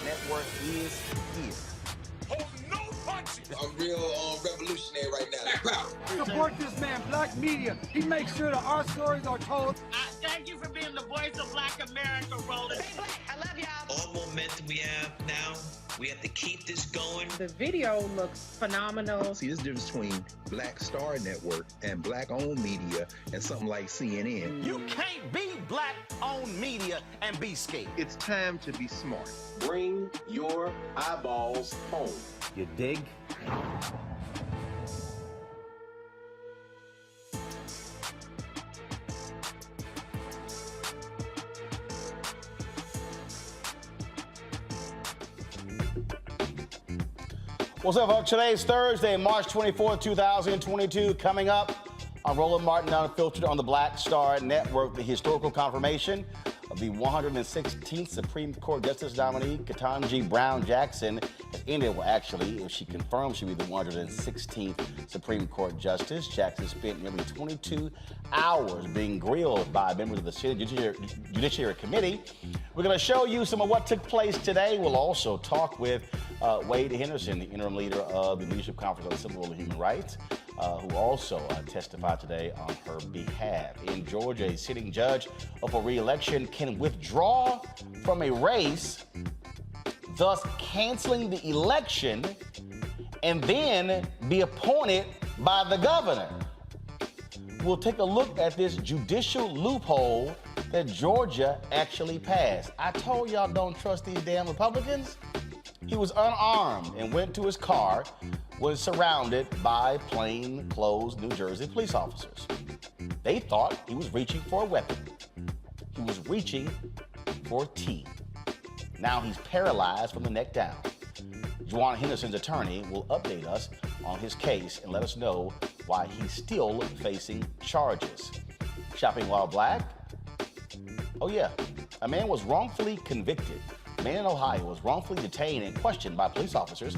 Network is here. Hold no punches. I'm real revolutionary right now. Support this man, Black Media. He makes sure that our stories are told. Thank you for being the voice of Black America, Roland. Stay black. I love y'all. All momentum we have now, we have to keep this going. The video looks phenomenal. See, there's a difference between Black Star Network and Black-owned media and something like CNN. You can't be Black-owned media and be scared. It's time to be smart. Bring your eyeballs home. You dig? What's up, folks? Today's Thursday, March 24th, 2022. Coming up on Roland Martin Unfiltered on the Black Star Network, the historical confirmation of the 116th Supreme Court Justice nominee, Ketanji Brown Jackson, has ended. Well, actually, if she confirms she'll be the 116th Supreme Court Justice. Jackson spent nearly 22 hours being grilled by members of the Senate Judiciary Committee. We're going to show you some of what took place today. We'll also talk with Jajuan Henderson, the interim leader of the Leadership Conference on Civil and Human Rights, who also testified today on her behalf. In Georgia, a sitting judge up for re-election can withdraw from a race, thus canceling the election, and then be appointed by the governor. We'll take a look at this judicial loophole that Georgia actually passed. I told y'all don't trust these damn Republicans. He was unarmed and went to his car, was surrounded by plainclothed New Jersey police officers. They thought he was reaching for a weapon. He was reaching for tea. Now he's paralyzed from the neck down. Jajuan Henderson's attorney will update us on his case and let us know why he's still facing charges. Shopping while black? Oh yeah, a man was wrongfully convicted. A man in Ohio was wrongfully detained and questioned by police officers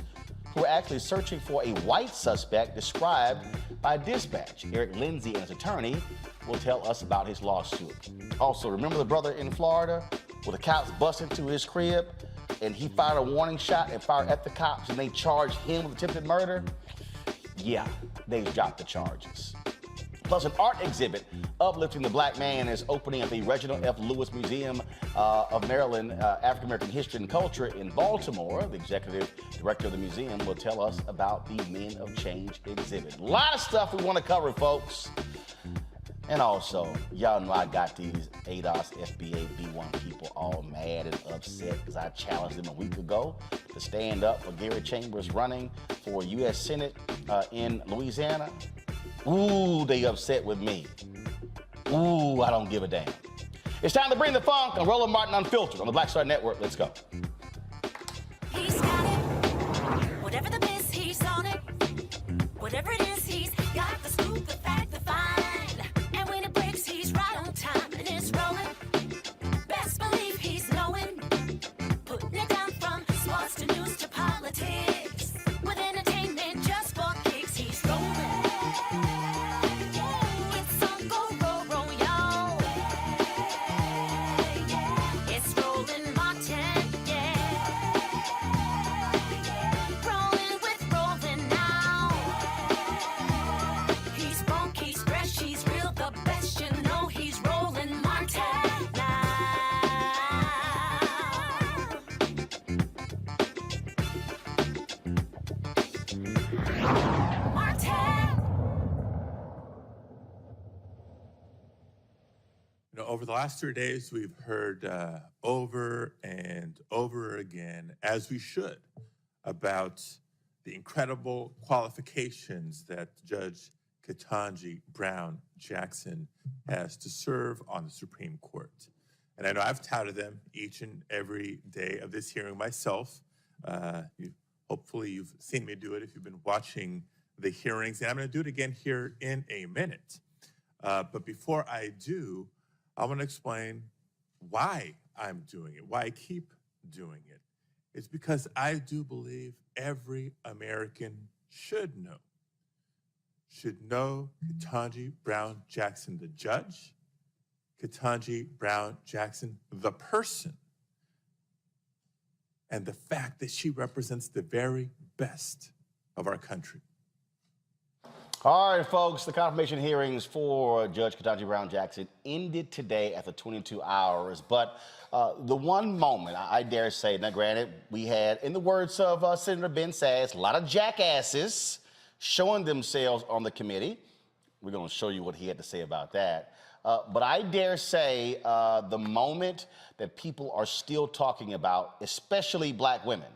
who were actually searching for a white suspect described by dispatch. Eric Lindsay and his attorney will tell us about his lawsuit. Also, remember the brother in Florida where the cops bust into his crib and he fired a warning shot and fired at the cops and they charged him with attempted murder? Yeah, they've dropped the charges. Plus, an art exhibit uplifting the black man is opening at the Reginald F. Lewis Museum of Maryland, African American History and Culture in Baltimore. The executive director of the museum will tell us about the Men of Change exhibit. A lot of stuff we want to cover, folks. And also, y'all know I got these ADOS FBA B1 people all mad and upset because I challenged them a week ago to stand up for Gary Chambers running for U.S. Senate in Louisiana. Ooh, they upset with me. Ooh, I don't give a damn. It's time to bring the funk on Roland Martin Unfiltered on the Black Star Network. Let's go. He's got it. Whatever the miss, he's on it. Whatever it is, he's got the scoop, the fact, the find. And when it breaks, he's right on time and it's rolling. Best believe he's knowing. Putting it down from sports to news to politics. With entertainment just for kicks, he's rolling. It's on go, roll, roll, y'all. Yeah. the last 3 days, we've heard over and over again, as we should, about the incredible qualifications that Judge Ketanji Brown Jackson has to serve on the Supreme Court. And I know I've touted them each and every day of this hearing myself. Hopefully you've seen me do it if you've been watching the hearings. And I'm going to do it again here in a minute. But before I do, I want to explain why I'm doing it, why I keep doing it. It's because I do believe every American should know Ketanji Brown Jackson, the judge, Ketanji Brown Jackson, the person, and the fact that she represents the very best of our country. All right, folks, the confirmation hearings for Judge Ketanji Brown Jackson ended today after 22 hours. But the one moment, I dare say, now granted, we had, in the words of Senator Ben Sass, a lot of jackasses showing themselves on the committee. We're going to show you what he had to say about that. But I dare say the moment that people are still talking about, especially black women.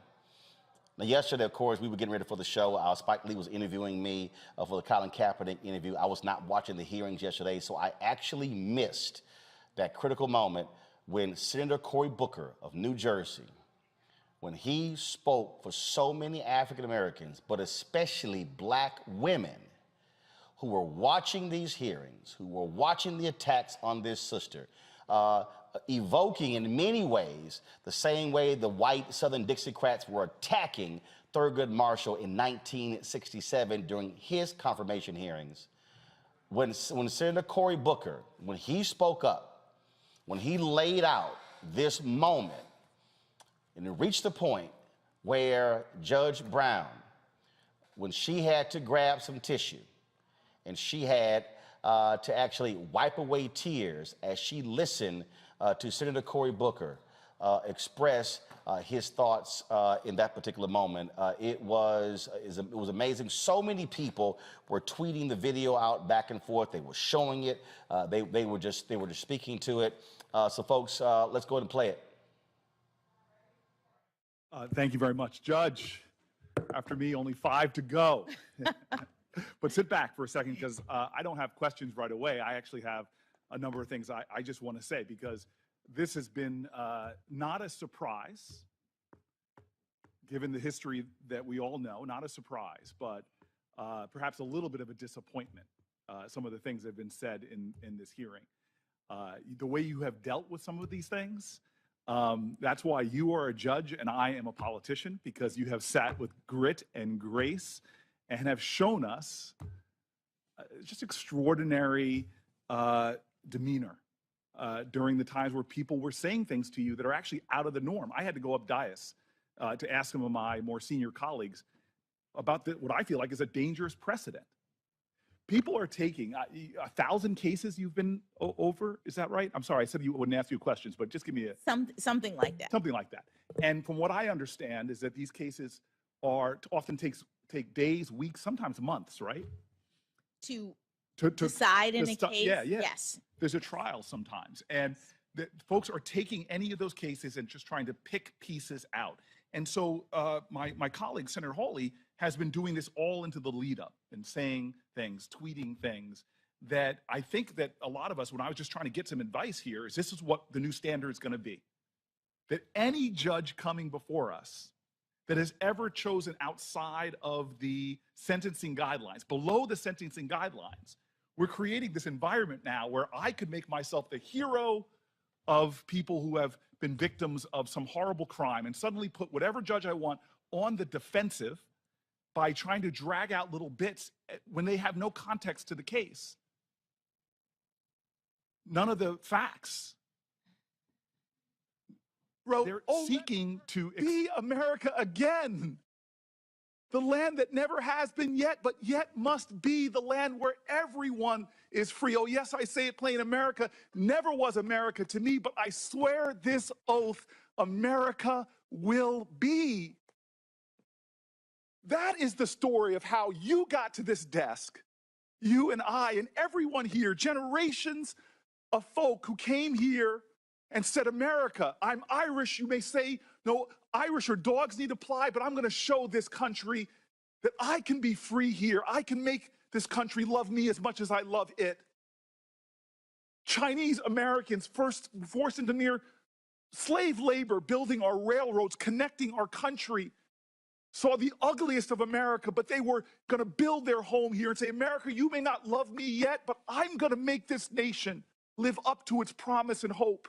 Now, yesterday, of course, we were getting ready for the show. Spike Lee was interviewing me for the Colin Kaepernick interview. I was not watching the hearings yesterday, so I actually missed that critical moment when Senator Cory Booker of New Jersey, when he spoke for so many African Americans, but especially black women who were watching these hearings, who were watching the attacks on this sister, evoking in many ways the same way the white Southern Dixiecrats were attacking Thurgood Marshall in 1967 during his confirmation hearings. When Senator Cory Booker, when he spoke up, when he laid out this moment, and it reached the point where Judge Brown, when she had to grab some tissue, and she had to actually wipe away tears as she listened to Senator Cory Booker express his thoughts in that particular moment. It was amazing. So many people were tweeting the video out back and forth. They were showing it. They were just speaking to it. So folks, let's go ahead and play it. Thank you very much, Judge. After me, only 5 to go. But sit back for a second, because I don't have questions right away. I actually have a number of things I just want to say, because this has been not a surprise, given the history that we all know, not a surprise, but perhaps a little bit of a disappointment, some of the things that have been said in this hearing. The way you have dealt with some of these things, that's why you are a judge and I am a politician, because you have sat with grit and grace and have shown us just extraordinary demeanor during the times where people were saying things to you that are actually out of the norm. I had to go up dais to ask some of my more senior colleagues about what I feel like is a dangerous precedent. People are taking 1,000 cases you've been over, is that right? I'm sorry, I said you wouldn't ask you questions, but just give me something like that. Something like that. And from what I understand is that these cases often take days, weeks, sometimes months, right? To decide in a case, yeah. Yes. There's a trial sometimes, and folks are taking any of those cases and just trying to pick pieces out. And so my colleague, Senator Hawley, has been doing this all into the lead up and saying things, tweeting things that I think that a lot of us, when I was just trying to get some advice here, is this is what the new standard is going to be. That any judge coming before us that has ever chosen outside of the sentencing guidelines, below the sentencing guidelines, we're creating this environment now where I could make myself the hero of people who have been victims of some horrible crime and suddenly put whatever judge I want on the defensive by trying to drag out little bits when they have no context to the case. None of the facts. They're seeking to be America again. The land that never has been yet, but yet must be the land where everyone is free. Oh, yes, I say it plain. America never was America to me, but I swear this oath, America will be. That is the story of how you got to this desk, you and I and everyone here, generations of folk who came here and said, America, I'm Irish. You may say, no, Irish or dogs need to fly, but I'm going to show this country that I can be free here. I can make this country love me as much as I love it. Chinese Americans first forced into near slave labor, building our railroads, connecting our country, saw the ugliest of America, but they were going to build their home here and say, America, you may not love me yet, but I'm going to make this nation live up to its promise and hope.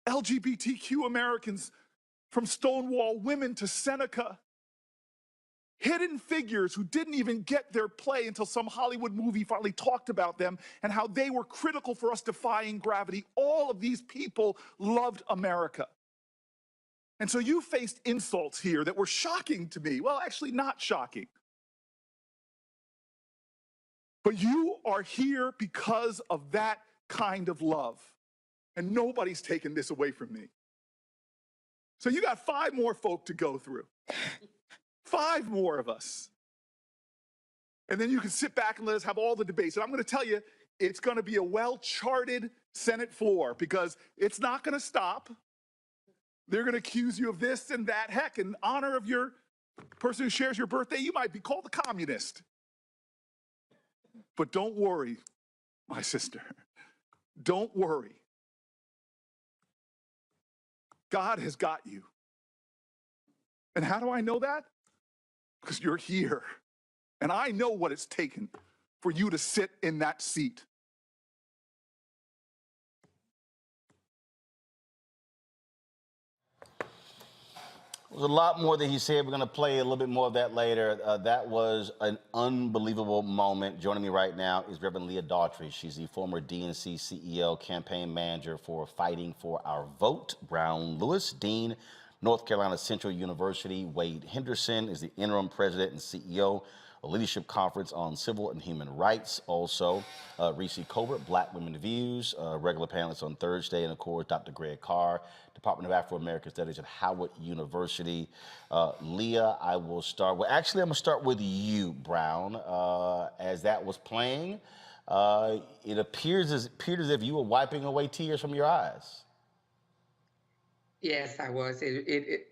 LGBTQ Americans, from Stonewall women to Seneca, hidden figures who didn't even get their play until some Hollywood movie finally talked about them and how they were critical for us defying gravity. All of these people loved America. And so you faced insults here that were shocking to me. Well, actually not shocking. But you are here because of that kind of love. And nobody's taken this away from me. So you got 5 more folk to go through. 5 more of us. And then you can sit back and let us have all the debates. And I'm going to tell you, it's going to be a well-charted Senate floor because it's not going to stop. They're going to accuse you of this and that. Heck, in honor of your person who shares your birthday, you might be called a communist. But don't worry, my sister. Don't worry. God has got you. And how do I know that? Because you're here. And I know what it's taken for you to sit in that seat. There's a lot more that he said. We're going to play a little bit more of that later. That was an unbelievable moment. Joining me right now is Reverend Leah Daughtry. She's the former DNC CEO, campaign manager for Fighting for Our Vote. Brown Lewis, Dean, North Carolina Central University. Wade Henderson is the interim president and CEO of Leadership Conference on Civil and Human Rights. Also, Reese Colbert, Black Women Views, regular panelist on Thursday. And of course, Dr. Greg Carr, Department of Afro-American Studies at Howard University. Leah, I will start with, actually, I'm gonna start with you, Brown. As that was playing, it appeared as if you were wiping away tears from your eyes. Yes, I was.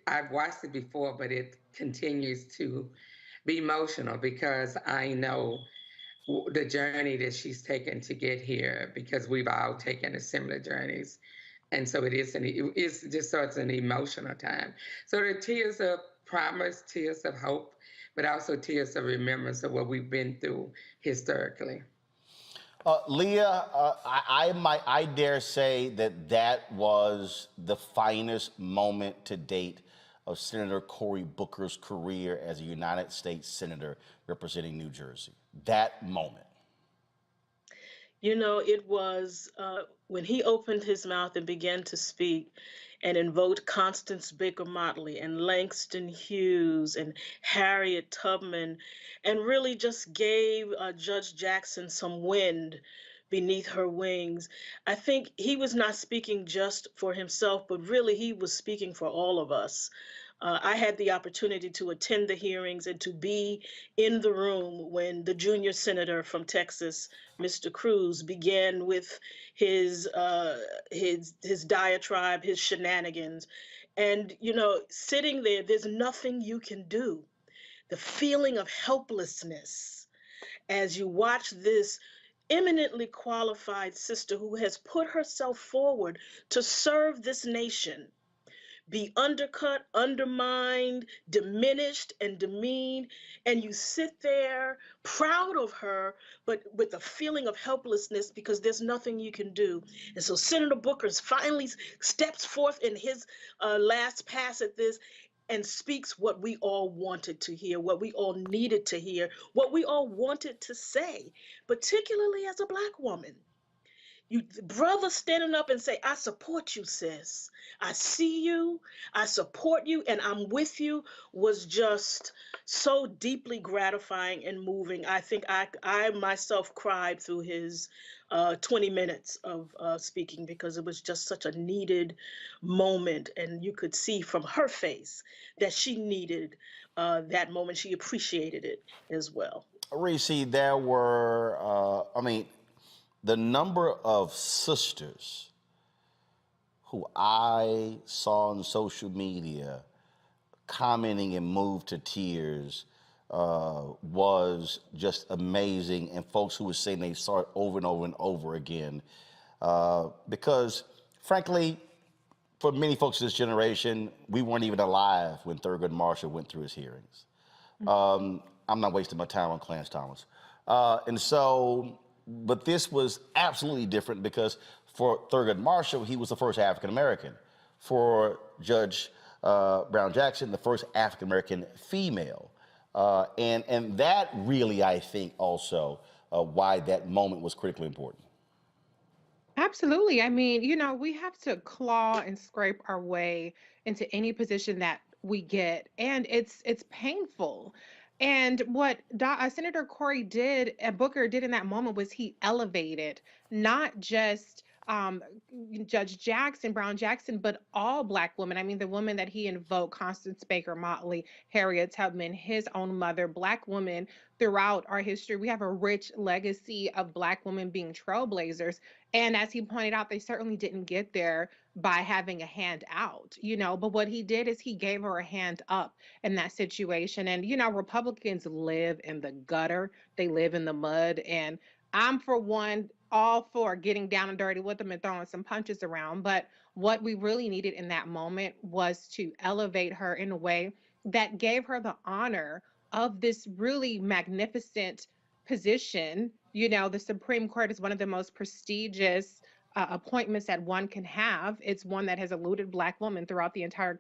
I've watched it before, but it continues to be emotional because I know the journey that she's taken to get here because we've all taken similar journeys. And so it's just such an emotional time. So there are tears of promise, tears of hope, but also tears of remembrance of what we've been through historically. Leah, I dare say that was the finest moment to date of Senator Cory Booker's career as a United States Senator representing New Jersey. That moment. You know, it was when he opened his mouth and began to speak and invoked Constance Baker Motley and Langston Hughes and Harriet Tubman and really just gave Judge Jackson some wind beneath her wings. I think he was not speaking just for himself, but really he was speaking for all of us. I had the opportunity to attend the hearings and to be in the room when the junior senator from Texas, Mr. Cruz, began with his diatribe, his shenanigans. And, you know, sitting there, there's nothing you can do. The feeling of helplessness as you watch this eminently qualified sister who has put herself forward to serve this nation be undercut, undermined, diminished, and demeaned, and you sit there proud of her, but with a feeling of helplessness because there's nothing you can do. And so Senator Booker finally steps forth in his last pass at this and speaks what we all wanted to hear, what we all needed to hear, what we all wanted to say, particularly as a Black woman. You brother standing up and say, I support you, sis. I see you, I support you, and I'm with you was just so deeply gratifying and moving. I think I myself cried through his 20 minutes of speaking because it was just such a needed moment. And you could see from her face that she needed that moment. She appreciated it as well. Reese, there were, the number of sisters who I saw on social media commenting and moved to tears was just amazing, and folks who were saying they saw it over and over and over again. Because, frankly, for many folks of this generation, we weren't even alive when Thurgood Marshall went through his hearings. I'm not wasting my time on Clarence Thomas. But this was absolutely different because for Thurgood Marshall, he was the first African American. For Judge Brown Jackson, the first African American female. And that really, I think, also why that moment was critically important. Absolutely. I mean, we have to claw and scrape our way into any position that we get, and it's painful. And what Senator Booker did in that moment was he elevated not just Judge Brown Jackson, but all Black women. I mean, the women that he invoked, Constance Baker Motley, Harriet Tubman, his own mother, Black women throughout our history. We have a rich legacy of Black women being trailblazers. And as he pointed out, they certainly didn't get there by having a hand out, but what he did is he gave her a hand up in that situation. And, Republicans live in the gutter, they live in the mud. And I'm, for one, all for getting down and dirty with them and throwing some punches around. But what we really needed in that moment was to elevate her in a way that gave her the honor of this really magnificent position. The Supreme Court is one of the most prestigious appointments that one can have. It's one that has eluded Black women throughout the entire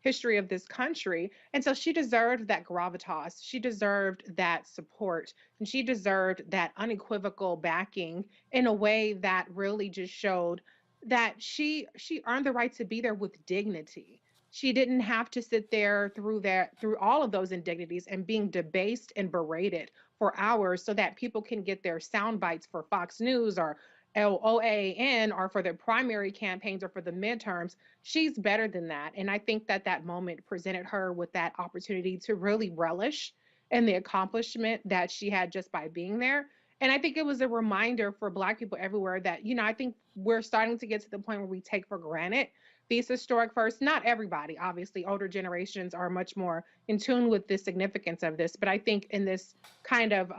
history of this country. And so she deserved that gravitas. She deserved that support. And she deserved that unequivocal backing in a way that really just showed that she earned the right to be there with dignity. She didn't have to sit there through all of those indignities and being debased and berated for hours so that people can get their sound bites for Fox News or OAN or for their primary campaigns or for the midterms. She's better than that. And I think that moment presented her with that opportunity to really relish in the accomplishment that she had just by being there. And I think it was a reminder for Black people everywhere that, I think we're starting to get to the point where we take for granted these historic firsts. Not everybody, obviously. Older generations are much more in tune with the significance of this. But I think in this kind of,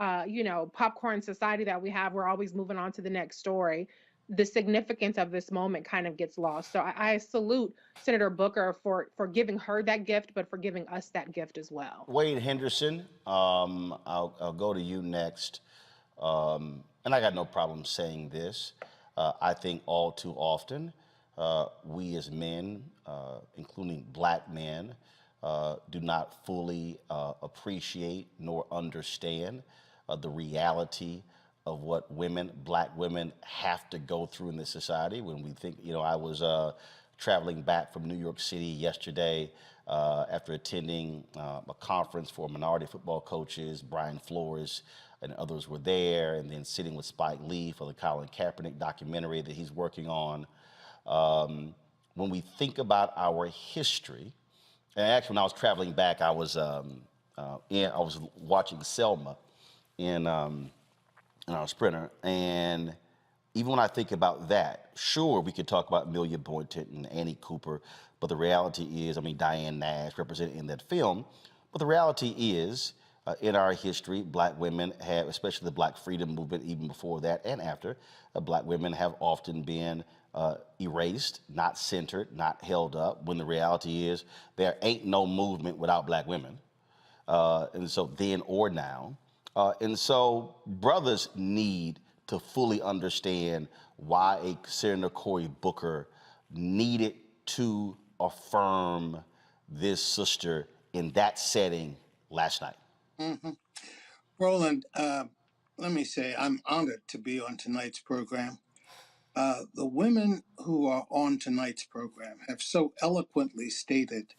popcorn society that we have, we're always moving on to the next story. The significance of this moment kind of gets lost. So I salute Senator Booker for giving her that gift, but for giving us that gift as well. Wade Henderson, I'll go to you next. And I got no problem saying this. I think all too often, we as men, including Black men, do not fully appreciate nor understand the reality of what Black women have to go through in this society. When we think, I was traveling back from New York City yesterday after attending a conference for minority football coaches. Brian Flores and others were there, and then sitting with Spike Lee for the Colin Kaepernick documentary that he's working on. When we think about our history, and actually when I was traveling back, I was watching Selma in our Sprinter, and even when I think about that, sure, we could talk about Amelia Boynton and Annie Cooper, but the reality is, Diane Nash represented in that film, but the reality is, in our history, Black women have, especially the Black freedom movement, even before that and after, Black women have often been erased, not centered, not held up, when the reality is there ain't no movement without Black women. And so then or now. And so brothers need to fully understand why a Senator Cory Booker needed to affirm this sister in that setting last night. Mm-hmm. Roland, let me say I'm honored to be on tonight's program. The women who are on tonight's program have so eloquently stated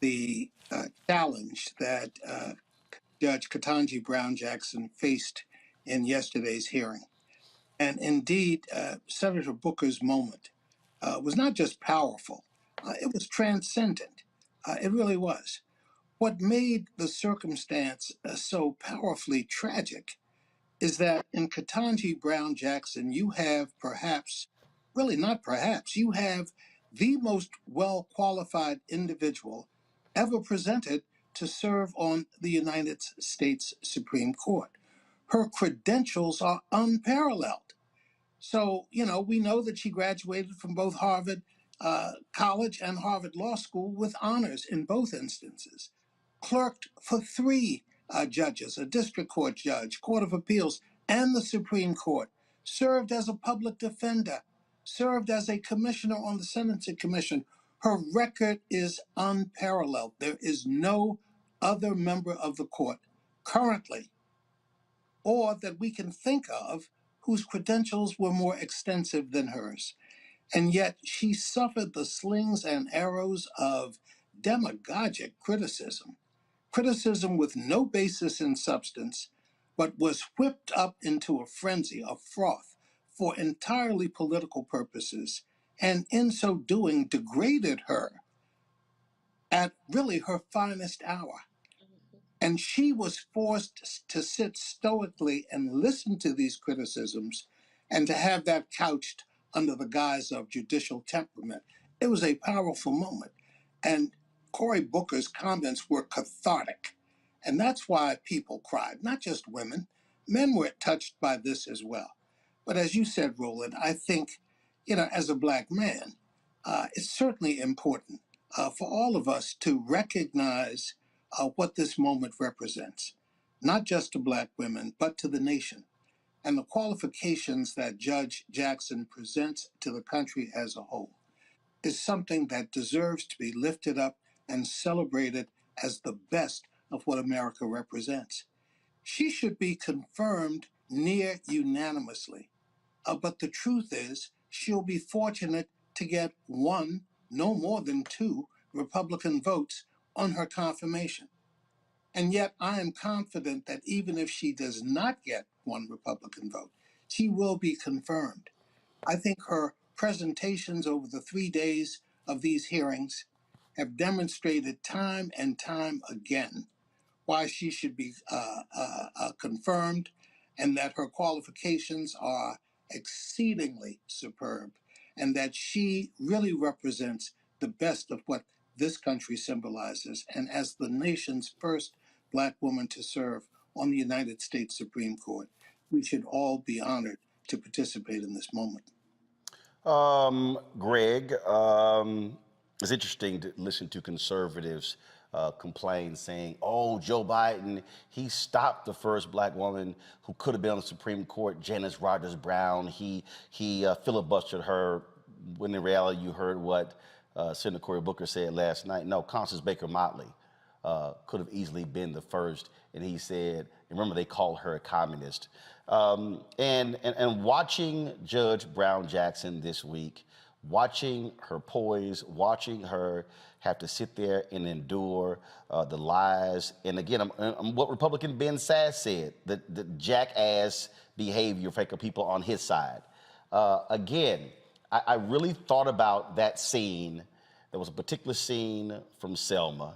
the challenge that Judge Ketanji Brown Jackson faced in yesterday's hearing. And indeed, Senator Booker's moment was not just powerful, it was transcendent. It really was. What made the circumstance so powerfully tragic is that in Ketanji Brown Jackson, you have perhaps, really not perhaps, you have the most well qualified individual ever presented to serve on the United States Supreme Court. Her credentials are unparalleled. So, we know that she graduated from both Harvard College and Harvard Law School with honors in both instances. Clerked for three judges, a district court judge, Court of Appeals, and the Supreme Court. Served as a public defender, served as a commissioner on the Sentencing Commission. Her record is unparalleled. There is no other member of the court currently or that we can think of whose credentials were more extensive than hers. And yet she suffered the slings and arrows of demagogic criticism, criticism with no basis in substance, but was whipped up into a frenzy of froth for entirely political purposes, and in so doing degraded her at really her finest hour. And she was forced to sit stoically and listen to these criticisms and to have that couched under the guise of judicial temperament. It was a powerful moment. And Cory Booker's comments were cathartic. And that's why people cried, not just women. Men were touched by this as well. But as you said, Roland, I think, as a Black man, it's certainly important for all of us to recognize what this moment represents, not just to Black women, but to the nation. And the qualifications that Judge Jackson presents to the country as a whole is something that deserves to be lifted up and celebrated as the best of what America represents. She should be confirmed near unanimously. But the truth is, she'll be fortunate to get one, no more than two, Republican votes on her confirmation. And yet I am confident that even if she does not get one Republican vote, she will be confirmed. I think her presentations over the 3 days of these hearings have demonstrated time and time again why she should be confirmed, and that her qualifications are exceedingly superb, and that she really represents the best of what this country symbolizes. And as the nation's first Black woman to serve on the United States Supreme Court, we should all be honored to participate in this moment. Greg, it's interesting to listen to conservatives complain, saying, "Oh, Joe Biden, he stopped the first Black woman who could have been on the Supreme Court, Janice Rogers Brown. He filibustered her." When in reality, you heard what Senator Cory Booker said last night. No, Constance Baker Motley could have easily been the first, and he said, remember, they called her a communist. And watching Judge Brown Jackson this week, watching her poise, watching her have to sit there and endure the lies. And again, what Republican Ben Sass said, the jackass behavior of people on his side. Again, I really thought about that scene. There was a particular scene from Selma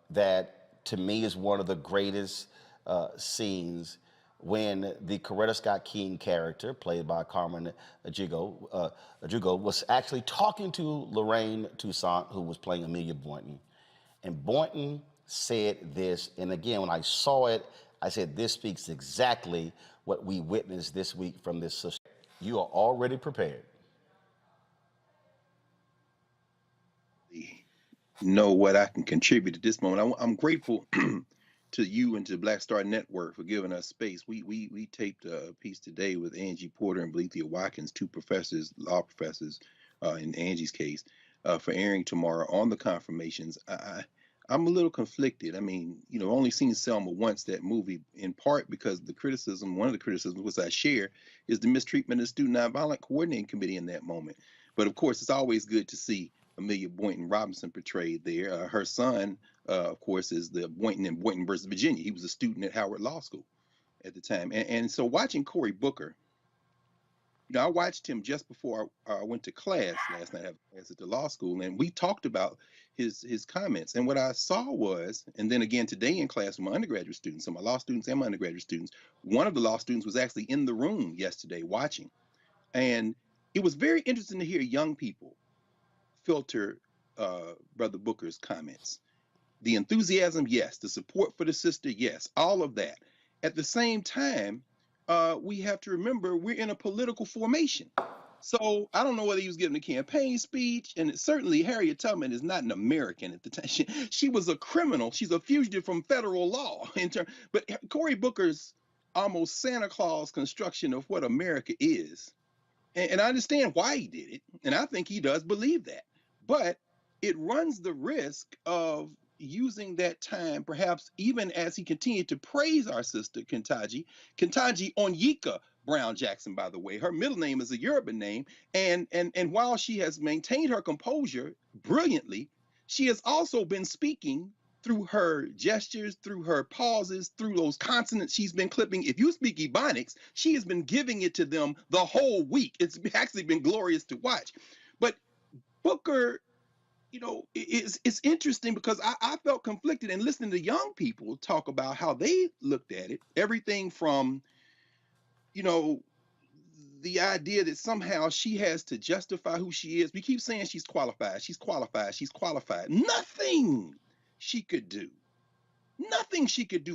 that to me is one of the greatest scenes, when the Coretta Scott King character, played by Carmen Ejugo, was actually talking to Lorraine Toussaint, who was playing Amelia Boynton. And Boynton said this, and again, when I saw it, I said, this speaks exactly what we witnessed this week from this sister. You are already prepared. Know what I can contribute at this moment. I'm grateful to you and to Black Star Network for giving us space. We taped a piece today with Angie Porter and Blethia Watkins, two professors, law professors, in Angie's case, for airing tomorrow on the confirmations. I'm a little conflicted. I mean, only seen Selma once, that movie, in part because one of the criticisms which I share, is the mistreatment of the Student Nonviolent Coordinating Committee in that moment. But of course, it's always good to see Amelia Boynton Robinson portrayed there. Her son, of course, is the Boynton in Boynton versus Virginia. He was a student at Howard Law School at the time. And so watching Cory Booker I watched him just before I went to class last night. I have class at the law school, and we talked about his comments. And what I saw was, and then again today in class with my undergraduate students, so my law students and my undergraduate students, one of the law students was actually in the room yesterday watching. And it was very interesting to hear young people filter Brother Booker's comments. The enthusiasm, yes. The support for the sister, yes. All of that. At the same time, we have to remember we're in a political formation. So I don't know whether he was giving a campaign speech, and certainly Harriet Tubman is not an American at the time. She was a criminal. She's a fugitive from federal law. But Cory Booker's almost Santa Claus construction of what America is, and I understand why he did it, and I think he does believe that. But it runs the risk of using that time, perhaps even as he continued to praise our sister Ketanji Onyeka Brown Jackson, by the way. Her middle name is a Yoruba name, and while she has maintained her composure brilliantly, she has also been speaking through her gestures, through her pauses, through those consonants she's been clipping. If you speak Ebonics, she has been giving it to them the whole week. It's actually been glorious to watch. But Booker, it's interesting because I felt conflicted in listening to young people talk about how they looked at it. Everything from, the idea that somehow she has to justify who she is. We keep saying she's qualified, she's qualified, she's qualified. Nothing she could do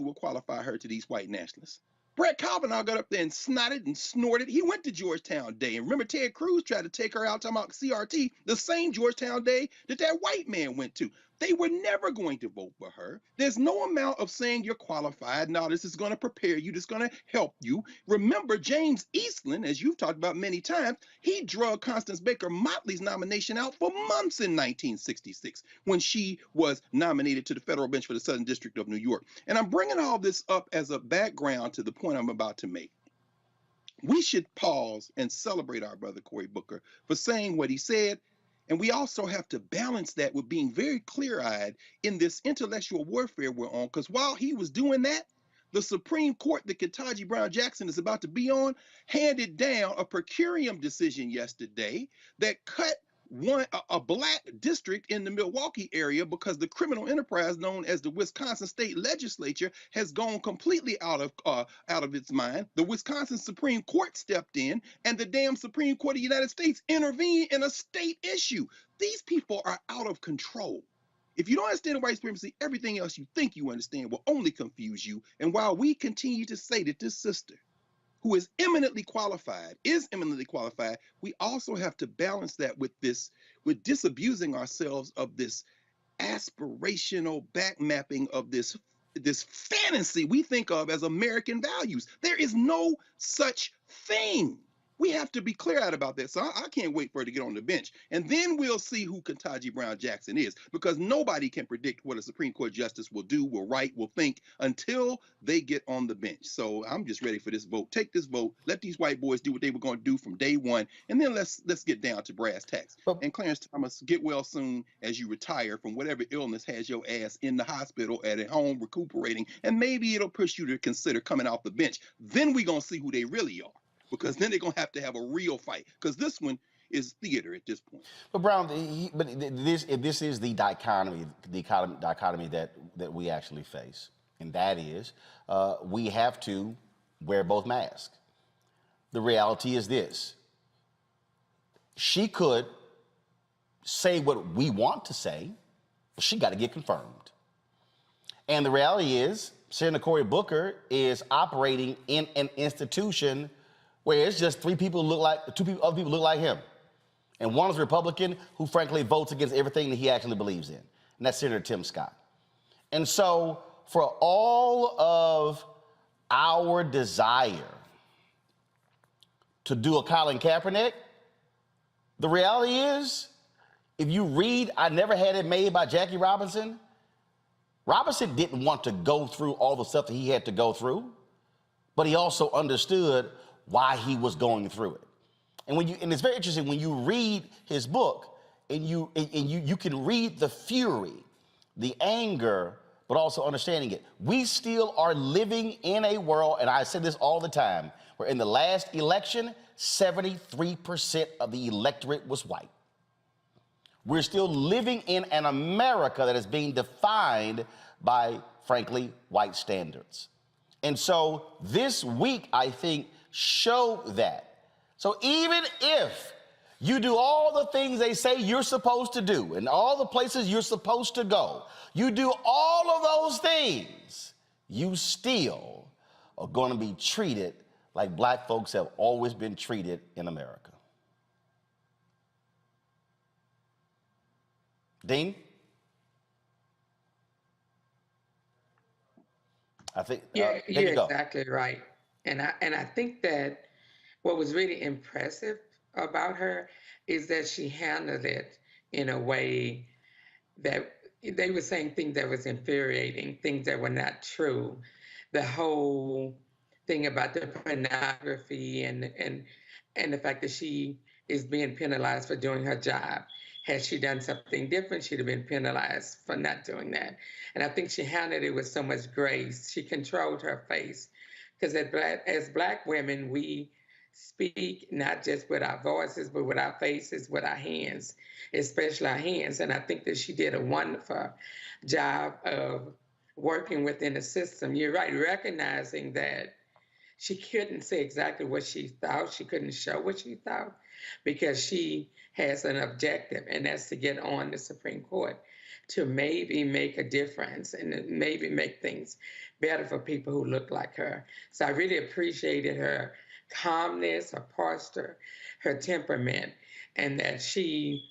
will qualify her to these white nationalists. Brett Kavanaugh got up there and snotted and snorted. He went to Georgetown Day. And remember, Ted Cruz tried to take her out talking about CRT, the same Georgetown Day that white man went to. They were never going to vote for her. There's no amount of saying you're qualified. No, this is going to prepare you. This is going to help you. Remember, James Eastland, as you've talked about many times, he drug Constance Baker Motley's nomination out for months in 1966 when she was nominated to the federal bench for the Southern District of New York. And I'm bringing all this up as a background to the point I'm about to make. We should pause and celebrate our brother Cory Booker for saying what he said. And we also have to balance that with being very clear-eyed in this intellectual warfare we're on, because while he was doing that, the Supreme Court that Ketanji Brown Jackson is about to be on handed down a per curiam decision yesterday that cut a black district in the Milwaukee area because the criminal enterprise known as the Wisconsin State Legislature has gone completely out of its mind. The Wisconsin Supreme Court stepped in, and the damn Supreme Court of the United States intervened in a state issue. These people are out of control. If you don't understand white supremacy, everything else you think you understand will only confuse you. And while we continue to say that this sister, who is eminently qualified, we also have to balance that with disabusing ourselves of this aspirational backmapping of this fantasy we think of as American values. There is no such thing. We have to be clear-eyed about that. So I can't wait for her to get on the bench. And then we'll see who Ketanji Brown Jackson is, because nobody can predict what a Supreme Court justice will do, will write, will think until they get on the bench. So I'm just ready for this vote. Take this vote. Let these white boys do what they were going to do from day one. And then let's get down to brass tacks. And Clarence Thomas, get well soon as you retire from whatever illness has your ass in the hospital at home recuperating. And maybe it'll push you to consider coming off the bench. Then we're going to see who they really are, because then they're going to have a real fight, because this one is theater at this point. But Brown, this is the dichotomy that we actually face, and that is we have to wear both masks. The reality is this: she could say what we want to say, but she got to get confirmed. And the reality is, Senator Cory Booker is operating in an institution where it's just two other people look like him. And one is a Republican who frankly votes against everything that he actually believes in. And that's Senator Tim Scott. And so for all of our desire to do a Colin Kaepernick, the reality is, if you read I Never Had It Made by Jackie Robinson, Robinson didn't want to go through all the stuff that he had to go through, but he also understood why he was going through it. And it's very interesting when you read his book and you can read the fury, the anger, but also understanding it. We still are living in a world, and I say this all the time, where in the last election, 73% of the electorate was white. We're still living in an America that is being defined by, frankly, white standards. And so this week, I think, showed that. So even if you do all the things they say you're supposed to do and all the places you're supposed to go, you do all of those things, you still are going to be treated like black folks have always been treated in America. Dean? I think Yeah, there you're you go. exactly right. And I think that what was really impressive about her is that she handled it in a way that they were saying things that was infuriating, things that were not true. The whole thing about the pornography and the fact that she is being penalized for doing her job. Had she done something different, she'd have been penalized for not doing that. And I think she handled it with so much grace. She controlled her face. Because as black women, we speak not just with our voices, but with our faces, with our hands, especially our hands. And I think that she did a wonderful job of working within the system. You're right, recognizing that she couldn't say exactly what she thought. She couldn't show what she thought because she has an objective, and that's to get on the Supreme Court to maybe make a difference and maybe make things better for people who look like her. So I really appreciated her calmness, her posture, her temperament, and that she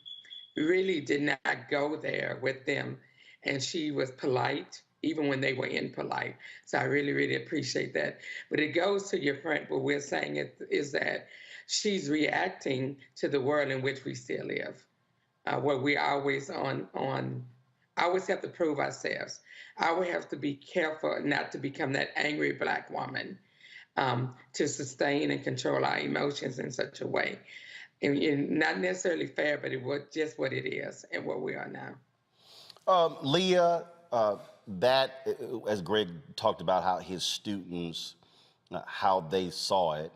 really did not go there with them. And she was polite, even when they were impolite. So I really, really appreciate that. But it goes to your point, what we're saying is that she's reacting to the world in which we still live, where we always always have to prove ourselves. I always have to be careful not to become that angry black woman, to sustain and control our emotions in such a way. And not necessarily fair, but it was just what it is and what we are now. Leah, that, as Greg talked about how his students, how they saw it,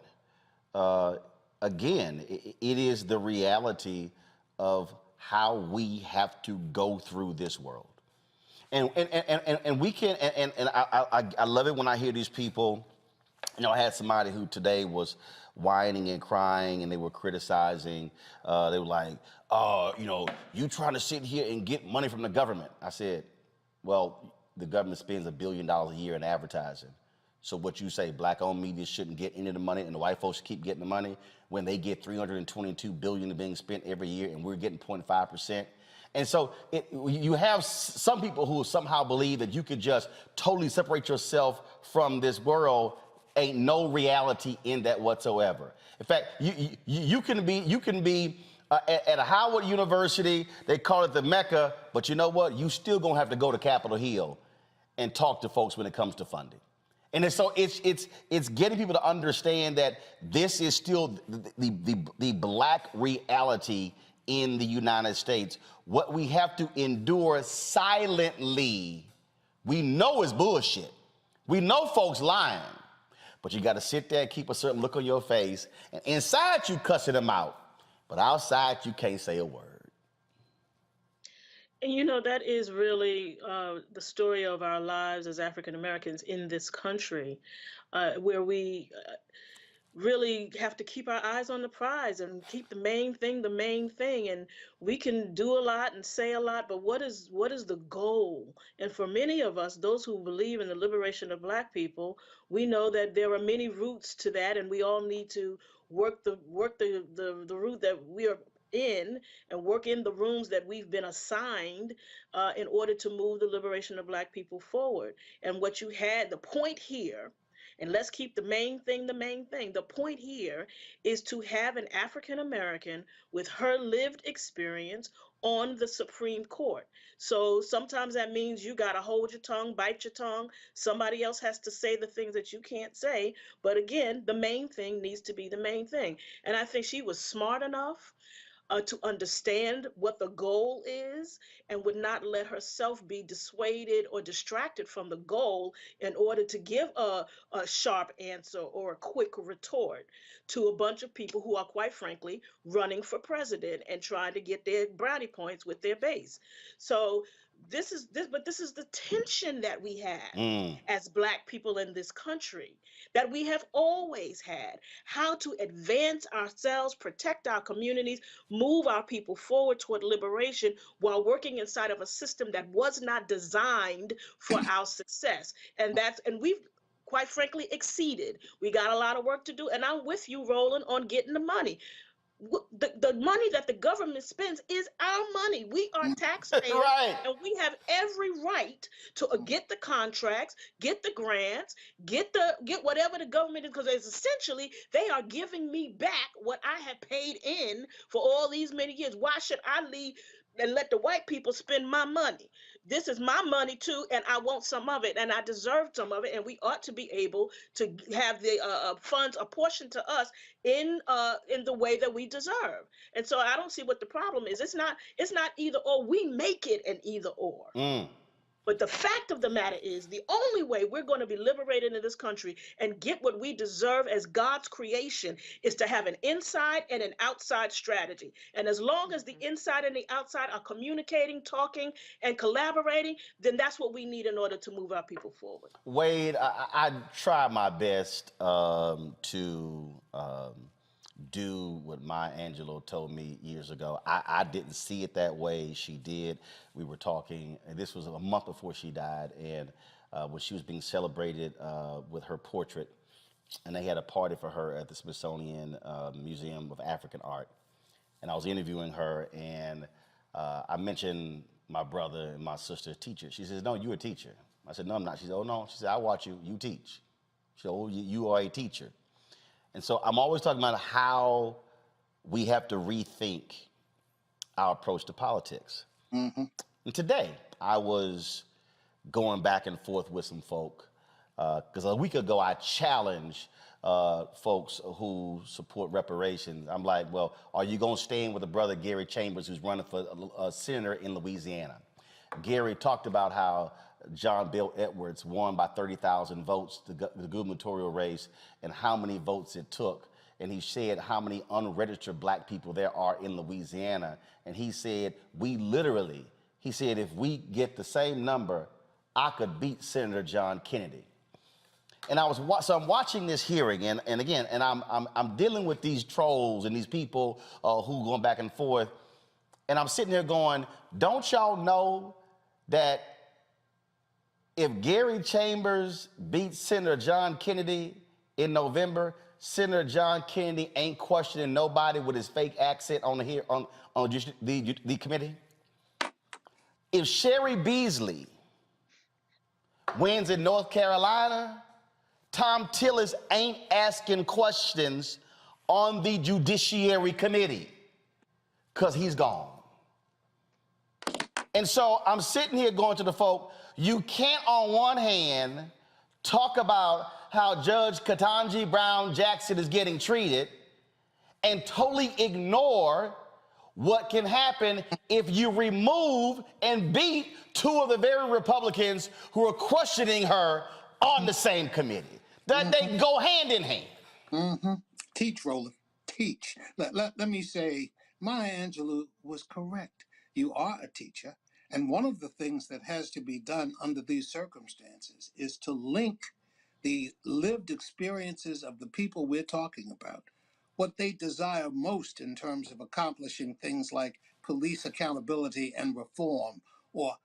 again, it is the reality of how we have to go through this world. And we can, and I love it when I hear these people. You know, I had somebody who today was whining and crying, and they were criticizing. They were like, you know, you trying to sit here and get money from the government. I said, well, the government spends $1 billion a year in advertising. So what you say, black-owned media shouldn't get any of the money and the white folks keep getting the money when they get $322 billion being spent every year and we're getting 0.5%. And so you have some people who somehow believe that you could just totally separate yourself from this world. Ain't no reality in that whatsoever. In fact, you can be at a Howard University. They call it the Mecca, but you know what? You still gonna have to go to Capitol Hill and talk to folks when it comes to funding. And so it's getting people to understand that this is still the black reality in the United States. What we have to endure silently, we know is bullshit. We know folks lying. But you got to sit there and keep a certain look on your face. And inside, you cussing them out. But outside, you can't say a word. And you know, that is really the story of our lives as African Americans in this country, where we really have to keep our eyes on the prize and keep the main thing. And we can do a lot and say a lot, but what is the goal? And for many of us, those who believe in the liberation of black people, we know that there are many routes to that, and we all need to work the route that we are in and work in the rooms that we've been assigned in order to move the liberation of black people forward. And what you had, the point here, and let's keep the main thing. The point here is to have an African American with her lived experience on the Supreme Court. So sometimes that means you got to hold your tongue, bite your tongue. Somebody else has to say the things that you can't say. But again, the main thing needs to be the main thing. And I think she was smart enough to understand what the goal is and would not let herself be dissuaded or distracted from the goal in order to give a sharp answer or a quick retort to a bunch of people who are, quite frankly, running for president and trying to get their brownie points with their base. So this is the tension that we have as Black people in this country, that we have always had: how to advance ourselves, protect our communities, move our people forward toward liberation while working inside of a system that was not designed for our success. And we've, quite frankly, exceeded. We got a lot of work to do, and I'm with you, Roland, on getting the money. The money that the government spends is our money. We are taxpayers, Right. and we have every right to get the contracts, get the grants, get whatever the government is, because essentially they are giving me back what I have paid in for all these many years. Why should I leave and let the white people spend my money? This is my money too, and I want some of it, and I deserve some of it, and we ought to be able to have the funds apportioned to us in the way that we deserve. And so I don't see what the problem is. It's not either or. We make it an either or. But the fact of the matter is, the only way we're going to be liberated in this country and get what we deserve as God's creation is to have an inside and an outside strategy. And as long as the inside and the outside are communicating, talking, and collaborating, then that's what we need in order to move our people forward. Wade, I try my best to do what Maya Angelou told me years ago. I didn't see it that way. She did. We were talking, and this was a month before she died, and when she was being celebrated with her portrait, and they had a party for her at the Smithsonian Museum of African Art. And I was interviewing her, and I mentioned my brother and my sister teacher. She says, "No, you're a teacher." I said, "No, I'm not." She said, "Oh, no." She said, "I watch you. You teach." She said, "Oh, you are a teacher." And so I'm always talking about how we have to rethink our approach to politics. And today, I was going back and forth with some folk, because a week ago, I challenged folks who support reparations. I'm like, well, are you going to stand with the brother Gary Chambers, who's running for a senator in Louisiana? Gary talked about how John Bel Edwards won by 30,000 votes, the gubernatorial race, and how many votes it took. And he said how many unregistered Black people there are in Louisiana. And he said, he said, if we get the same number, I could beat Senator John Kennedy. And so I'm watching this hearing, and again, and I'm dealing with these trolls and these people who going back and forth, and I'm sitting there going, don't y'all know that if Gary Chambers beats Senator John Kennedy in November, Senator John Kennedy ain't questioning nobody with his fake accent on the committee? If Sherry Beasley wins in North Carolina, Tom Tillis ain't asking questions on the Judiciary Committee because he's gone. And so I'm sitting here going to the folk, you can't on one hand talk about how Judge Ketanji Brown Jackson is getting treated and totally ignore what can happen if you remove and beat two of the very Republicans who are questioning her on the same committee. That they go hand in hand. Teach, Roland, teach. Let me say, Maya Angelou was correct. You are a teacher. And one of the things that has to be done under these circumstances is to link the lived experiences of the people we're talking about, what they desire most in terms of accomplishing things like police accountability and reform, or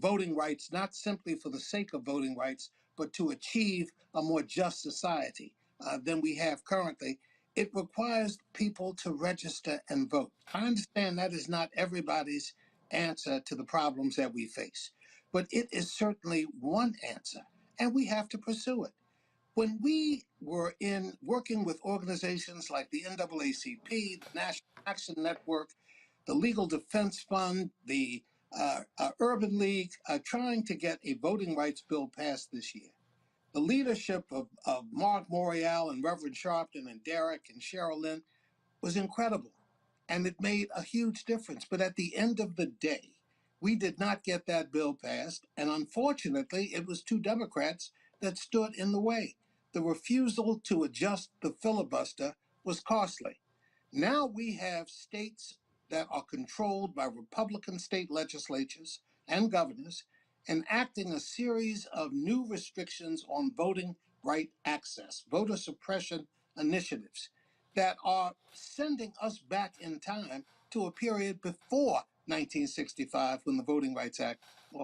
voting rights, not simply for the sake of voting rights, but to achieve a more just society than we have currently. It requires people to register and vote. I understand that is not everybody's answer to the problems that we face, but it is certainly one answer, and we have to pursue it. When we were working with organizations like the NAACP, the National Action Network, the Legal Defense Fund, the Urban League, trying to get a voting rights bill passed this year, the leadership of Mark Morial and Reverend Sharpton and Derek and Cheryl Lynn was incredible. and it made a huge difference. But at the end of the day, we did not get that bill passed, and unfortunately, it was two Democrats that stood in the way. The refusal to adjust the filibuster was costly. Now we have states that are controlled by Republican state legislatures and governors enacting a series of new restrictions on voting right access, voter suppression initiatives that are sending us back in time to a period before 1965 when the Voting Rights Act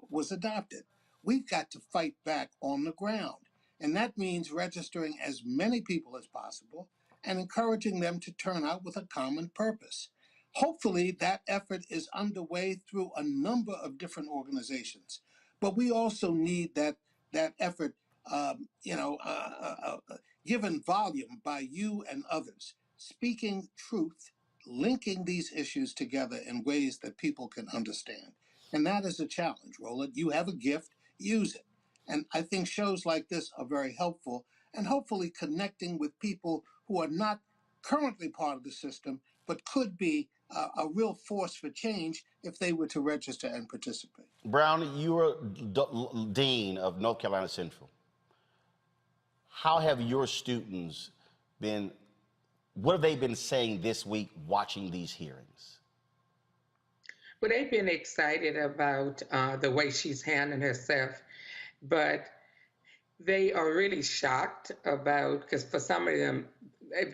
was adopted. We've got to fight back on the ground. And that means registering as many people as possible and encouraging them to turn out with a common purpose. Hopefully, that effort is underway through a number of different organizations. But we also need that effort, given volume by you and others, speaking truth, linking these issues together in ways that people can understand. And that is a challenge, Roland. You have a gift, use it. And I think shows like this are very helpful, and hopefully connecting with people who are not currently part of the system, but could be a real force for change if they were to register and participate. Brown, you were dean of North Carolina Central. How have your students been, what have they been saying this week watching these hearings? Well, they've been excited about the way she's handling herself, but they are really shocked about, because for some of them,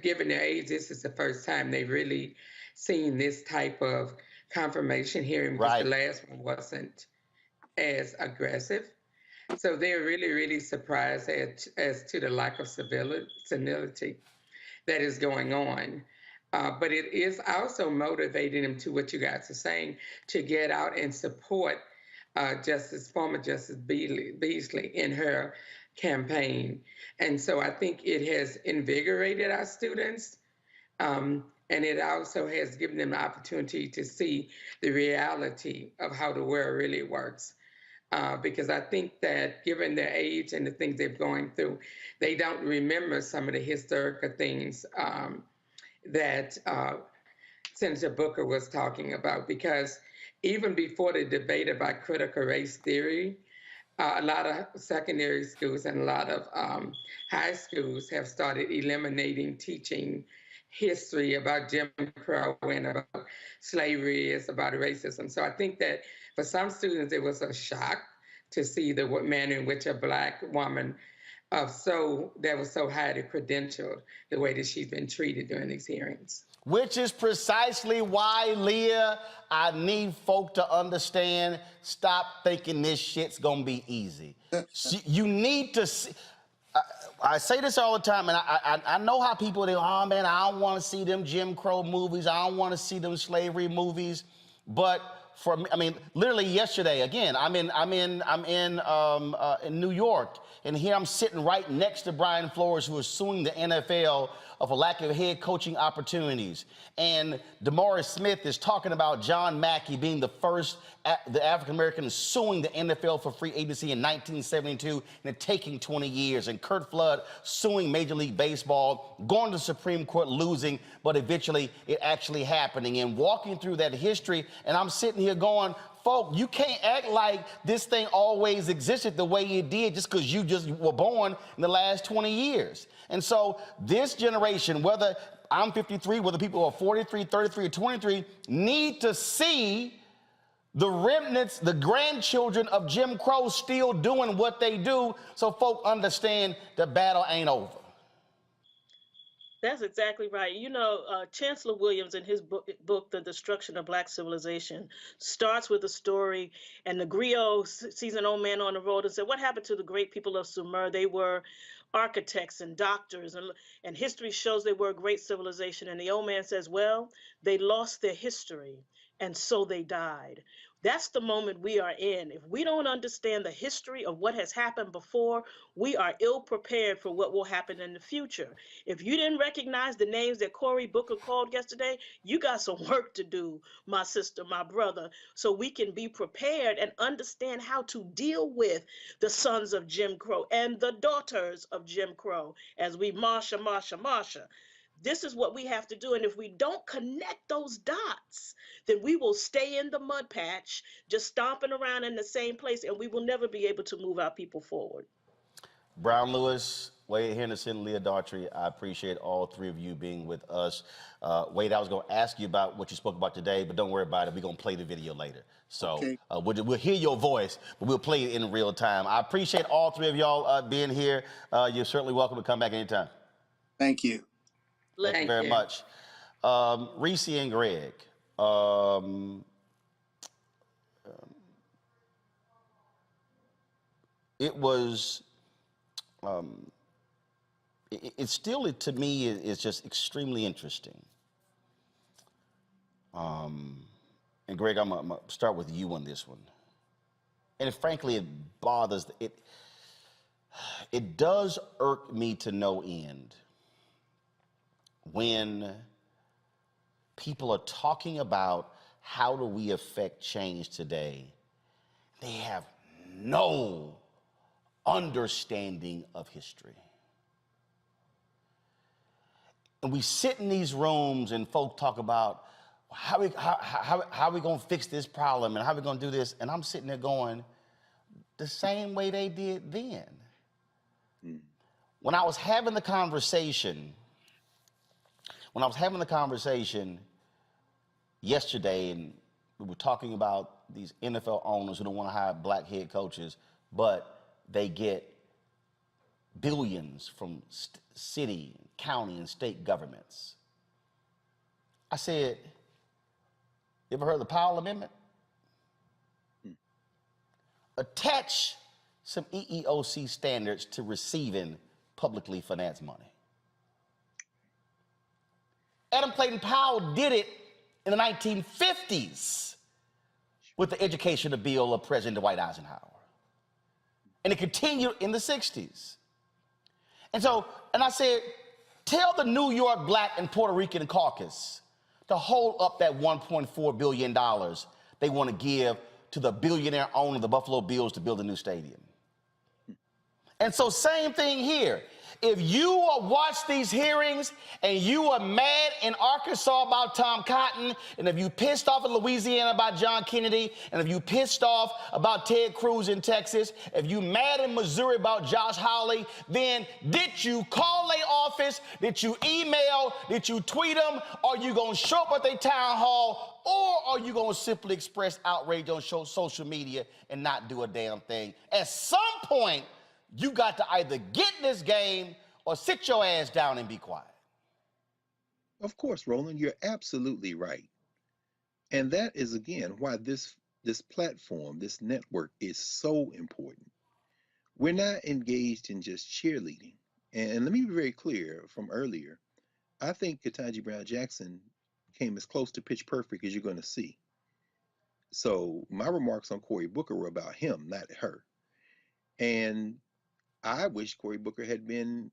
given their age, this is the first time they've really seen this type of confirmation hearing, because the last one wasn't as aggressive. So they're really, really surprised as to the lack of civility that is going on. But it is also motivating them to what you guys are saying, to get out and support former Justice Beasley in her campaign. And so I think it has invigorated our students. And it also has given them the opportunity to see the reality of how the world really works. Because I think that given their age and the things they're going through, they don't remember some of the historical things that Senator Booker was talking about. Because even before the debate about critical race theory, a lot of secondary schools and a lot of high schools have started eliminating teaching history about Jim Crow and about slavery, is about racism. So I think that for some students, it was a shock to see the manner in which a Black woman that was so highly credentialed, the way that she's been treated during these hearings. Which is precisely why, Leah, I need folk to understand, stop thinking this shit's gonna be easy. You need to see, I say this all the time, and I know how people, oh man, I don't wanna see them Jim Crow movies, I don't wanna see them slavery movies, but for me, I mean, literally yesterday, again, I'm in New York, and here I'm sitting right next to Brian Flores, who is suing the NFL of a lack of head coaching opportunities. And DeMaurice Smith is talking about John Mackey being the first, the African-American suing the NFL for free agency in 1972 and it taking 20 years. And Curt Flood suing Major League Baseball, going to the Supreme Court, losing, but eventually it actually happening. And walking through that history, and I'm sitting here going, folk, you can't act like this thing always existed the way it did just because you just were born in the last 20 years. And so this generation, whether I'm 53, whether people are 43, 33, or 23, need to see the remnants, the grandchildren of Jim Crow still doing what they do, so folk understand the battle ain't over. That's exactly right. You know, Chancellor Williams in his book, The Destruction of Black Civilization, starts with a story, and the griot sees an old man on the road and said, what happened to the great people of Sumer? They were architects and doctors, and history shows they were a great civilization. And the old man says, well, they lost their history, and so they died. That's the moment we are in. If we don't understand the history of what has happened before, we are ill prepared for what will happen in the future. If you didn't recognize the names that Cory Booker called yesterday, you got some work to do, my sister, my brother, so we can be prepared and understand how to deal with the sons of Jim Crow and the daughters of Jim Crow as we Marsha. This is what we have to do. And if we don't connect those dots, then we will stay in the mud patch, just stomping around in the same place, and we will never be able to move our people forward. Brown Lewis, Wade Henderson, Leah Daughtry, I appreciate all three of you being with us. Wade, I was going to ask you about what you spoke about today, but don't worry about it. We're going to play the video later. So Okay. we'll hear your voice, but we'll play it in real time. I appreciate all three of y'all being here. You're certainly welcome to come back anytime. Thank you. Thank you very much. Reese and Greg. It was, it's still, to me, it's just extremely interesting. And Greg, I'm gonna start with you on this one. And frankly, it bothers, it does irk me to no end when people are talking about how do we affect change today. They have no understanding of history. And we sit in these rooms and folk talk about how we gonna fix this problem and how we gonna do this, and I'm sitting there going, the same way they did then. When I was having the conversation yesterday, and we were talking about these NFL owners who don't want to hire black head coaches, but they get billions from city, county, and state governments. I said, you ever heard of the Powell Amendment? Attach some EEOC standards to receiving publicly financed money. Adam Clayton Powell did it in the 1950s with the Education Bill of President Dwight Eisenhower. And it continued in the 60s. And I said, tell the New York Black and Puerto Rican caucus to hold up that $1.4 billion they want to give to the billionaire owner of the Buffalo Bills to build a new stadium. And so same thing here. If you watch these hearings and you are mad in Arkansas about Tom Cotton, and if you pissed off in Louisiana about John Kennedy, and if you pissed off about Ted Cruz in Texas, if you mad in Missouri about Josh Hawley, then did you call their office? Did you email? Did you tweet them? Are you going to show up at their town hall? Or are you going to simply express outrage on social media and not do a damn thing? At some point, you got to either get in this game or sit your ass down and be quiet. Of course, Roland, you're absolutely right. And that is, again, why this platform, this network is so important. We're not engaged in just cheerleading. And let me be very clear from earlier. I think Ketanji Brown Jackson came as close to pitch perfect as you're going to see. So my remarks on Cory Booker were about him, not her. And I wish Cory Booker had been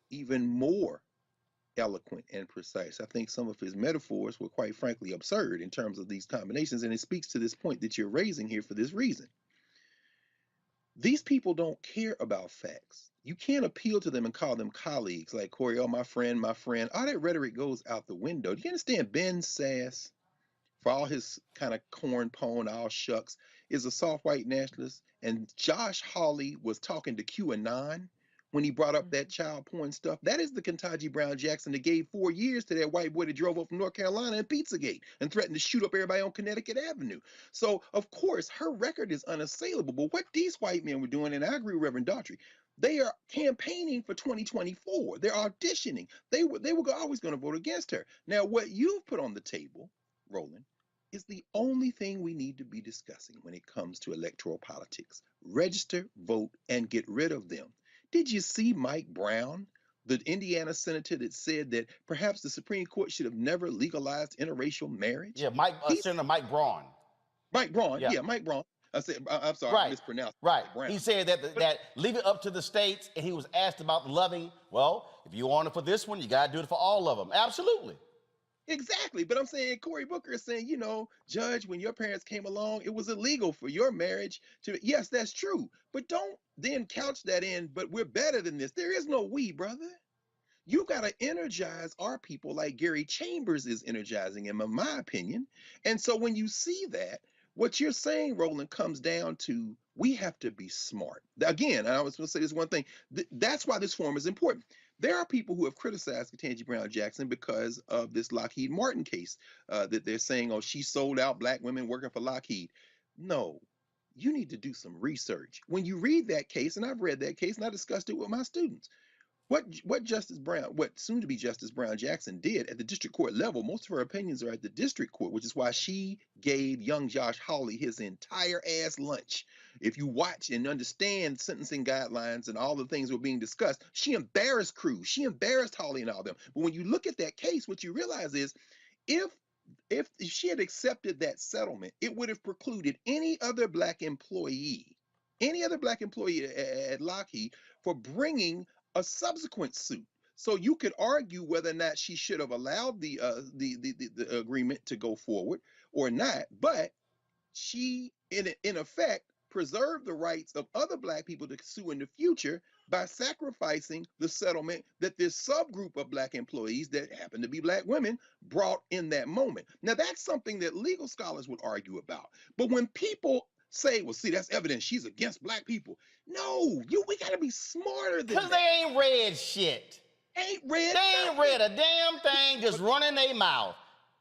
even more eloquent and precise. I think some of his metaphors were quite frankly absurd in terms of these combinations, and it speaks to this point that you're raising here for this reason. These people don't care about facts. You can't appeal to them and call them colleagues like Cory, oh, my friend, my friend. All that rhetoric goes out the window. Do you understand? Ben Sass, for all his kind of corn pone, all shucks, is a soft white nationalist. And Josh Hawley was talking to QAnon when he brought up that child porn stuff. That is the Ketanji Brown Jackson that gave 4 years to that white boy that drove up from North Carolina in Pizzagate and threatened to shoot up everybody on Connecticut Avenue. So, of course, her record is unassailable. But what these white men were doing, and I agree with Reverend Daughtry, they are campaigning for 2024. They're auditioning. They were always going to vote against her. Now, what you've put on the table, Roland, is the only thing we need to be discussing when it comes to electoral politics. Register, vote, and get rid of them. Did you see Mike Brown, the Indiana senator that said that perhaps the Supreme Court should have never legalized interracial marriage? Yeah, Senator Mike Braun. Mike Braun, yeah, Mike Braun. I'm sorry, I mispronounced. Right. Brown. He said that leave it up to the states, and he was asked about loving. Well, if you want it for this one, you got to do it for all of them. Absolutely. Exactly. But I'm saying Cory Booker is saying, you know, Judge, when your parents came along, it was illegal for your marriage to. Yes, that's true. But don't then couch that in, but we're better than this. There is no we, brother. You got to energize our people like Gary Chambers is energizing him, in my opinion. And so when you see that, what you're saying, Roland, comes down to we have to be smart. Again, I was going to say this one thing. That's why this forum is important. There are people who have criticized Ketanji Brown Jackson because of this Lockheed Martin case that they're saying, oh, she sold out black women working for Lockheed. No, you need to do some research. When you read that case, and I've read that case and I discussed it with my students, what soon to be Justice Brown Jackson did at the district court level, most of her opinions are at the district court, which is why she gave young Josh Hawley his entire ass lunch. If you watch and understand sentencing guidelines and all the things that were being discussed, she embarrassed Cruz, she embarrassed Hawley and all them. But when you look at that case, what you realize is if she had accepted that settlement, it would have precluded any other black employee at Lockheed for bringing a subsequent suit. So you could argue whether or not she should have allowed the agreement to go forward or not, but she, in effect, preserved the rights of other black people to sue in the future by sacrificing the settlement that this subgroup of black employees that happen to be black women brought in that moment. Now, that's something that legal scholars would argue about. But when people say, well, see, that's evidence she's against black people. No, we gotta be smarter than that. Because they ain't read shit. Ain't read. They ain't read a damn thing, just running their mouth.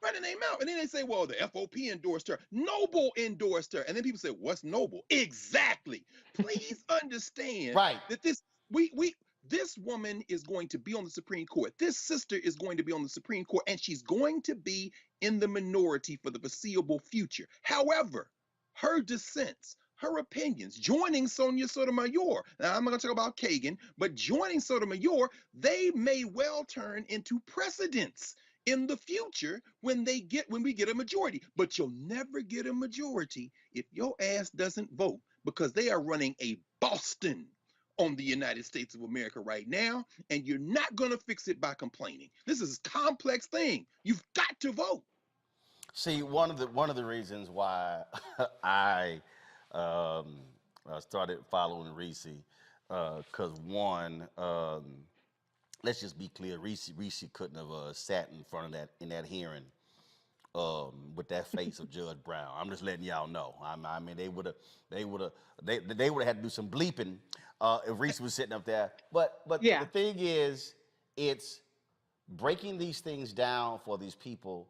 Running their mouth. And then they say, well, the FOP endorsed her. Noble endorsed her. And then people say, what's Noble? Exactly. Please understand that this woman is going to be on the Supreme Court. This sister is going to be on the Supreme Court, and she's going to be in the minority for the foreseeable future. However, her dissents, her opinions, joining Sonia Sotomayor, now I'm not going to talk about Kagan, but joining Sotomayor, they may well turn into precedents in the future when we get a majority. But you'll never get a majority if your ass doesn't vote, because they are running a Boston on the United States of America right now, and you're not going to fix it by complaining. This is a complex thing. You've got to vote. See, one of the reasons why I started following Reese, because one, let's just be clear, Reese couldn't have sat in front of that hearing with that face of Judge Brown. I'm just letting y'all know. I mean, they would have had to do some bleeping if Reese was sitting up there. But yeah. The thing is, it's breaking these things down for these people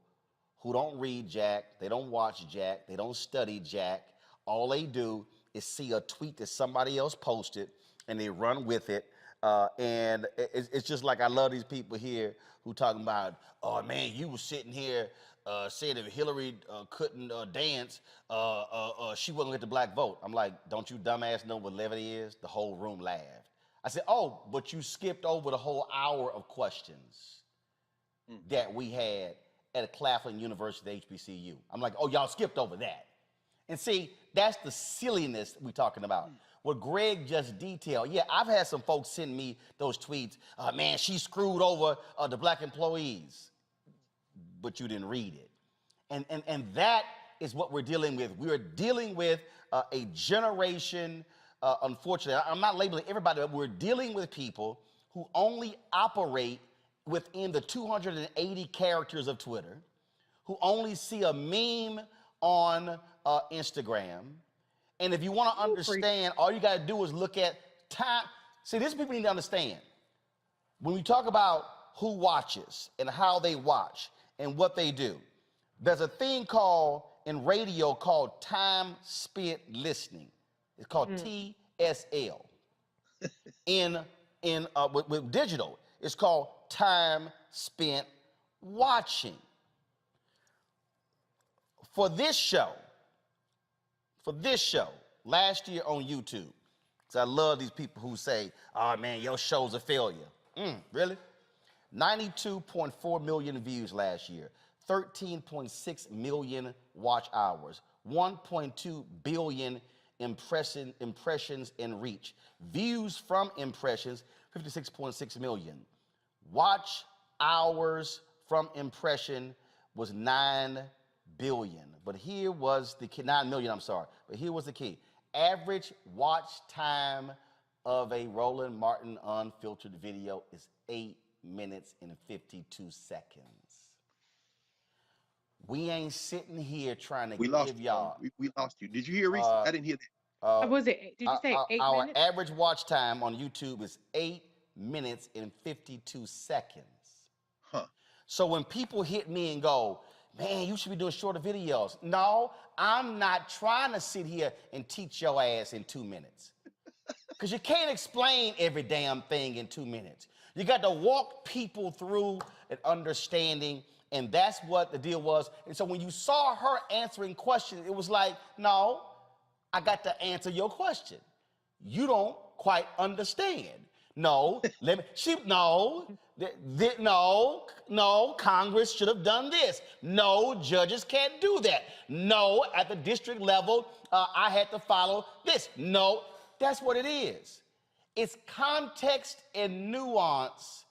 who don't read Jack, they don't watch Jack, they don't study Jack. All they do is see a tweet that somebody else posted and they run with it. And it's just like, I love these people here who talking about, oh man, you was sitting here saying if Hillary couldn't dance, she wouldn't get the black vote. I'm like, don't you dumbass know what levity is? The whole room laughed. I said, oh, but you skipped over the whole hour of questions that we had at Claflin University, HBCU. I'm like, oh, y'all skipped over that. And see, that's the silliness we're talking about. What Greg just detailed. Yeah, I've had some folks send me those tweets. Man, she screwed over the black employees. But you didn't read it. And that is what we're dealing with. We're dealing with a generation, unfortunately, I'm not labeling everybody, but we're dealing with people who only operate within the 280 characters of Twitter, who only see a meme on Instagram. And if you want to understand, all you got to do is look at time. See, this people need to understand. When we talk about who watches and how they watch and what they do, there's a thing in radio called time spent listening. It's called TSL. With digital, it's called time spent watching. For this show, last year on YouTube, because I love these people who say, oh man, your show's a failure. Really? 92.4 million views last year, 13.6 million watch hours, 1.2 billion impressions and reach. Views from impressions, 56.6 million. Watch hours from impression was 9 billion. But here was the key, 9 million, I'm sorry. But here was the key. Average watch time of a Roland Martin unfiltered video is 8 minutes and 52 seconds. We ain't sitting here trying to give y'all. We lost you. Did you hear Reese? I didn't hear that. Was it? Did you say 8 our minutes? average watch time on YouTube is 8 minutes and 52 seconds. Huh. So when people hit me and go, man, you should be doing shorter videos. No, I'm not trying to sit here and teach your ass in 2 minutes. Because you can't explain every damn thing in 2 minutes. You got to walk people through an understanding, and that's what the deal was. And so when you saw her answering questions, it was like, no, I got to answer your question. You don't quite understand. No, no, Congress should have done this. No, judges can't do that. No, at the district level, I had to follow this. No, that's what it is. It's context and nuance,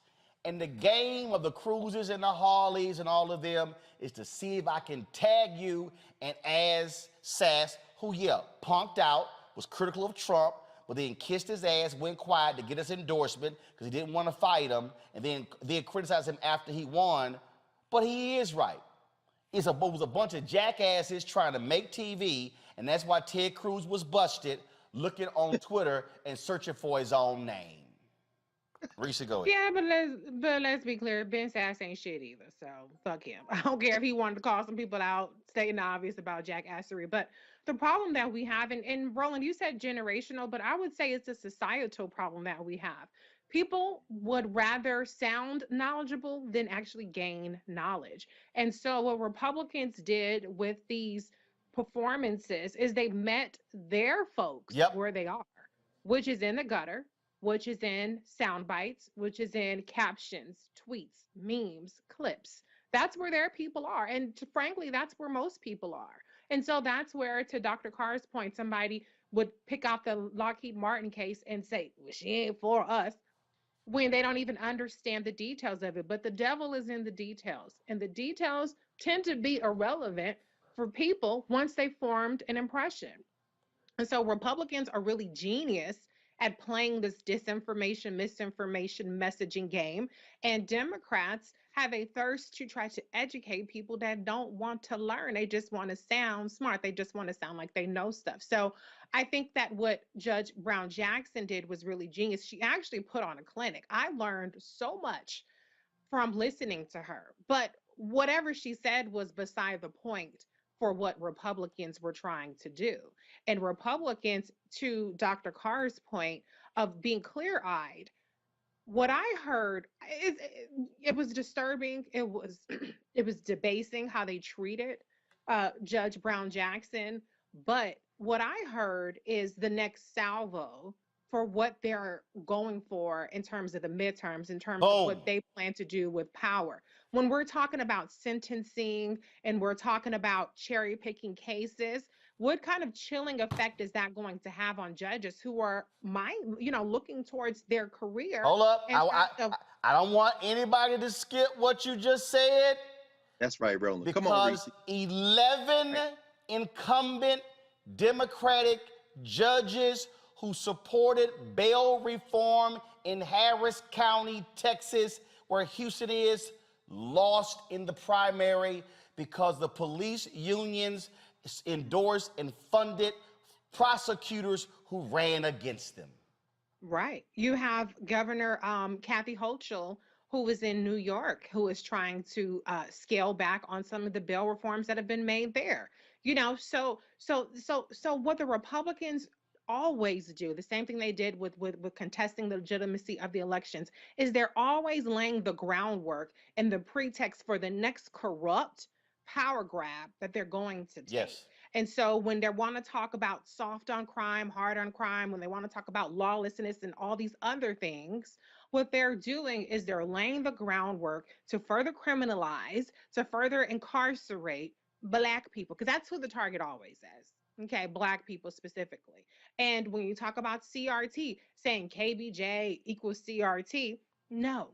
and the game of the Cruisers and the Harleys and all of them is to see if I can tag you and as Sass, who, punked out, was critical of Trump, but then kissed his ass, went quiet to get his endorsement because he didn't want to fight him, and then criticized him after he won. But he is right. It was a bunch of jackasses trying to make TV, and that's why Ted Cruz was busted looking on Twitter and searching for his own name. Reese, go ahead. Yeah, but let's be clear, Ben Sass ain't shit either, so fuck him. I don't care if he wanted to call some people out, stating the obvious about jackassery, but the problem that we have, and Roland, you said generational, but I would say it's a societal problem that we have. People would rather sound knowledgeable than actually gain knowledge. And so what Republicans did with these performances is they met their folks where they are, which is in the gutter, which is in sound bites, which is in captions, tweets, memes, clips. That's where their people are. And frankly, that's where most people are. And so that's where, to Dr. Carr's point, somebody would pick out the Lockheed Martin case and say, well, she ain't for us, when they don't even understand the details of it. But the devil is in the details. And the details tend to be irrelevant for people once they formed an impression. And so Republicans are really genius at playing this disinformation, misinformation messaging game. And Democrats have a thirst to try to educate people that don't want to learn. They just want to sound smart. They just want to sound like they know stuff. So I think that what Judge Brown Jackson did was really genius. She actually put on a clinic. I learned so much from listening to her. But whatever she said was beside the point for what Republicans were trying to do. And Republicans, to Dr. Carr's point of being clear-eyed, what I heard, it was disturbing. It was debasing how they treated Judge Brown Jackson. But what I heard is the next salvo for what they're going for in terms of the midterms, in terms of what they plan to do with power. When we're talking about sentencing and we're talking about cherry picking cases, what kind of chilling effect is that going to have on judges who are looking towards their career? Hold up. I don't want anybody to skip what you just said. That's right, Roland. Because come on, Reese. 11 incumbent Democratic judges who supported bail reform in Harris County, Texas, where Houston is, lost in the primary because the police unions endorsed and funded prosecutors who ran against them. Right. You have Governor Kathy Hochul, who is in New York, who is trying to scale back on some of the bail reforms that have been made there. So what the Republicans always do, the same thing they did with contesting the legitimacy of the elections, is they're always laying the groundwork and the pretext for the next corrupt power grab that they're going to take. Yes. And so when they want to talk about soft on crime, hard on crime, when they want to talk about lawlessness and all these other things, what they're doing is they're laying the groundwork to further criminalize, to further incarcerate Black people, because that's who the target always is. Okay, Black people specifically. And when you talk about CRT, saying KBJ equals CRT, no.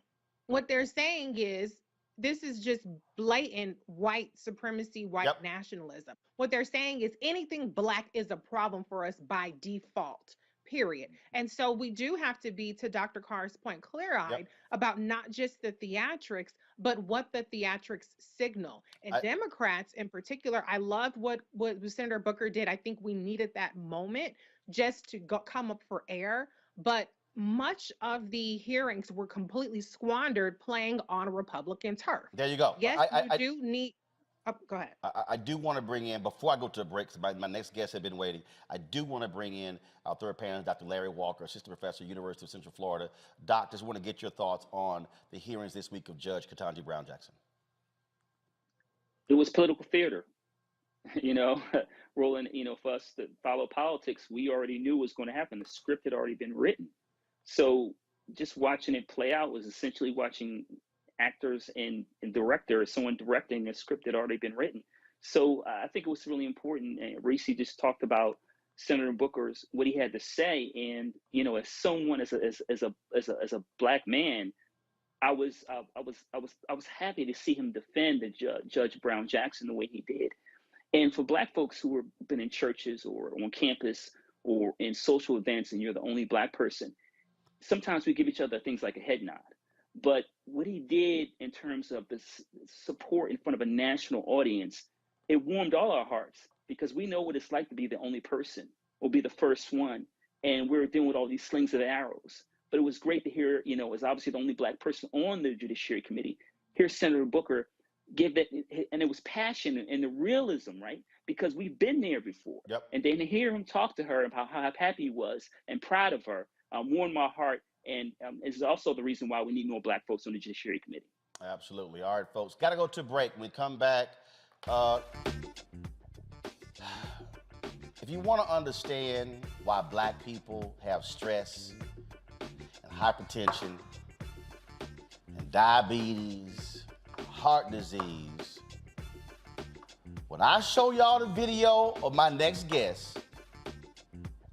What they're saying is this is just blatant white supremacy, white nationalism. What they're saying is anything Black is a problem for us by default, period. And so we do have to be, to Dr. Carr's point, clear-eyed about not just the theatrics, but what the theatrics signal. And Democrats in particular, I loved what Senator Booker did. I think we needed that moment just to come up for air. But much of the hearings were completely squandered playing on Republican turf. There you go. Yes, you do need. Oh, go ahead. I do want to bring in, before I go to the break, because my next guest had been waiting, I do want to bring in our third panelist, Dr. Larry Walker, assistant professor, University of Central Florida. Doc, just want to get your thoughts on the hearings this week of Judge Ketanji Brown Jackson. It was political theater. You know, Roland, you know, for us to follow politics, we already knew what was going to happen. The script had already been written. So just watching it play out was essentially watching actors and directors, someone directing a script that had already been written. So I think it was really important. And Reese just talked about Senator Booker's, what he had to say. And, you know, as someone, as a Black man, I was happy to see him defend the Judge Brown Jackson the way he did. And for Black folks who have been in churches or on campus or in social events and you're the only Black person, sometimes we give each other things like a head nod. But what he did in terms of the support in front of a national audience, it warmed all our hearts because we know what it's like to be the only person or be the first one. And we're dealing with all these slings and arrows. But it was great to hear, you know, as obviously the only Black person on the Judiciary Committee, hear Senator Booker give that, and it was passion and the realism, right? Because we've been there before. And then to hear him talk to her about how happy he was and proud of her, warmed my heart, and is also the reason why we need more Black folks on the Judiciary Committee. Absolutely. All right, folks, got to go to a break. When we come back, if you want to understand why Black people have stress and hypertension and diabetes, heart disease, when I show y'all the video of my next guest,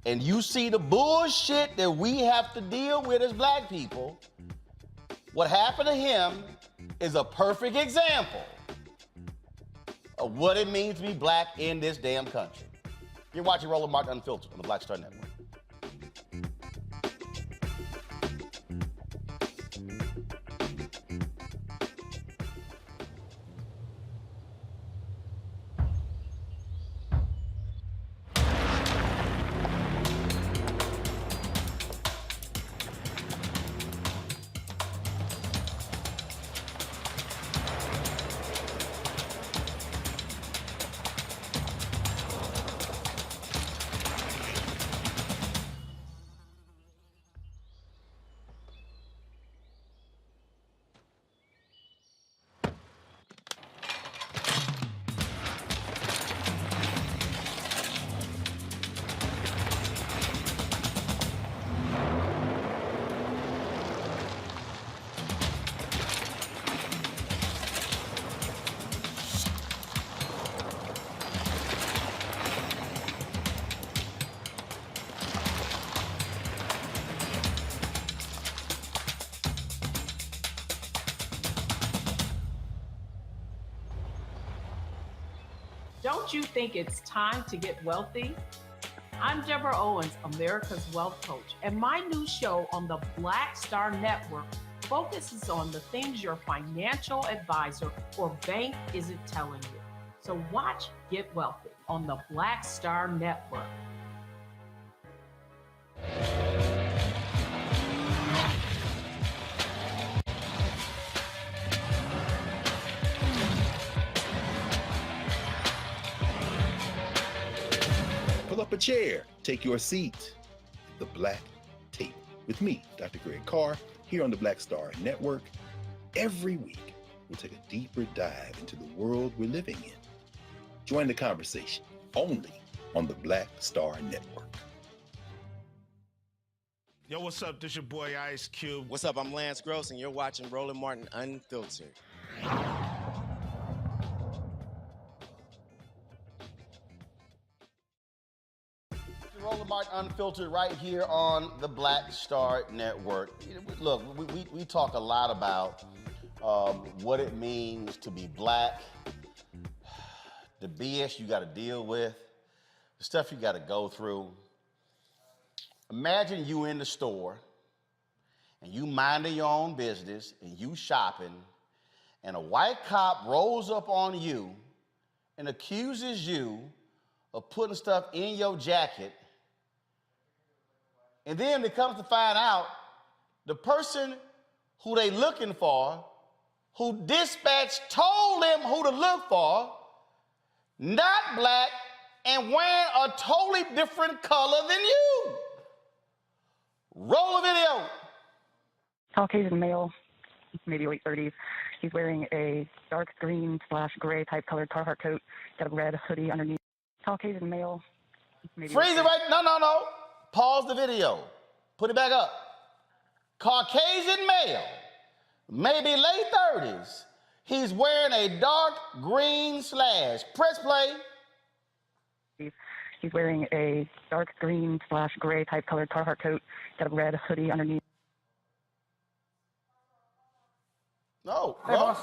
and you see the bullshit that we have to deal with as Black people, what happened to him is a perfect example of what it means to be Black in this damn country. You're watching Roland Martin Unfiltered on the Black Star Network. Don't you think it's time to get wealthy? I'm Deborah Owens, America's Wealth Coach, and my new show on the Black Star Network focuses on the things your financial advisor or bank isn't telling you. So watch Get Wealthy on the Black Star Network. Pull up a chair, take your seat. The Black Tape with me, Dr. Greg Carr, here on the Black Star Network. Every week, we'll take a deeper dive into the world we're living in. Join the conversation only on the Black Star Network. Yo, what's up? This your boy Ice Cube. What's up? I'm Lance Gross, and you're watching Roland Martin Unfiltered. Roland Martin Unfiltered right here on the Black Star Network. Look, we talk a lot about what it means to be Black, the BS you got to deal with, the stuff you got to go through. Imagine you in the store and you minding your own business and you shopping, and a white cop rolls up on you and accuses you of putting stuff in your jacket, and then it comes to find out the person who they looking for, who dispatch told them who to look for, not black and wearing a totally different color than you. Roll a video. Caucasian male, maybe late 30s. He's wearing a dark green / gray type colored Carhartt coat, got a red hoodie underneath. Caucasian male. Maybe Freeze it right. No. Pause the video. Put it back up. Caucasian male, maybe late 30s. He's wearing a dark green / press play. He's wearing a dark green / gray type colored Carhartt coat, got a red hoodie underneath. No. Hey, boss.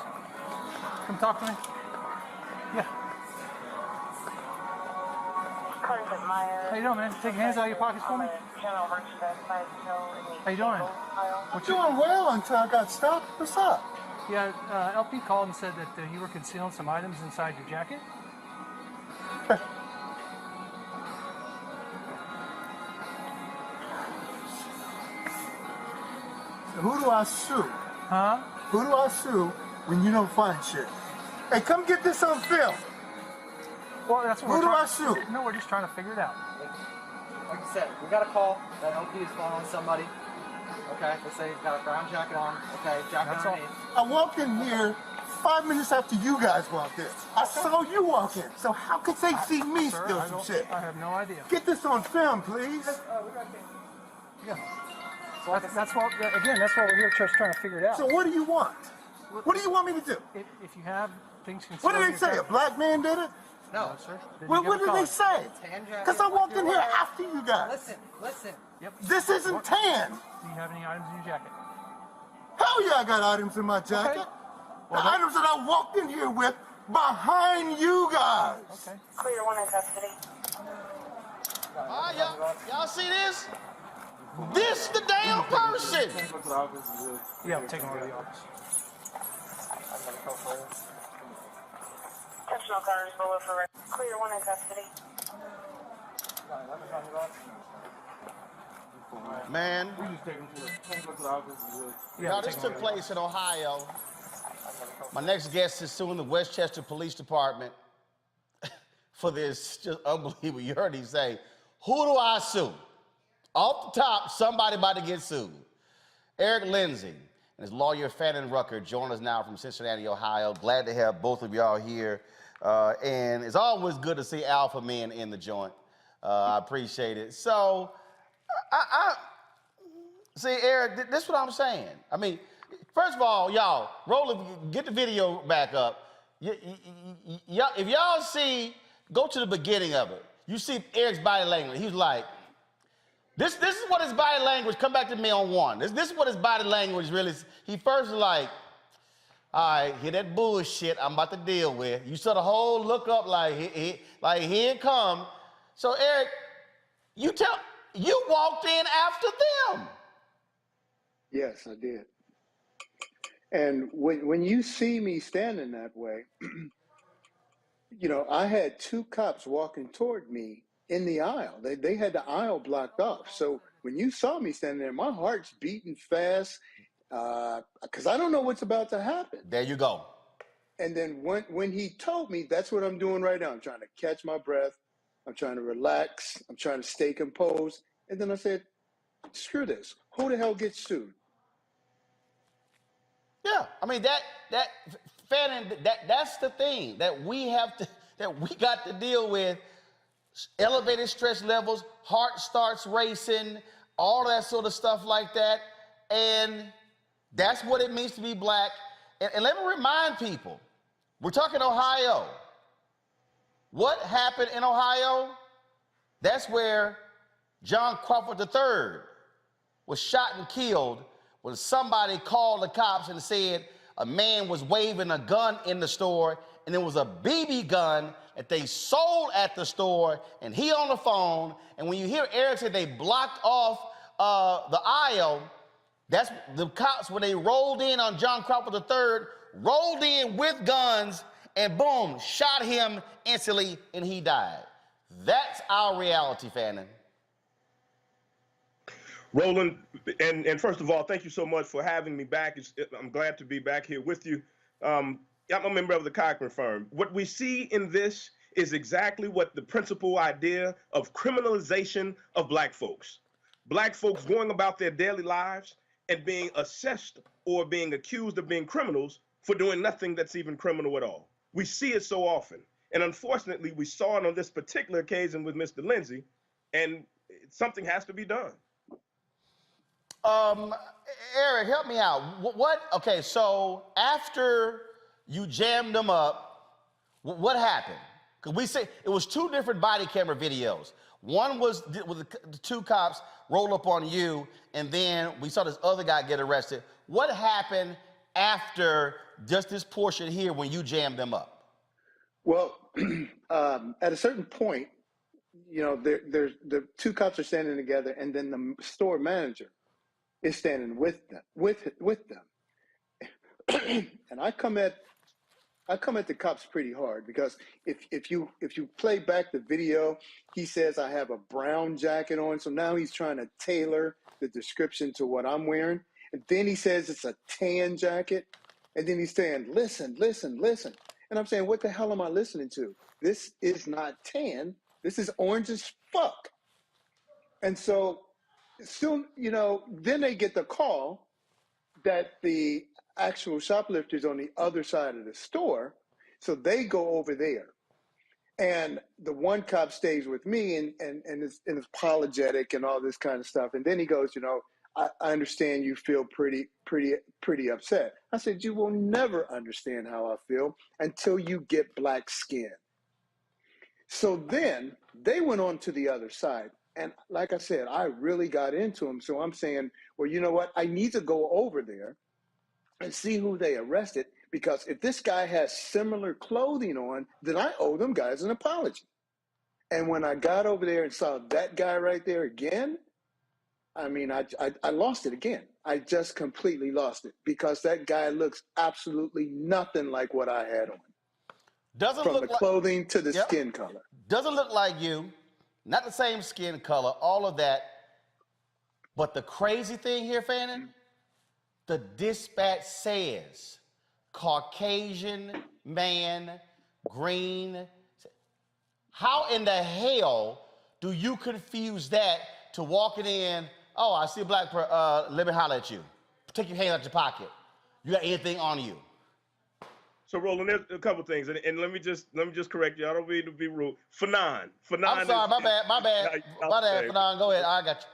Come talk to me. Yeah. How you doing, man? Take your hands out of your pockets for me. How you doing? What you doing well until I got stopped? What's up? Yeah, LP called and said that you were concealing some items inside your jacket. So who do I sue? Huh? Who do I sue when you don't find shit? Hey, come get this on film. Well, that's what Who we're do I trying- sue? No, we're just trying to figure it out. Like I said, we got a call that LP is following somebody. Okay, let's say he's got a brown jacket on. Okay, jacket That's all. underneath. I walked in here 5 minutes after you guys walked in. I saw you walk in. So how could they see me Sir, steal I some don't- shit? I have no idea. Get this on film, please. Yeah. That's what, again, that's what we're here just trying to figure it out. So what do you want? What do you want me to do? If you have things concealed. What did in they your say? A jacket- black man did it? No, sir. Then Well, you what give a did they call. say? Tan jacket. Because I walked in here Like your after you guys. Listen. Yep. This isn't tan. Do you have any items in your jacket? Hell yeah, I got items in my jacket. The items that I walked in here with behind you guys. Okay. Clear one in custody. Y'all see this? This the damn person. Yeah, I'm taking over the office. Attention all cars, below for clear one in custody. Man, now this took place in Ohio. My next guest is suing the Westchester Police Department for this just unbelievable. You heard him say, who do I sue? Off the top, somebody about to get sued. Eric Lindsay and his lawyer Fannin Rucker join us now from Cincinnati, Ohio. Glad to have both of y'all here. And it's always good to see alpha men in the joint. I appreciate it. So, see, Eric, this is what I'm saying. I mean, first of all, y'all, get the video back up. If y'all see, go to the beginning of it. You see Eric's body language. He's like, this is what his body language, come back to me on one. This is what his body language really, he first was like, all right, hear that bullshit I'm about to deal with. You saw the whole look up like here it come. So Eric, you walked in after them. Yes, I did. And when you see me standing that way, you know, I had two cops walking toward me in the aisle. They had the aisle blocked off. So when you saw me standing there, my heart's beating fast because I don't know what's about to happen. There you go. And then when he told me, that's what I'm doing right now. I'm trying to catch my breath. I'm trying to relax. I'm trying to stay composed. And then I said, screw this. Who the hell gets sued? Yeah, I mean that's the thing that we got to deal with. Elevated stress levels, heart starts racing, all that sort of stuff like that. And that's what it means to be black. And let me remind people, we're talking Ohio. What happened in Ohio? That's where John Crawford III was shot and killed when somebody called the cops and said, a man was waving a gun in the store, and it was a BB gun that they sold at the store, and he on the phone. And when you hear Eric say they blocked off the aisle, that's the cops, when they rolled in on John Crawford III, rolled in with guns and boom, shot him instantly and he died. That's our reality, Fannin. Roland, and first of all, thank you so much for having me back. I'm glad to be back here with you. I'm a member of the Cochran firm. What we see in this is exactly what the principal idea of criminalization of black folks. Black folks going about their daily lives and being assessed or being accused of being criminals for doing nothing that's even criminal at all. We see it so often. And unfortunately, we saw it on this particular occasion with Mr. Lindsay, and something has to be done. Eric, help me out. Okay, so after you jammed them up, what happened? Because we say it was two different body camera videos. One was with the two cops roll up on you, and then we saw this other guy get arrested. What happened after just this portion here when you jammed them up? Well, at a certain point, you know, there's the two cops are standing together, and then the store manager is standing with them. And I come at the cops pretty hard, because if you play back the video, he says I have a brown jacket on, so now he's trying to tailor the description to what I'm wearing. And then he says it's a tan jacket, and then he's saying, listen. And I'm saying, what the hell am I listening to? This is not tan. This is orange as fuck. And so soon, you know, then they get the call that the actual shoplifter's on the other side of the store. So they go over there. And the one cop stays with me and is apologetic and all this kind of stuff. And then he goes, you know, I understand you feel pretty upset. I said, you will never understand how I feel until you get black skin. So then they went on to the other side. And like I said, I really got into them. So I'm saying, well, you know what? I need to go over there and see who they arrested, because if this guy has similar clothing on, then I owe them guys an apology. And when I got over there and saw that guy right there again, I mean, I lost it again. I just completely lost it, because that guy looks absolutely nothing like what I had on. Doesn't From look the like, clothing to the skin color. Doesn't look like you, not the same skin color, all of that. But the crazy thing here, Fannin, the dispatch says Caucasian man, green. How in the hell do you confuse that to walking in? Oh, I see a black person, let me holler at you. Take your hand out your pocket. You got anything on you? So Roland, there's a couple things, and let me just correct you. I don't mean to be rude. Fanon, I'm sorry, my bad, Fanon. Go ahead, I got you.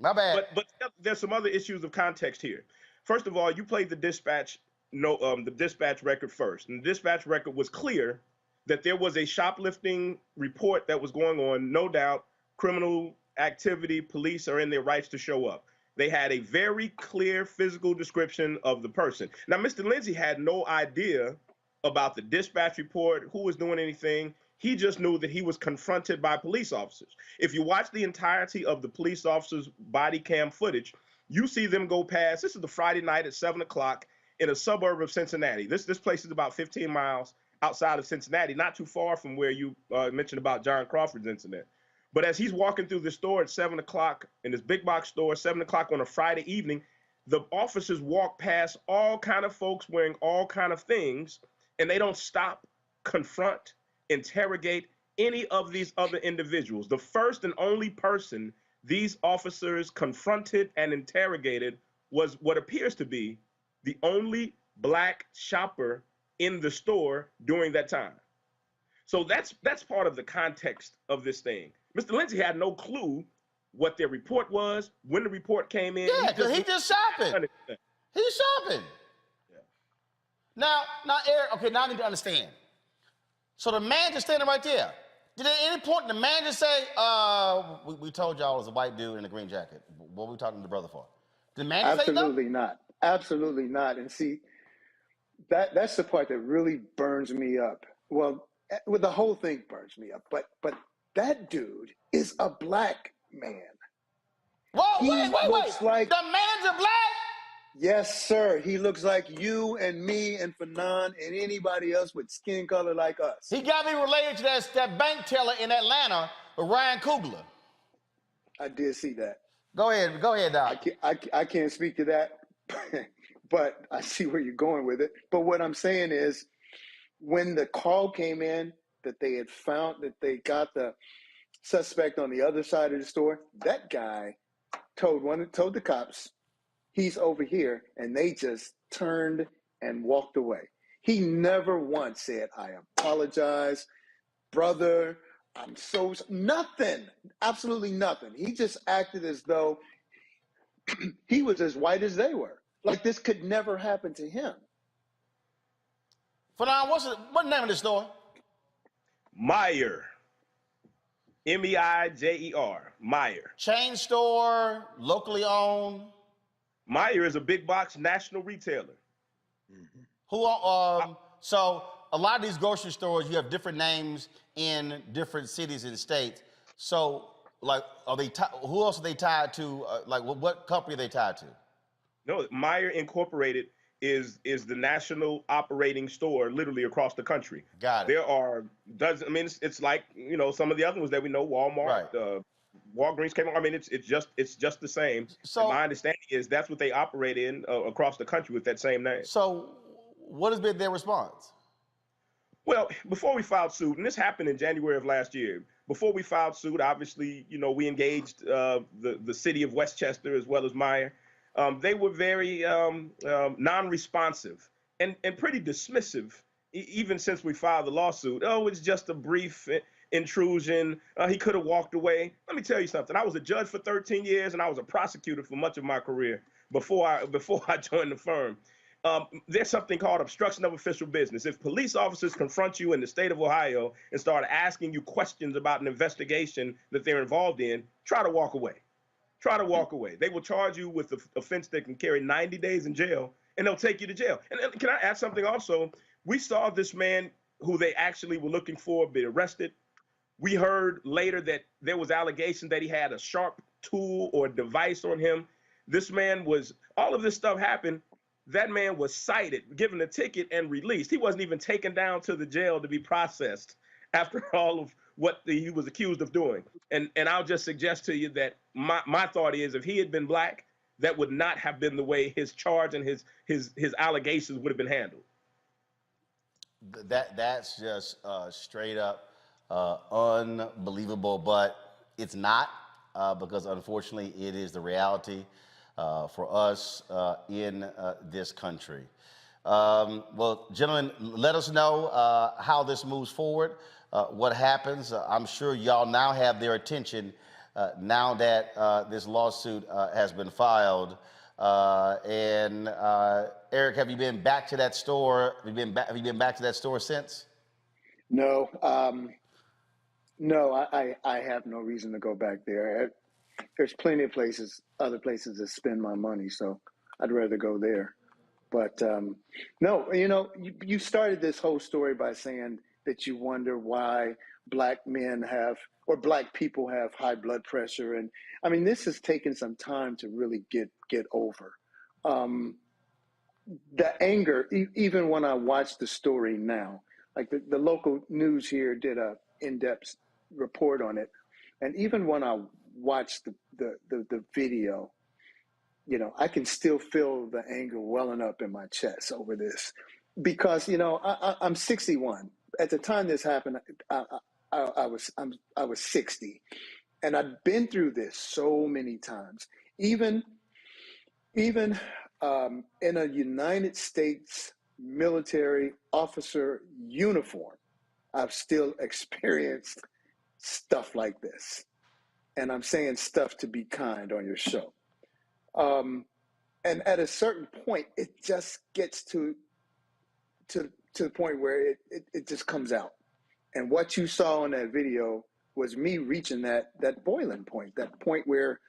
My bad. But there's some other issues of context here. First of all, you played the dispatch record first, and the dispatch record was clear that there was a shoplifting report that was going on. No doubt, criminal activity. Police are in their rights to show up. They had a very clear physical description of the person. Now, Mr. Lindsay had no idea about the dispatch report, who was doing anything. He just knew that he was confronted by police officers. If you watch the entirety of the police officers' body cam footage, you see them go past. This is the Friday night at 7 o'clock in a suburb of Cincinnati. This place is about 15 miles outside of Cincinnati, not too far from where you mentioned about John Crawford's incident. But as he's walking through the store at 7 o'clock, in this big box store, 7 o'clock on a Friday evening, the officers walk past all kind of folks wearing all kind of things, and they don't stop, confront, interrogate any of these other individuals. The first and only person these officers confronted and interrogated was what appears to be the only black shopper in the store during that time. So that's part of the context of this thing. Mr. Lindsay had no clue what their report was, when the report came in. Yeah, because he just shopping. He's shopping. Yeah. Now, Eric, okay, now I need to understand. So the manager standing right there. Did at any point the manager say, we told y'all it was a white dude in a green jacket? What were we talking to the brother for? Did the manager say no? Absolutely not. Absolutely not. And see, That's the part that really burns me up. Well, the whole thing burns me up. But that dude is a black man. Whoa, He wait. looks like The man's a black? yes, sir. He looks like you and me and Fanon and anybody else with skin color like us. He got me related to that bank teller in Atlanta, Ryan Coogler. I did see that. Go ahead, Doc. I can't speak to that, but I see where you're going with it. But what I'm saying is, when the call came in that they had found that they got the suspect on the other side of the store, that guy told the cops he's over here, and they just turned and walked away. He never once said, "I apologize, brother. I'm so," nothing, absolutely nothing. He just acted as though he was as white as they were. Like this could never happen to him. Fanon, what's the name of the store? Meyer. Meijer. Meyer. Chain store, locally owned. Meyer is a big box national retailer. Mm-hmm. So a lot of these grocery stores, you have different names in different cities and states. So, like, who else are they tied to? What company are they tied to? No, Meyer Incorporated is the national operating store literally across the country. Got it. There are dozens. I mean, it's like, you know, some of the other ones that we know, Walmart, right. Walgreens came on. I mean, it's just the same. So and my understanding is that's what they operate in across the country with that same name. So what has been their response? Well, before we filed suit, and this happened in January of last year, before we filed suit, obviously, you know, we engaged the city of Westchester as well as Meyer. They were very non-responsive and pretty dismissive, even since we filed the lawsuit. Oh, it's just a brief intrusion. He could have walked away. Let me tell you something. I was a judge for 13 years, and I was a prosecutor for much of my career before I joined the firm. There's something called obstruction of official business. If police officers confront you in the state of Ohio and start asking you questions about an investigation that they're involved in, try to walk away. Try to walk away. They will charge you with the offense that can carry 90 days in jail, and they'll take you to jail. And can I add something also? We saw this man who they actually were looking for be arrested. We heard later that there was allegation that he had a sharp tool or device on him. This man was, all of this stuff happened. That man was cited, given a ticket, and released. He wasn't even taken down to the jail to be processed after all of what he was accused of doing. And I'll just suggest to you that my thought is, if he had been black, that would not have been the way his charge and his allegations would have been handled. That's just straight up unbelievable, but it's not, because unfortunately it is the reality for us in this country. Well, gentlemen, let us know how this moves forward, what happens. I'm sure y'all now have their attention now that this lawsuit has been filed. And Eric, have you been back to that store? Have you been back to that store since? No, no, I have no reason to go back there. There's plenty of other places to spend my money, so I'd rather go there. But no, you know, you started this whole story by saying that you wonder why black men or black people have high blood pressure. And I mean, this has taken some time to really get over. The anger, even when I watch the story now, like the local news here did a in-depth report on it. And even when I watch the video, you know, I can still feel the anger welling up in my chest over this, because, you know, I'm 61. At the time this happened, I was 60, and I've been through this so many times. Even in a United States military officer uniform, I've still experienced stuff like this. And I'm saying stuff to be kind on your show. And at a certain point, it just gets to the point where it just comes out. And what you saw in that video was me reaching that boiling point, that point where,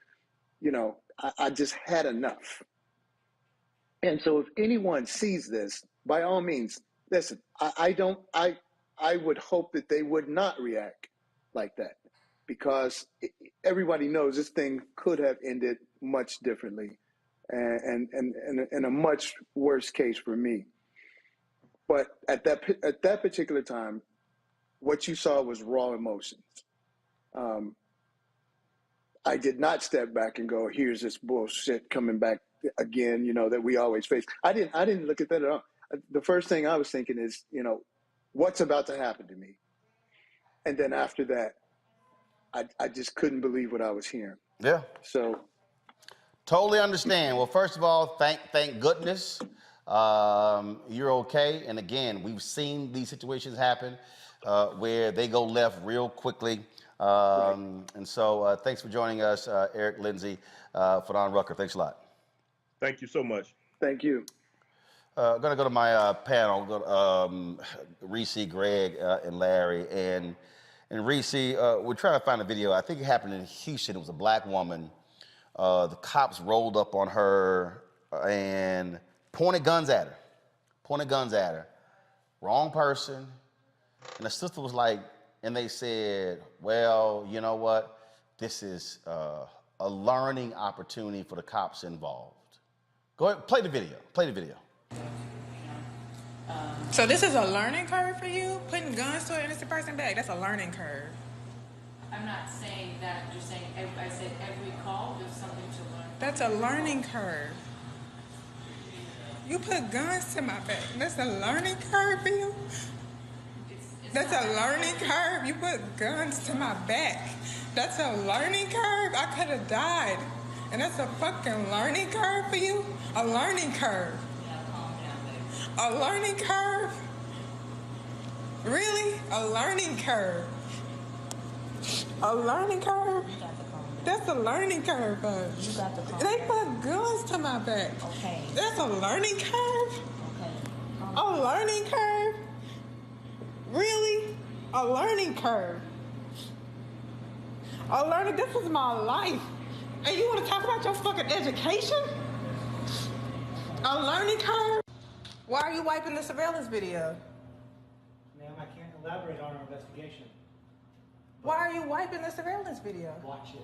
you know, I just had enough. And so if anyone sees this, by all means, listen, I would hope that they would not react like that, because everybody knows this thing could have ended much differently, and in a much worse case for me. But at that particular time, what you saw was raw emotions. I did not step back and go, here's this bullshit coming back again, that we always face. I didn't look at that at all. The first thing I was thinking is, what's about to happen to me? And then after that, I just couldn't believe what I was hearing. Yeah. So totally understand. Well, first of all, thank goodness you're okay. And again, we've seen these situations happen where they go left real quickly. And so thanks for joining us, Eric Lindsay, Fadon Rucker. Thanks a lot. Thank you so much. Thank you. I'm going to go to my panel, Reese, Greg, and Larry. And Reese, we're trying to find a video. I think it happened in Houston. It was a black woman. The cops rolled up on her and pointed guns at her. Wrong person. And the sister was like, and they said, well, you know what? This is a learning opportunity for the cops involved. Go ahead, play the video. So this is a learning curve for you? Putting guns to an innocent person back, that's a learning curve. I'm not saying that, I'm just saying, I said every call, there's something to learn. That's a learning curve. You put guns to my back, that's a learning curve for you? That's a learning curve. You put guns to my back. That's a learning curve. I could have died. And that's a fucking learning curve for you? A learning curve. A learning curve? Really? A learning curve? A learning curve? That's a learning curve. They put guns to my back. Okay. That's a learning curve? A learning curve? Really? A learning curve. This is my life. And you want to talk about your fucking education? A learning curve? Why are you wiping the surveillance video? Ma'am, I can't elaborate on our investigation. Why are you wiping the surveillance video? Watch it.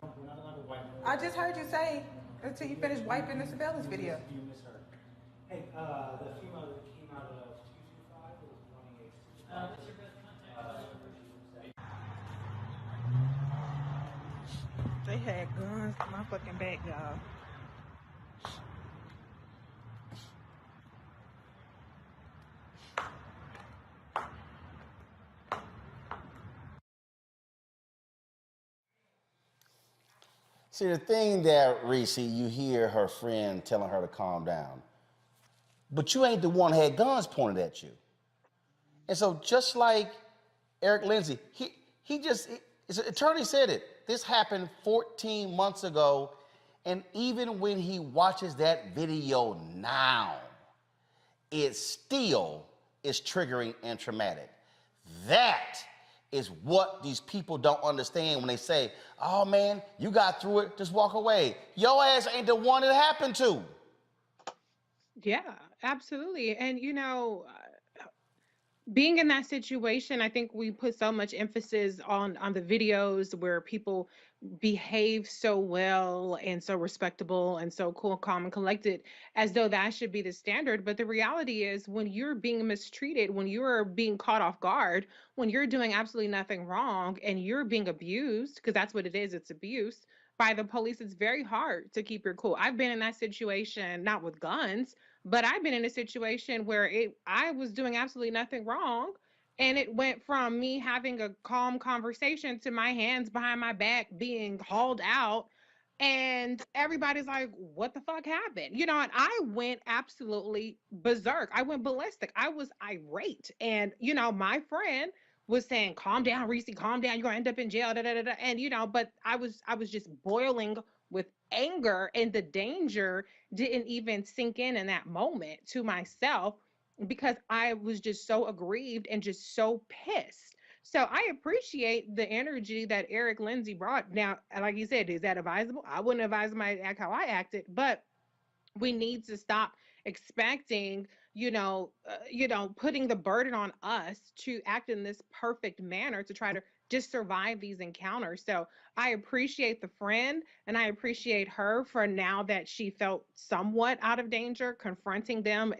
We're not allowed to wipe it. I just heard you say until you finish wiping the surveillance video. You misheard. Hey, the female that came out of 225 was running a... What's your best contact? They had guns to my fucking back, y'all. See, the thing that, Reese, you hear her friend telling her to calm down, but you ain't the one that had guns pointed at you. And so just like Eric Lindsay, his attorney said it. This happened 14 months ago, and even when he watches that video now, it still is triggering and traumatic. That is what these people don't understand when they say, oh man, you got through it, just walk away. Your ass ain't the one it happened to. Yeah, absolutely. And being in that situation, I think we put so much emphasis on the videos where people behave so well and so respectable and so cool, calm, and collected, as though that should be the standard. But the reality is, when you're being mistreated, when you're being caught off guard, when you're doing absolutely nothing wrong and you're being abused, because that's what it is, it's abuse, by the police, it's very hard to keep your cool. I've been in that situation, not with guns, but I've been in a situation where I was doing absolutely nothing wrong. And it went from me having a calm conversation to my hands behind my back being hauled out. And everybody's like, what the fuck happened? And I went absolutely berserk. I went ballistic. I was irate. And, my friend was saying, calm down, Reese, calm down. You're going to end up in jail. Da, da, da, da. And, but I was just boiling with anger, and the danger didn't even sink in that moment to myself, because I was just so aggrieved and just so pissed. So I appreciate the energy that Eric Lindsay brought. Now, like you said, is that advisable? I wouldn't advise somebody to act how I acted, but we need to stop expecting, putting the burden on us to act in this perfect manner to try to just survive these encounters. So I appreciate the friend and I appreciate her for now that she felt somewhat out of danger confronting them.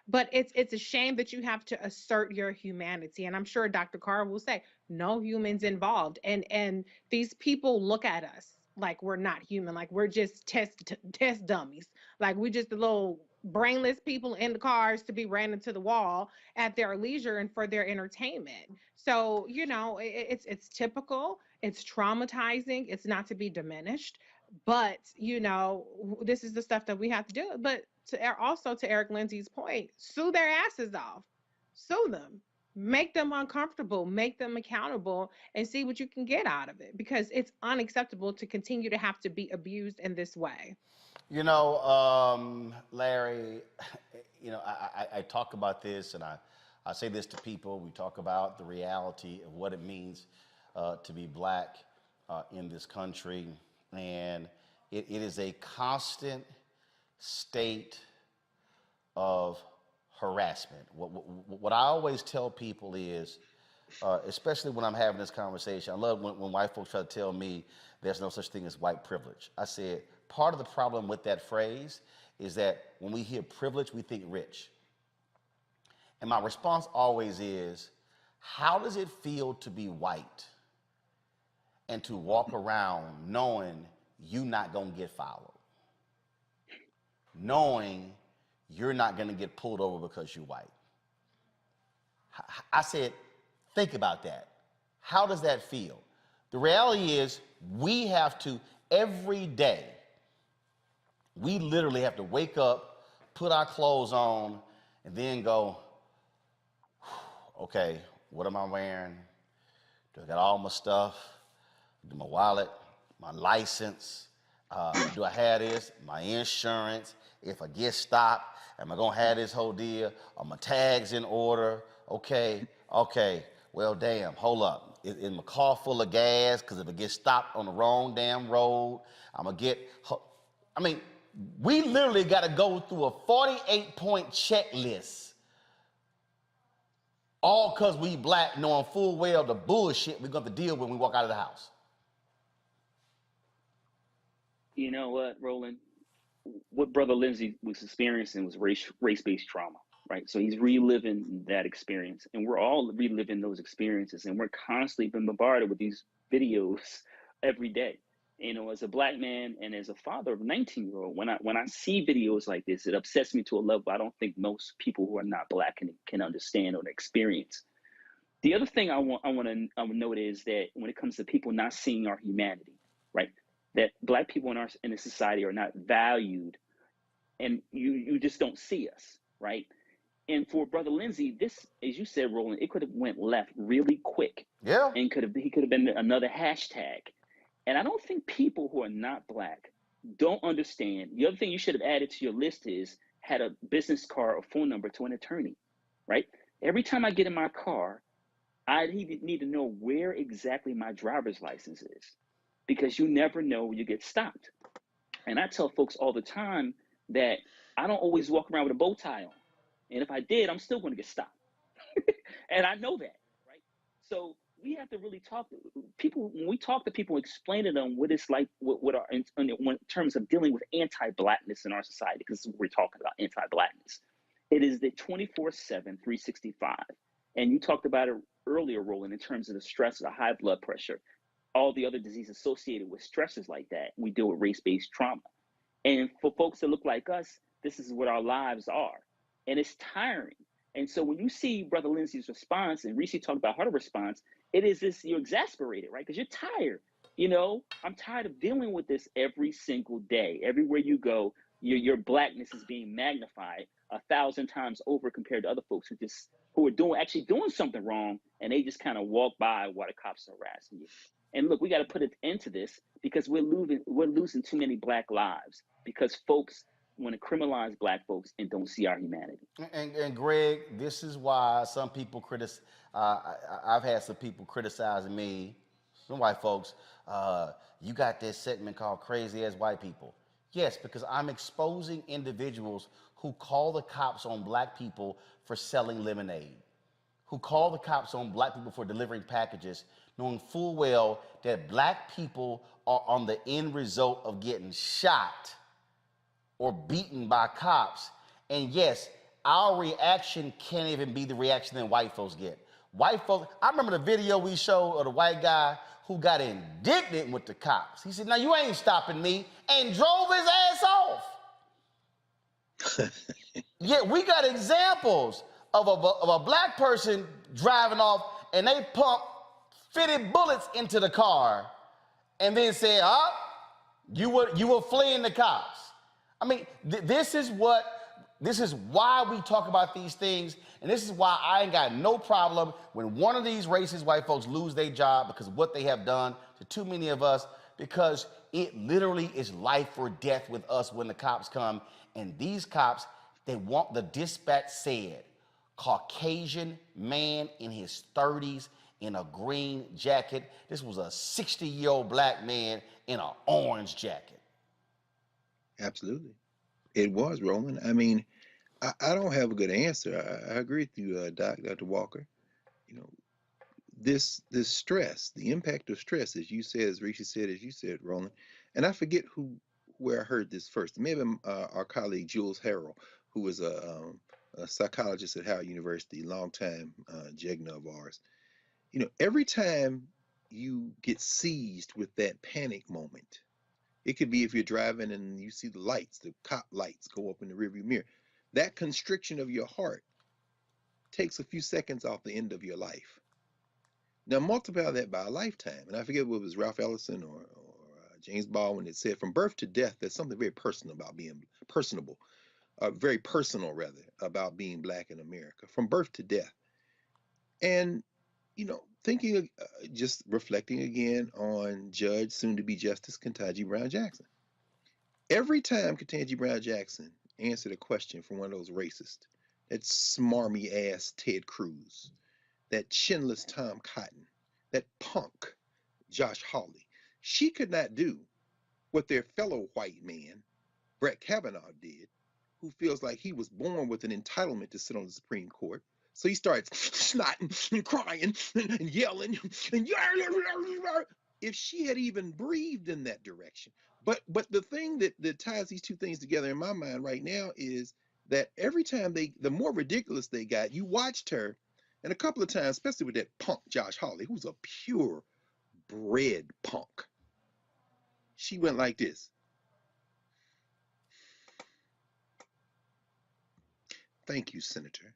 But it's a shame that you have to assert your humanity. And I'm sure Dr. Carr will say no humans involved. And these people look at us like we're not human, like we're just test dummies, like we just the little brainless people in the cars to be ran into the wall at their leisure and for their entertainment. So it's typical, it's traumatizing, it's not to be diminished, but this is the stuff that we have to do. But also to Eric Lindsay's point, sue their asses off, sue them, make them uncomfortable, make them accountable, and see what you can get out of it, because it's unacceptable to continue to have to be abused in this way. Larry, I talk about this and I say this to people. We talk about the reality of what it means to be black in this country. And it is a constant state of harassment. What I always tell people is, especially when I'm having this conversation, I love when white folks try to tell me there's no such thing as white privilege. I said, part of the problem with that phrase is that when we hear privilege, we think rich. And my response always is, how does it feel to be white and to walk around knowing you're not gonna get followed? Knowing you're not gonna get pulled over because you're white. I said, think about that. How does that feel? The reality is, we have to, every day, we literally have to wake up, put our clothes on, and then go, okay, what am I wearing? Do I got all my stuff? Do my wallet, my license? Do I have this? My insurance? If I get stopped, am I gonna have this whole deal? Are my tags in order? Okay, well, damn, hold up. Is my car full of gas? Because if it gets stopped on the wrong damn road, I'm gonna get, we literally gotta go through a 48-point checklist, all because we black, knowing full well the bullshit we're gonna deal with when we walk out of the house. You know what, Roland? What Brother Lindsay was experiencing was race-based trauma, right? So he's reliving that experience, and we're all reliving those experiences, and we're constantly being bombarded with these videos every day. As a black man and as a father of a 19-year-old, when I see videos like this, it upsets me to a level I don't think most people who are not black can understand or experience. The other thing I would note is that when it comes to people not seeing our humanity, right? That black people in this society are not valued, and you just don't see us, right? And for Brother Lindsay, this, as you said, Roland, it could have went left really quick. Yeah. And he could have been another hashtag. And I don't think people who are not black don't understand. The other thing you should have added to your list is had a business card or phone number to an attorney, right? Every time I get in my car, I need to know where exactly my driver's license is, because you never know when you get stopped. And I tell folks all the time that I don't always walk around with a bow tie on. And if I did, I'm still going to get stopped. And I know that, right? So we have to really talk to people. When we talk to people, explain to them what it's like, what are in terms of dealing with anti-blackness in our society, because we're talking about anti-blackness. It is the 24/7, 365. And you talked about it earlier, Roland, in terms of the stress, the high blood pressure, all the other diseases associated with stresses like that. We deal with race-based trauma. And for folks that look like us, this is what our lives are. And it's tiring. And so when you see Brother Lindsay's response, and Reese talked about her response, it is this, you're exasperated, right? Because you're tired. I'm tired of dealing with this every single day. Everywhere you go, your blackness is being magnified 1,000 times over compared to other folks who are actually doing something wrong, and they just kind of walk by while the cops are harassing you. And look, we got to put an end to this, because we're losing too many black lives because folks want to criminalize black folks and don't see our humanity. And Greg, this is why some people I've had some people criticizing me, some white folks, you got this segment called Crazy Ass White People. Yes, because I'm exposing individuals who call the cops on black people for selling lemonade, who call the cops on black people for delivering packages, knowing full well that black people are on the end result of getting shot or beaten by cops. And yes, our reaction can't even be the reaction that white folks get. White folks, I remember the video we showed of the white guy who got indignant with the cops. He said, "Now you ain't stopping me," and drove his ass off. Yeah, we got examples of a black person driving off and they pump 50 bullets into the car and then say, "Oh, you were fleeing the cops." I mean, this is why we talk about these things, and this is why I ain't got no problem when one of these racist white folks lose their job because of what they have done to too many of us, because it literally is life or death with us when the cops come. And these cops, they want, the dispatch said, Caucasian man in his 30s in a green jacket. This was a 60-year-old black man in an orange jacket. Absolutely. It was, Roland. I mean, I don't have a good answer. I agree with you, Dr. Walker. You know, this stress, the impact of stress, as you said, as Rishi said, as you said, Roland, and I forget where I heard this first. Maybe our colleague Jules Harrell, who was a psychologist at Howard University, longtime Jegna of ours. You know, every time you get seized with that panic moment, it could be if you're driving and you see the lights, the cop lights go up in the rearview mirror. That constriction of your heart takes a few seconds off the end of your life. Now multiply that by a lifetime. And I forget what it was, Ralph Ellison or James Baldwin that said, from birth to death, there's something very personal about being very personal rather, about being black in America, from birth to death. And, you know, thinking, just reflecting again on Judge, soon to be Justice Ketanji Brown Jackson. Every time Ketanji Brown Jackson answered a question from one of those racists, that smarmy ass Ted Cruz, that chinless Tom Cotton, that punk Josh Hawley, she could not do what their fellow white man, Brett Kavanaugh, did, who feels like he was born with an entitlement to sit on the Supreme Court. So he starts snotting and crying and yelling and if she had even breathed in that direction. But the thing that ties these two things together in my mind right now is that every time the more ridiculous they got, you watched her, and a couple of times, especially with that punk Josh Hawley, who's a pure bred punk, she went like this. Thank you, Senator.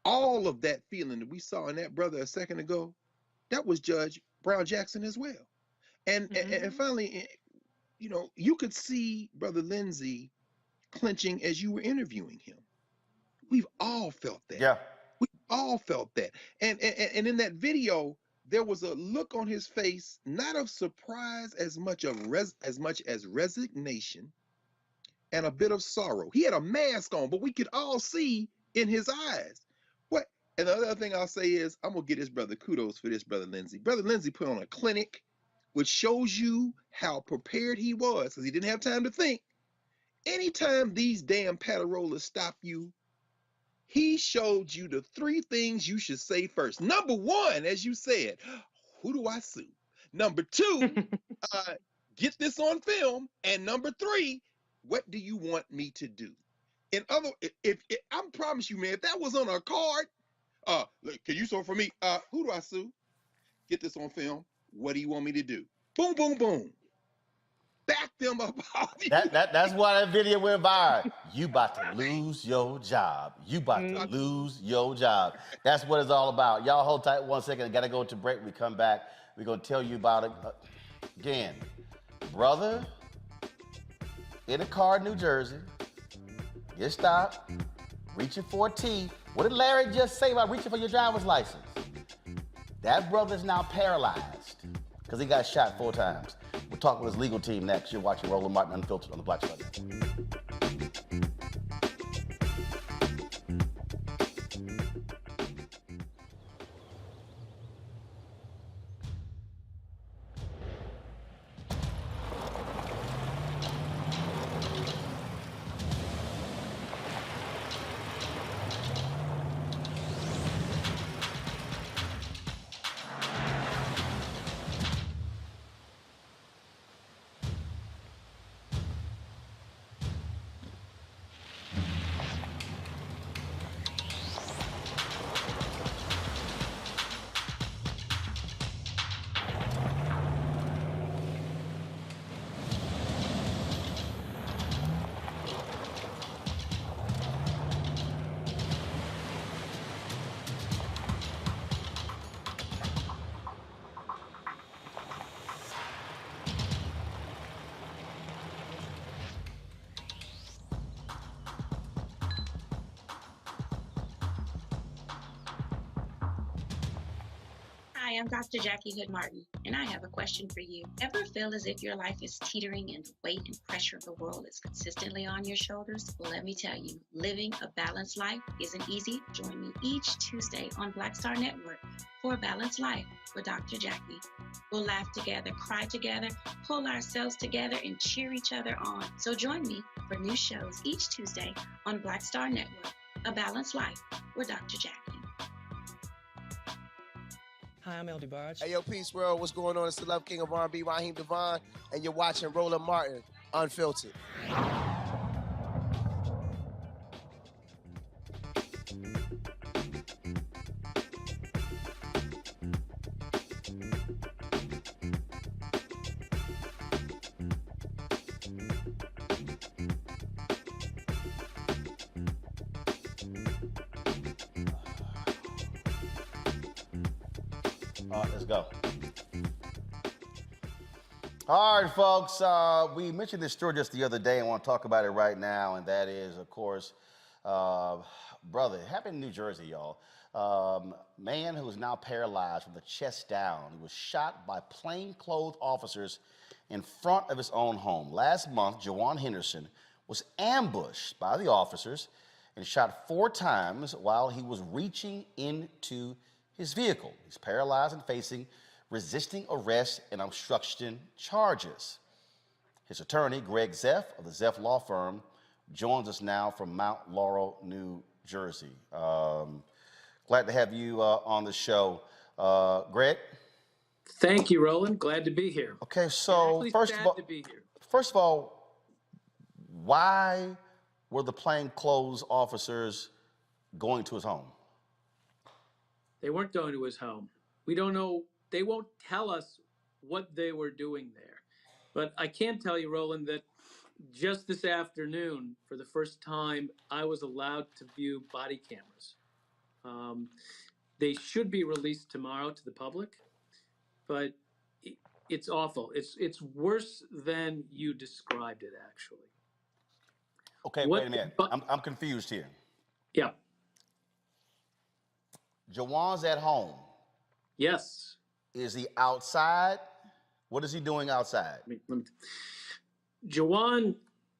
All of that feeling that we saw in that brother a second ago, that was Judge Brown Jackson as well. And finally, you know, you could see Brother Lindsey clenching as you were interviewing him. We've all felt that. Yeah. We all felt that. And in that video, there was a look on his face, not of surprise as much as resignation and a bit of sorrow. He had a mask on, but we could all see in his eyes. What? And the other thing I'll say is, I'm gonna give this brother kudos for this, Brother Lindsey. Brother Lindsey put on a clinic which shows you how prepared he was, because he didn't have time to think. Anytime these damn Patarollers stop you, he showed you the 3 things you should say first. Number 1, as you said, who do I sue? Number 2, get this on film. And number 3, what do you want me to do? In other, if I promise you, man, if that was on a card, look, can you sue for me? Who do I sue? Get this on film. What do you want me to do? Boom, boom, boom. Back them up. That's why that video went viral. You about to lose your job. You about to lose your job. That's what it's all about. Y'all hold tight 1 second. Got to go to break. We come back. We're going to tell you about it. Again, brother in a car in New Jersey, get stopped, reaching for a T. What did Larry just say about reaching for your driver's license? That brother's now paralyzed because he got shot 4 times. We'll talk with his legal team next. You're watching Roland Martin Unfiltered on the Black Star. I'm Dr. Jackie Hood Martin, and I have a question for you. Ever feel as if your life is teetering and the weight and pressure of the world is consistently on your shoulders? Well, let me tell you, living a balanced life isn't easy. Join me each Tuesday on Black Star Network for A Balanced Life with Dr. Jackie. We'll laugh together, cry together, pull ourselves together, and cheer each other on. So join me for new shows each Tuesday on Black Star Network, A Balanced Life with Dr. Jackie. Hi, I'm El DeBarge. Hey, yo, Peace World. What's going on? It's the Love King of R&B, Raheem Devon, and you're watching Roland Martin, Unfiltered. All right, let's go. All right, folks. We mentioned this story just the other day and want to talk about it right now, and that is, of course, brother, it happened in New Jersey, y'all. Man who is now paralyzed from the chest down. He was shot by plainclothed officers in front of his own home. Last month, Jajuan Henderson was ambushed by the officers and shot 4 times while he was reaching into his vehicle. He's paralyzed and facing resisting arrest and obstruction charges. His attorney, Greg Zeff of the Zeff Law Firm, joins us now from Mount Laurel, New Jersey. Glad to have you on the show. Greg? Thank you, Roland. Glad to be here. Okay, so first of all, why were the plainclothes officers going to his home? They weren't going to his home. We don't know. They won't tell us what they were doing there. But I can tell you, Roland, that just this afternoon, for the first time, I was allowed to view body cameras. They should be released tomorrow to the public, but it's awful. It's worse than you described it, actually. Okay, wait a minute. I'm confused here. Yeah. Jajuan's at home. Yes. Is he outside? What is he doing outside? Jajuan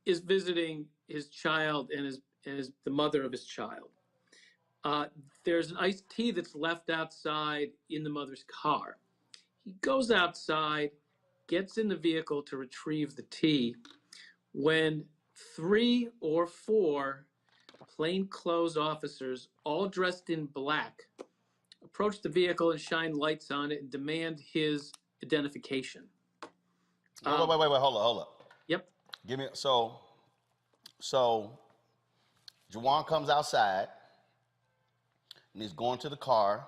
is visiting his child and the mother of his child. There's an iced tea that's left outside in the mother's car. He goes outside, gets in the vehicle to retrieve the tea, when 3 or 4 plainclothes officers, all dressed in black, approach the vehicle and shine lights on it and demand his identification. Wait, hold up. Yep. Give me, so Jajuan comes outside and he's going to the car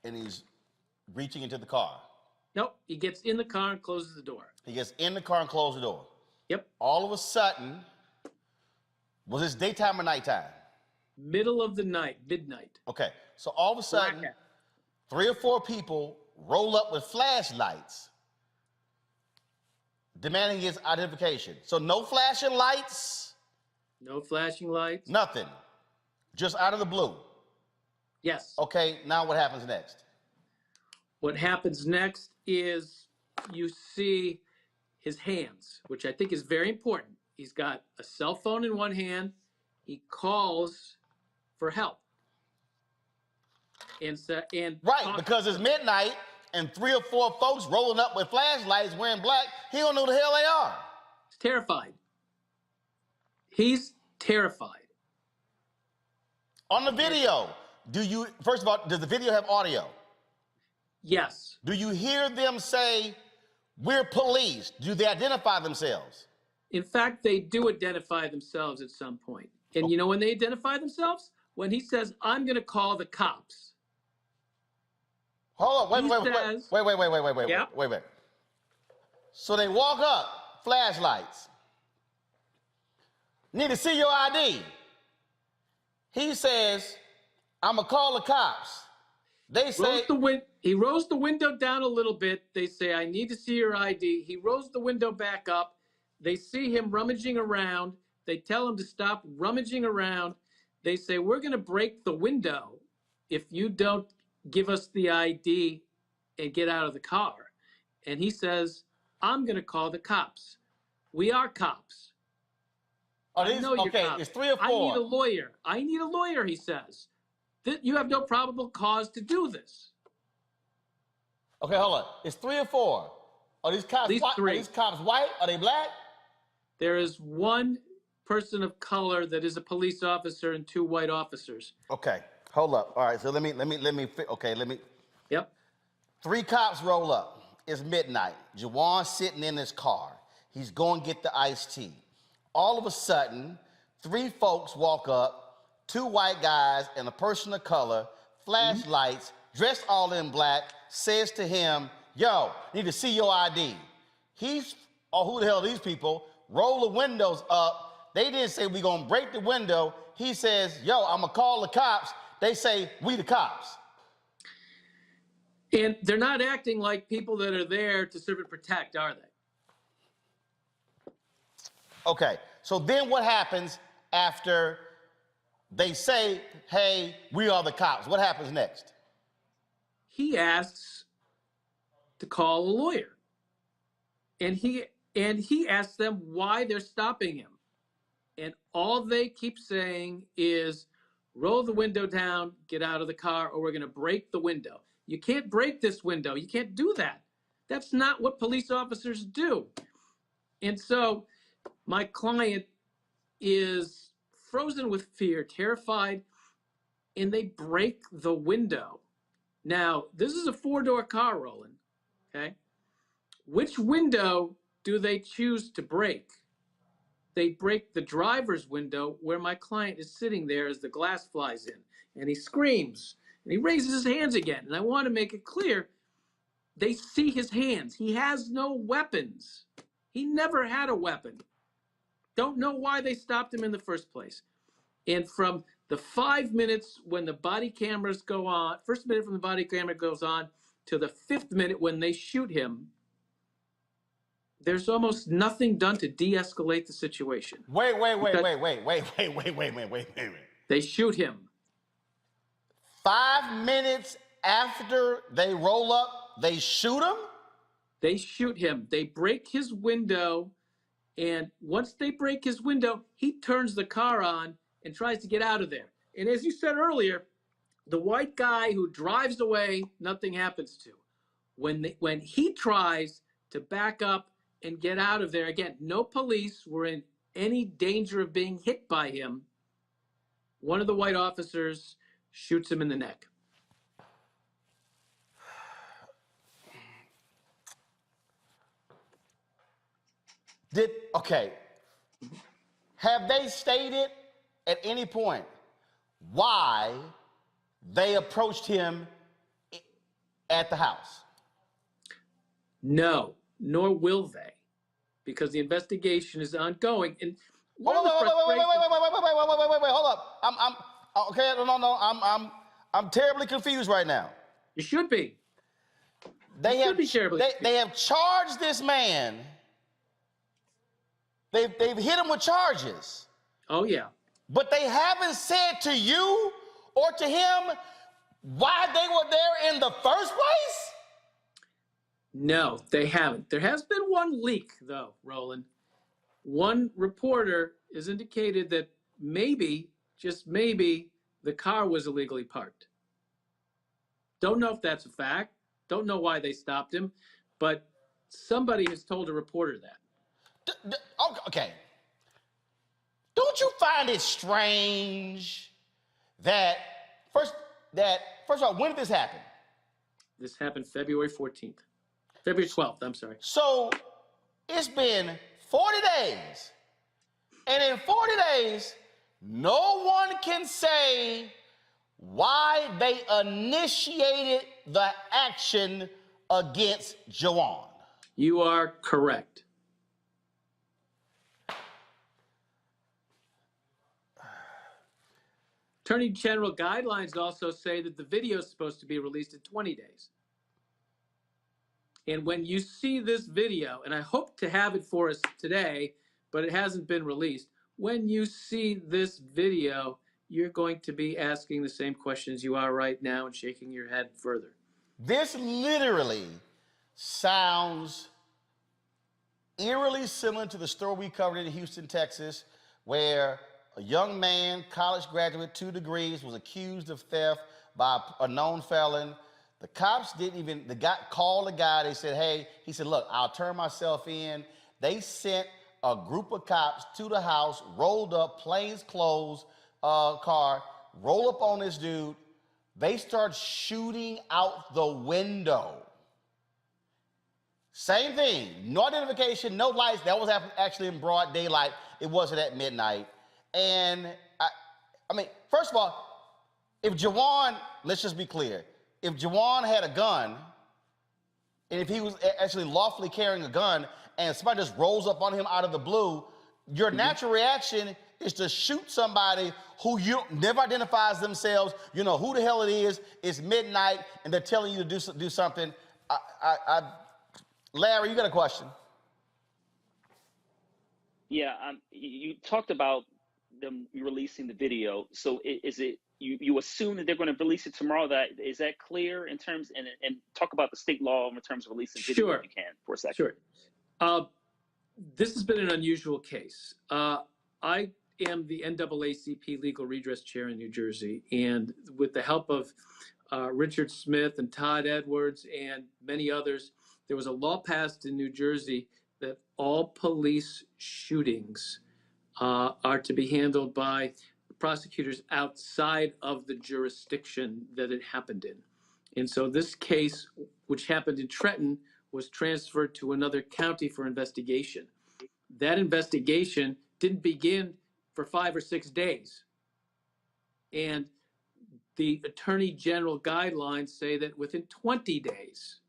and he's reaching into the car. Nope, he gets in the car and closes the door. He gets in the car and closes the door. Yep. All of a sudden, was this daytime or nighttime? Middle of the night, midnight. Okay, so all of a sudden, 3 or 4 people roll up with flashlights demanding his identification. So no flashing lights? No flashing lights? Nothing. Just out of the blue? Yes. Okay, now what happens next? What happens next is you see his hands, which I think is very important. He's got a cell phone in one hand. He calls for help. Right, because it's midnight and 3 or 4 folks rolling up with flashlights wearing black. He don't know who the hell they are. He's terrified. He's terrified. On the video, first of all, does the video have audio? Yes. Do you hear them say, "We're police"? Do they identify themselves? In fact, they do identify themselves at some point. And you know when they identify themselves? When he says, "I'm going to call the cops." Hold on, wait. So they walk up, flashlights. Need to see your ID. He says, "I'm going to call the cops." They say... He rolls the window down a little bit. They say, "I need to see your ID." He rolls the window back up. They see him rummaging around. They tell him to stop rummaging around. They say, "We're going to break the window if you don't give us the ID and get out of the car. And he says, I'm going to call the cops. We are cops. I know you're cops. It's 3 or 4. I need a lawyer. I need a lawyer, he says. You have no probable cause to do this. Okay, hold on. It's 3 or 4. Are these cops white? Are these cops white? Are they black? There is one person of color that is a police officer and 2 white officers. Okay, hold up. All right, so let me. Yep. 3 cops roll up. It's midnight. Jajuan's sitting in his car. He's going to get the iced tea. All of a sudden, 3 folks walk up, 2 white guys and a person of color, flashlights, dressed all in black, says to him, yo, need to see your ID. Who the hell are these people? Roll the windows up. They didn't say we gonna break the window. He says, yo, I'm gonna call the cops. They say, we the cops. And they're not acting like people that are there to serve and protect, are they? Okay, so then what happens after they say, hey, we are the cops? What happens next? He asks to call a lawyer. And he asks them why they're stopping him. And all they keep saying is, roll the window down, get out of the car, or we're going to break the window. You can't break this window. You can't do that. That's not what police officers do. And so my client is frozen with fear, terrified, and they break the window. Now, this is a 4-door car, Roland, okay? Which window do they choose to break? They break the driver's window where my client is sitting there as the glass flies in, and he screams, and he raises his hands again. And I want to make it clear, they see his hands. He has no weapons. He never had a weapon. Don't know why they stopped him in the first place. And from the 5 minutes when the body cameras go on, first minute from the body camera goes on to the 5th minute when they shoot him, there's almost nothing done to de-escalate the situation. Wait. They shoot him. 5 minutes after they roll up, they shoot him? They shoot him. They break his window, and once they break his window, he turns the car on and tries to get out of there. And as you said earlier, the white guy who drives away, nothing happens to. When he tries to back up and get out of there, again, no police were in any danger of being hit by him. One of the white officers shoots him in the neck. Have they stated at any point why they approached him at the house? No, nor will they, because the investigation is ongoing. And wait, hold up. I'm terribly confused right now. You should be. They have charged this man. They've hit him with charges. Oh, yeah. But they haven't said to you or to him why they were there in the first place? No, they haven't. There has been one leak, though, Roland. One reporter has indicated that maybe, just maybe, the car was illegally parked. Don't know if that's a fact. Don't know why they stopped him, but somebody has told a reporter that. Okay. Don't you find it strange that first of all, when did this happen? This happened February 14th. February 12th, I'm sorry. So it's been 40 days. And in 40 days, no one can say why they initiated the action against Jajuan. You are correct. Attorney General guidelines also say that the video is supposed to be released in 20 days. And when you see this video, and I hope to have it for us today, but it hasn't been released. When you see this video, you're going to be asking the same questions you are right now and shaking your head further. This literally sounds eerily similar to the story we covered in Houston, Texas, where a young man, college graduate, 2 degrees, was accused of theft by a known felon. The cops didn't even, the guy called the guy, they said, hey, he said, look, I'll turn myself in. They sent a group of cops to the house, rolled up, plainclothes car, roll up on this dude. They start shooting out the window. Same thing, no identification, no lights. That was actually in broad daylight. It wasn't at midnight. And I mean, first of all, if Jajuan, let's just be clear, if Jajuan had a gun, and if he was actually lawfully carrying a gun, and somebody just rolls up on him out of the blue, your natural reaction is to shoot somebody who you never identifies themselves. You know who the hell it is. It's midnight, and they're telling you to do something. Larry, you got a question? Yeah, you talked about them releasing the video. So is it you assume that they're going to release it tomorrow? Is that clear in terms and talk about the state law in terms of releasing video Sure. if you can for a second? Sure. This has been an unusual case. I am the NAACP Legal Redress Chair in New Jersey, and with the help of Richard Smith and Todd Edwards and many others, there was a law passed in New Jersey that all police shootings are to be handled by prosecutors outside of the jurisdiction that it happened in. And so this case, which happened in Trenton, was transferred to another county for investigation. That investigation didn't begin for 5 or 6 days. And the Attorney General guidelines say that within 20 days,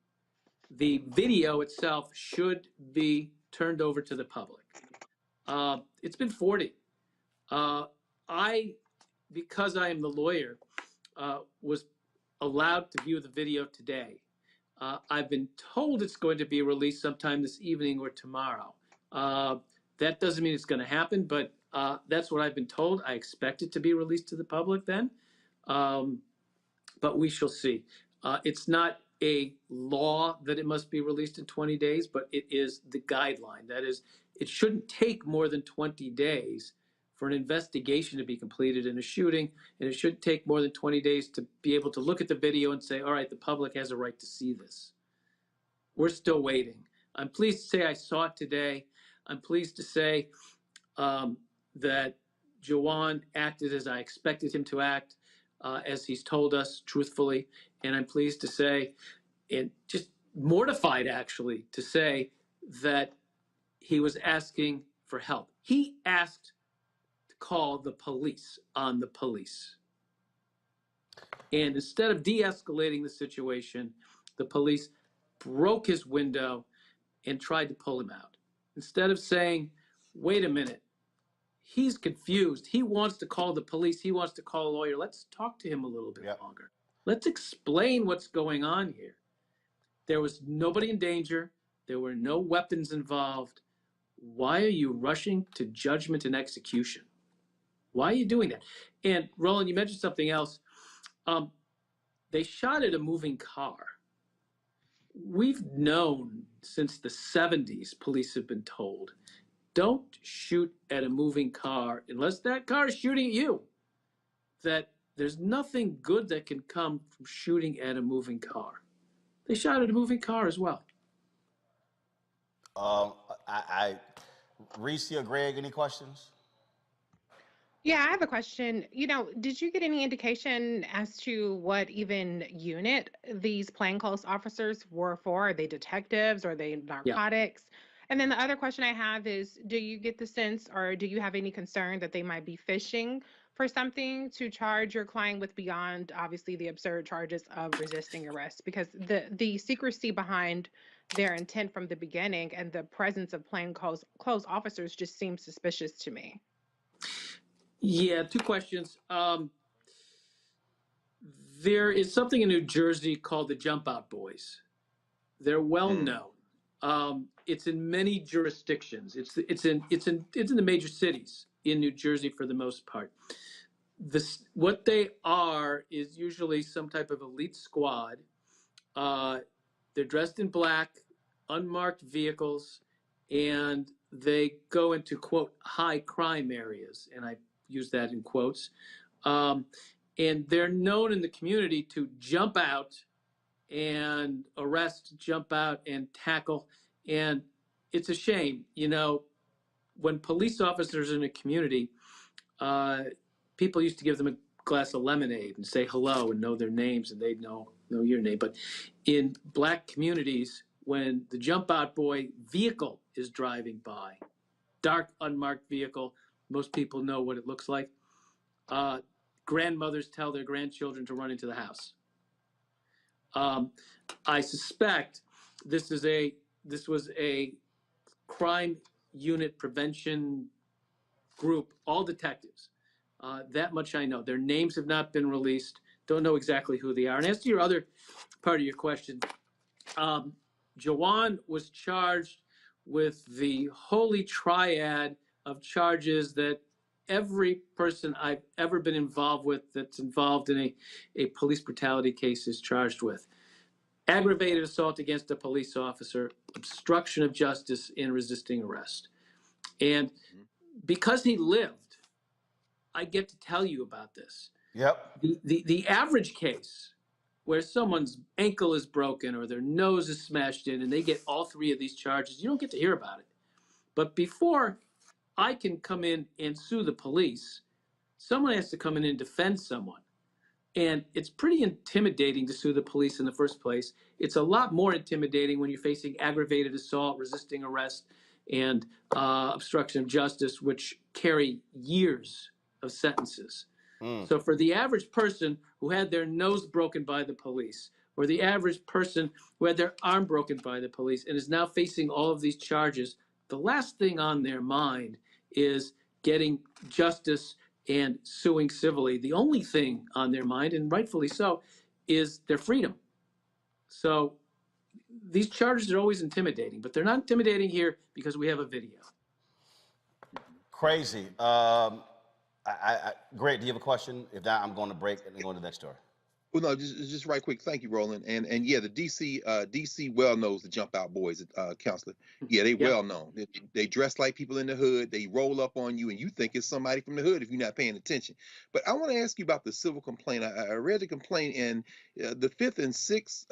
the video itself should be turned over to the public. It's been 40. Because I am the lawyer, was allowed to view the video today. I've been told it's going to be released sometime this evening or tomorrow. That doesn't mean it's going to happen, but that's what I've been told. I expect it to be released to the public then, but we shall see. It's not a law that it must be released in 20 days, but it is the guideline. That is, it shouldn't take more than 20 days for an investigation to be completed in a shooting, and it shouldn't take more than 20 days to be able to look at the video and say, all right, the public has a right to see this. We're still waiting. I'm pleased to say I saw it today. I'm pleased to say that Jajuan acted as I expected him to act, as he's told us truthfully. And I'm pleased to say, and just mortified actually, to say that he was asking for help. He asked to call the police on the police. And instead of de-escalating the situation, the police broke his window and tried to pull him out. Instead of saying, wait a minute, he's confused. He wants to call the police. He wants to call a lawyer. Let's talk to him a little bit longer. Let's explain what's going on here. There was nobody in danger. There were no weapons involved. Why are you rushing to judgment and execution? Why are you doing that? And Roland, you mentioned something else. They shot at a moving car. We've known since the 70s, police have been told, don't shoot at a moving car unless that car is shooting at you. That there's nothing good that can come from shooting at a moving car. They shot at a moving car as well. Reese or Greg, any questions? Yeah, I have a question. Did you get any indication as to what even unit these plainclothes officers were for? Are they detectives? Are they narcotics? Yeah. And then the other question I have is, do you get the sense or do you have any concern that they might be fishing for something to charge your client with beyond, obviously, the absurd charges of resisting arrest? Because the secrecy behind their intent from the beginning and the presence of plainclothes officers just seems suspicious to me. Yeah, 2 questions. There is something in New Jersey called the Jump Out Boys. They're well known. It's in many jurisdictions. It's in the major cities in New Jersey for the most part. what they are is usually some type of elite squad. They're dressed in black, unmarked vehicles, and they go into, quote, high crime areas. And I use that in quotes. And they're known in the community to jump out and arrest, jump out and tackle. And it's a shame, when police officers in a community, people used to give them a glass of lemonade and say hello and know their names, and they'd know your name. But in black communities, when the jump out boy vehicle is driving by, dark unmarked vehicle, most people know what it looks like. Grandmothers tell their grandchildren to run into the house. I suspect this was a crime unit prevention group, all detectives. That much I know. Their names have not been released. Don't know exactly who they are. And as to your other part of your question, Jajuan was charged with the holy triad of charges that every person I've ever been involved with that's involved in a police brutality case is charged with. Aggravated assault against a police officer, obstruction of justice, and resisting arrest. And because he lived, I get to tell you about this. Yep. The average case where someone's ankle is broken or their nose is smashed in and they get all three of these charges, you don't get to hear about it. But before I can come in and sue the police, someone has to come in and defend someone. And it's pretty intimidating to sue the police in the first place. It's a lot more intimidating when you're facing aggravated assault, resisting arrest, and obstruction of justice, which carry years of sentences. So for the average person who had their nose broken by the police, or the average person who had their arm broken by the police and is now facing all of these charges, the last thing on their mind is getting justice and suing civilly. The only thing on their mind, and rightfully so, is their freedom. So these charges are always intimidating, but they're not intimidating here because we have a video. Crazy. Great. Do you have a question? If not, I'm going to break and go to the next story. Well, no, just right quick. Thank you, Roland. And yeah, the DC well knows the jump out boys, counselor. Yeah, they well known. They dress like people in the hood. They roll up on you, and you think it's somebody from the hood if you're not paying attention. But I want to ask you about the civil complaint. I read the complaint, and the 5th and 6th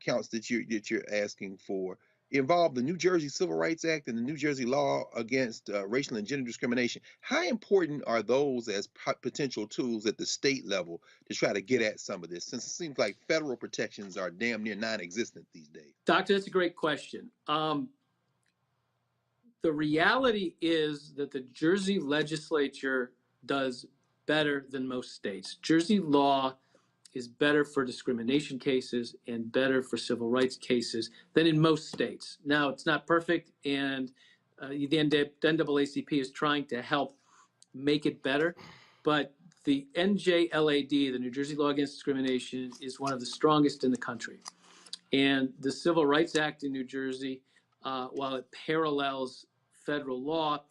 counts that you're asking for involve the New Jersey Civil Rights Act and the New Jersey law against racial and gender discrimination. How important are those as potential tools at the state level to try to get at some of this, since it seems like federal protections are damn near non-existent these days? Doctor, that's a great question. The reality is that the Jersey legislature does better than most states. Jersey law is better for discrimination cases and better for civil rights cases than in most states. Now, it's not perfect, and the NAACP is trying to help make it better, but the NJLAD, the New Jersey Law Against Discrimination, is one of the strongest in the country. And the Civil Rights Act in New Jersey, while it parallels federal law,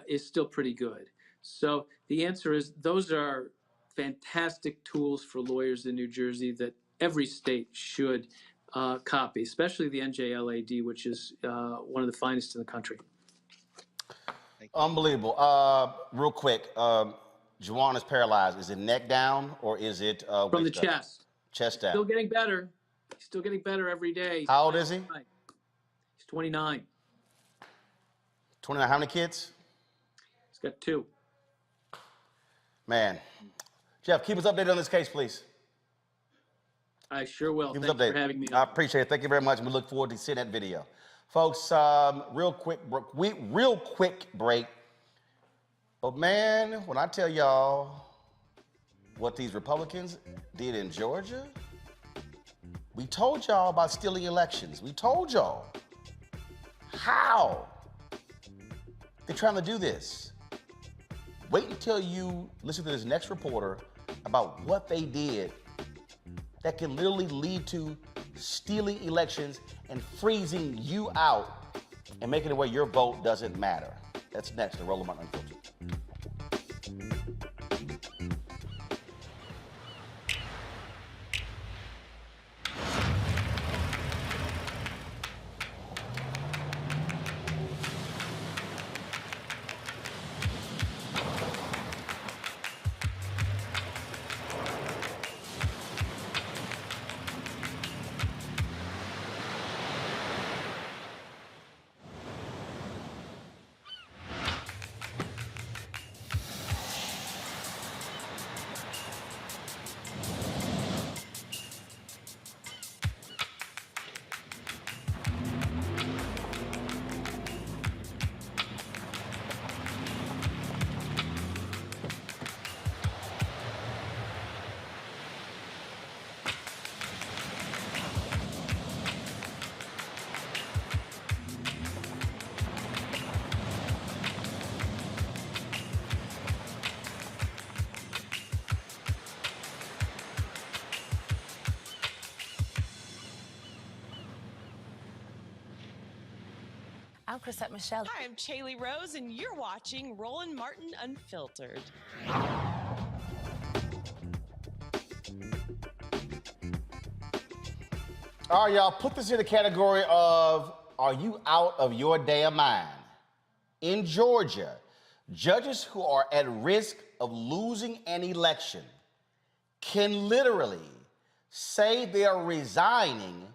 is still pretty good. So the answer is those are fantastic tools for lawyers in New Jersey that every state should copy, especially the NJLAD, which is one of the finest in the country. Unbelievable. Real quick, Jajuan is paralyzed. Is it neck down or is it from the chest? Chest down. Still getting better. He's still getting better every day. How old is he? He's 29. 29. How many kids? He's got 2. Man. Jeff, keep us updated on this case, please. I sure will. Keep us Thanks updated. for having me. I appreciate it. Thank you very much. We look forward to seeing that video. Folks, real quick break. But man, when I tell y'all what these Republicans did in Georgia, we told y'all about stealing elections. We told y'all how they're trying to do this. Wait until you listen to this next reporter about what they did that can literally lead to stealing elections and freezing you out and making it where your vote doesn't matter. That's next to Roland Martin Unfiltered. I'm Chrisette Michelle. Hi, I'm Chaley Rose, and you're watching Roland Martin Unfiltered. All right, y'all, put this in the category of, are you out of your damn mind? In Georgia, judges who are at risk of losing an election can literally say they are resigning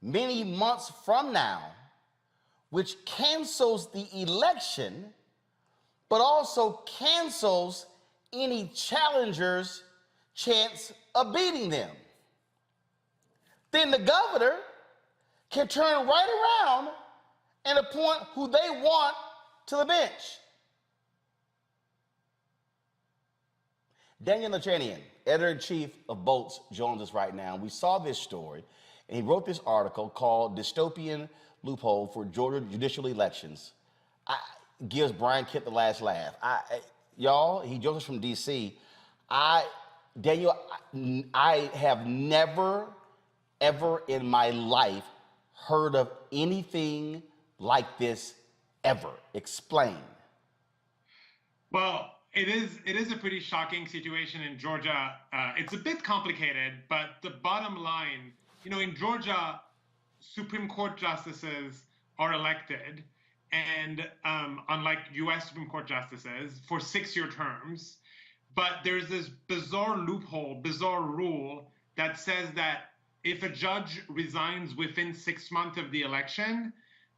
many months from now, which cancels the election, but also cancels any challenger's chance of beating them. Then the governor can turn right around and appoint who they want to the bench. Daniel Nachanian, editor-in-chief of Bolts, joins us right now. We saw this story, and he wrote this article called Dystopian Loophole for Georgia Judicial Elections. Gives Brian Kemp the last laugh. Y'all, he joins us from D.C. Daniel, I have never, ever in my life heard of anything like this ever. Explain. Well, it is a pretty shocking situation in Georgia. It's a bit complicated, but the bottom line, in Georgia, Supreme Court justices are elected, and unlike U.S. Supreme Court justices, for 6-year terms. But there's this bizarre loophole, bizarre rule that says that if a judge resigns within 6 months of the election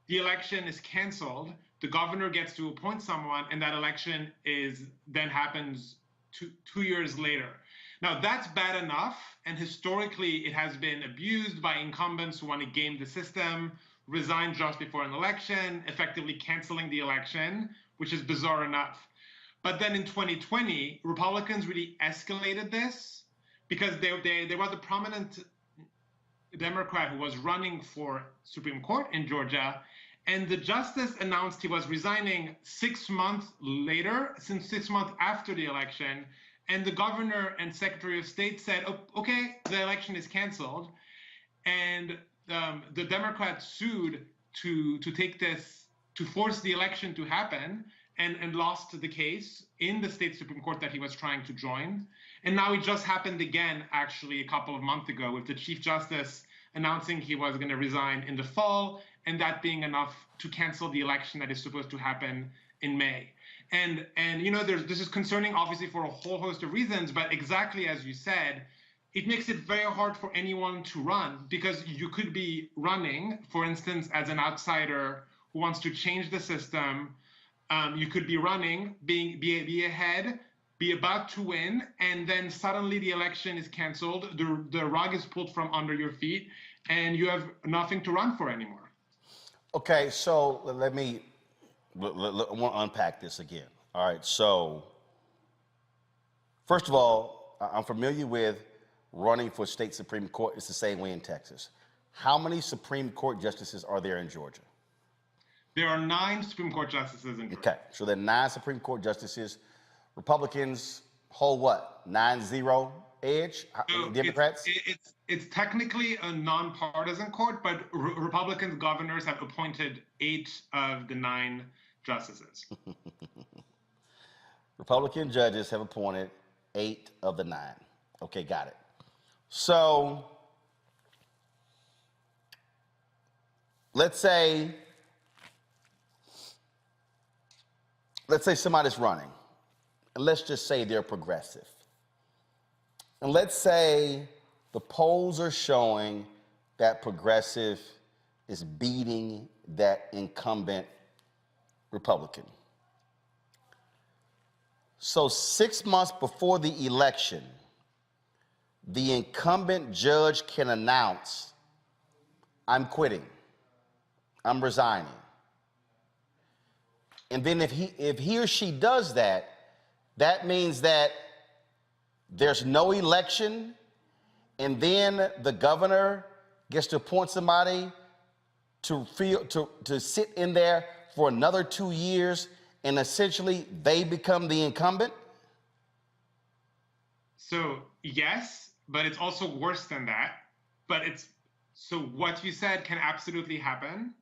is canceled. The governor gets to appoint someone, and that election then happens 2 years later. Now, that's bad enough, and historically it has been abused by incumbents who want to game the system, resign just before an election, effectively canceling the election, which is bizarre enough. But then in 2020, Republicans really escalated this because there was a prominent Democrat who was running for Supreme Court in Georgia, and the justice announced he was resigning 6 months later, 6 months after the election. And the governor and secretary of state said, oh, okay, the election is canceled. And the Democrats sued to take this, to force the election to happen, and lost the case in the state Supreme Court that he was trying to join. And now it just happened again, actually, a couple of months ago, with the Chief Justice announcing he was going to resign in the fall, and that being enough to cancel the election that is supposed to happen in May. And this is concerning, obviously, for a whole host of reasons, but exactly as you said, it makes it very hard for anyone to run, because you could be running, for instance, as an outsider who wants to change the system. You could be running, be ahead, be about to win, and then suddenly the election is canceled, the rug is pulled from under your feet, and you have nothing to run for anymore. Okay, so I want to unpack this again. All right, so first of all, I'm familiar with running for state Supreme Court. It's the same way in Texas. How many Supreme Court justices are there in Georgia? There are 9 Supreme Court justices in Georgia. Okay, so there are 9 Supreme Court justices. Republicans hold what, 9-0 edge? So Democrats? It's technically a nonpartisan court, but Republican governors have appointed 8 of the 9 justices. Republican judges have appointed 8 of the 9. Okay, got it. So let's say somebody's running, and let's just say they're progressive. And let's say the polls are showing that progressive is beating that incumbent Republican. So 6 months before the election, the incumbent judge can announce, I'm quitting, I'm resigning. And then if he or she does that, that means that there's no election, and then the governor gets to appoint somebody to sit in there for another 2 years, and essentially they become the incumbent? So yes, but it's also worse than that. So what you said can absolutely happen.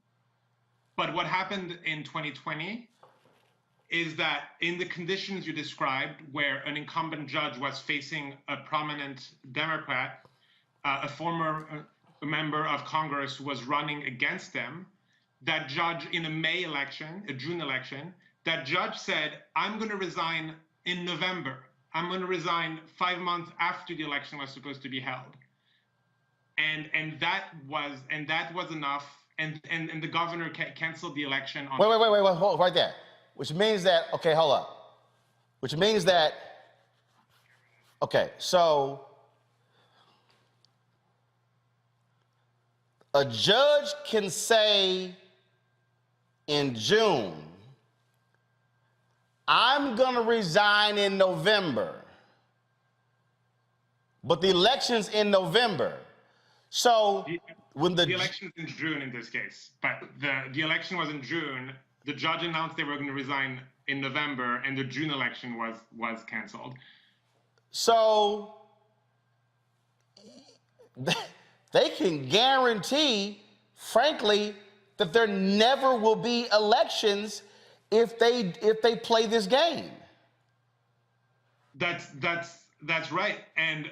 But what happened in 2020 is that in the conditions you described, where an incumbent judge was facing a prominent Democrat, a former member of Congress was running against them, that judge in a May election, a June election, that judge said, I'm going to resign in November. I'm going to resign 5 months after the election was supposed to be held. And that was enough. And the governor canceled the election on. Wait, hold right there. Which means that, okay, hold up. Which means that, okay, so a judge can say in June, I'm gonna resign in November, but the election's in November. So when the election's in June in this case, but the election was in June. The judge announced they were going to resign in November, and the June election was canceled. So they can guarantee, frankly, that there never will be elections if they play this game. That's right. And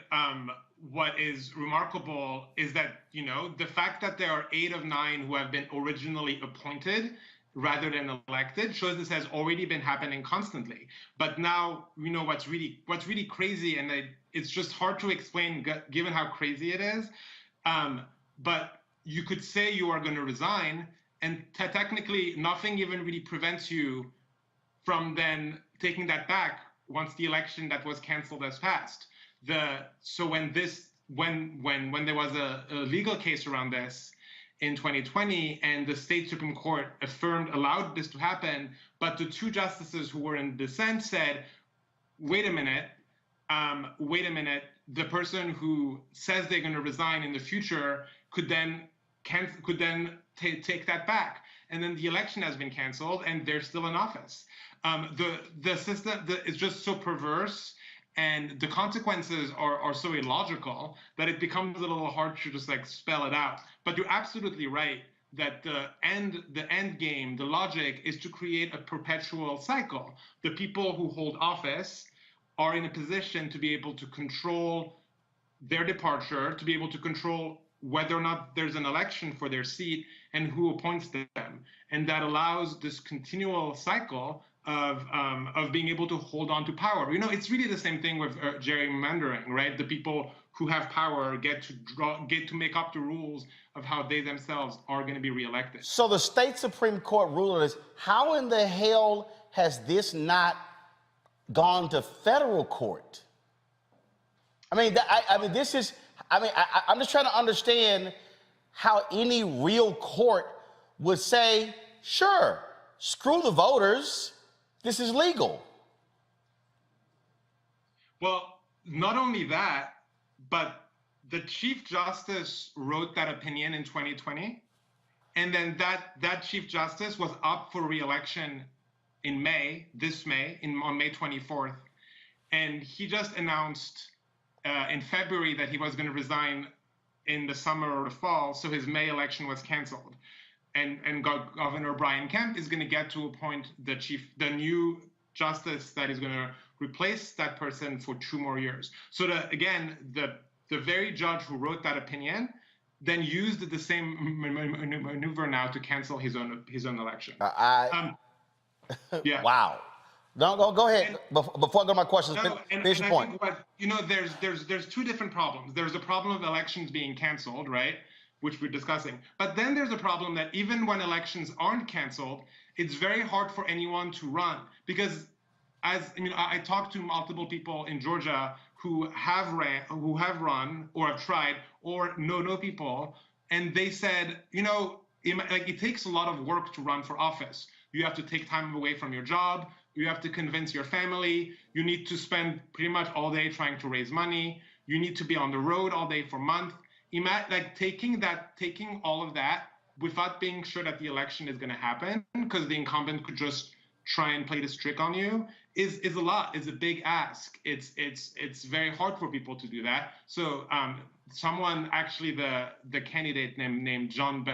what is remarkable is that, you know, the fact that there are 8 of 9 who have been originally appointed rather than elected shows this has already been happening constantly. But now, you know, what's really crazy, and it's just hard to explain given how crazy it is. But you could say you are going to resign, and technically nothing even really prevents you from then taking that back once the election that was canceled has passed. So when there was a legal case around this in 2020, and the state Supreme Court allowed this to happen, but the 2 justices who were in dissent said, wait a minute, the person who says they're going to resign in the future could then take that back. And then the election has been canceled and they're still in office. The system is just so perverse, and the consequences are so illogical that it becomes a little hard to just like spell it out. But you're absolutely right that the end game, the logic is to create a perpetual cycle. The people who hold office are in a position to be able to control their departure, to be able to control whether or not there's an election for their seat and who appoints them. And that allows this continual cycle of being able to hold on to power. You know, it's really the same thing with gerrymandering, right? The people who have power get to make up the rules of how they themselves are going to be reelected. So the state Supreme Court ruled on this. How in the hell has this not gone to federal court? I mean, I'm just trying to understand how any real court would say, sure, screw the voters. This is legal. Well, not only that, but the Chief Justice wrote that opinion in 2020. And then that Chief Justice was up for re-election in May, on May 24th. And he just announced in February that he was going to resign in the summer or the fall. So his May election was canceled. And Governor Brian Kemp is going to get to appoint the new justice that is going to replace that person for 2 more years. So the very judge who wrote that opinion then used the same maneuver now to cancel his own election. Yeah. Wow. Go ahead. Before I go to my questions, finish your point. There's 2 different problems. There's the problem of elections being canceled, right? Which we're discussing. But then there's a problem that even when elections aren't canceled, it's very hard for anyone to run, because I talked to multiple people in Georgia who have run or have tried or know people, and they said, it takes a lot of work to run for office. You have to take time away from your job. You have to convince your family. You need to spend pretty much all day trying to raise money. You need to be on the road all day for months. Taking all of that without being sure that the election is going to happen, because the incumbent could just try and play this trick on you, is a lot. It's a big ask. It's very hard for people to do that. So someone, actually the candidate named John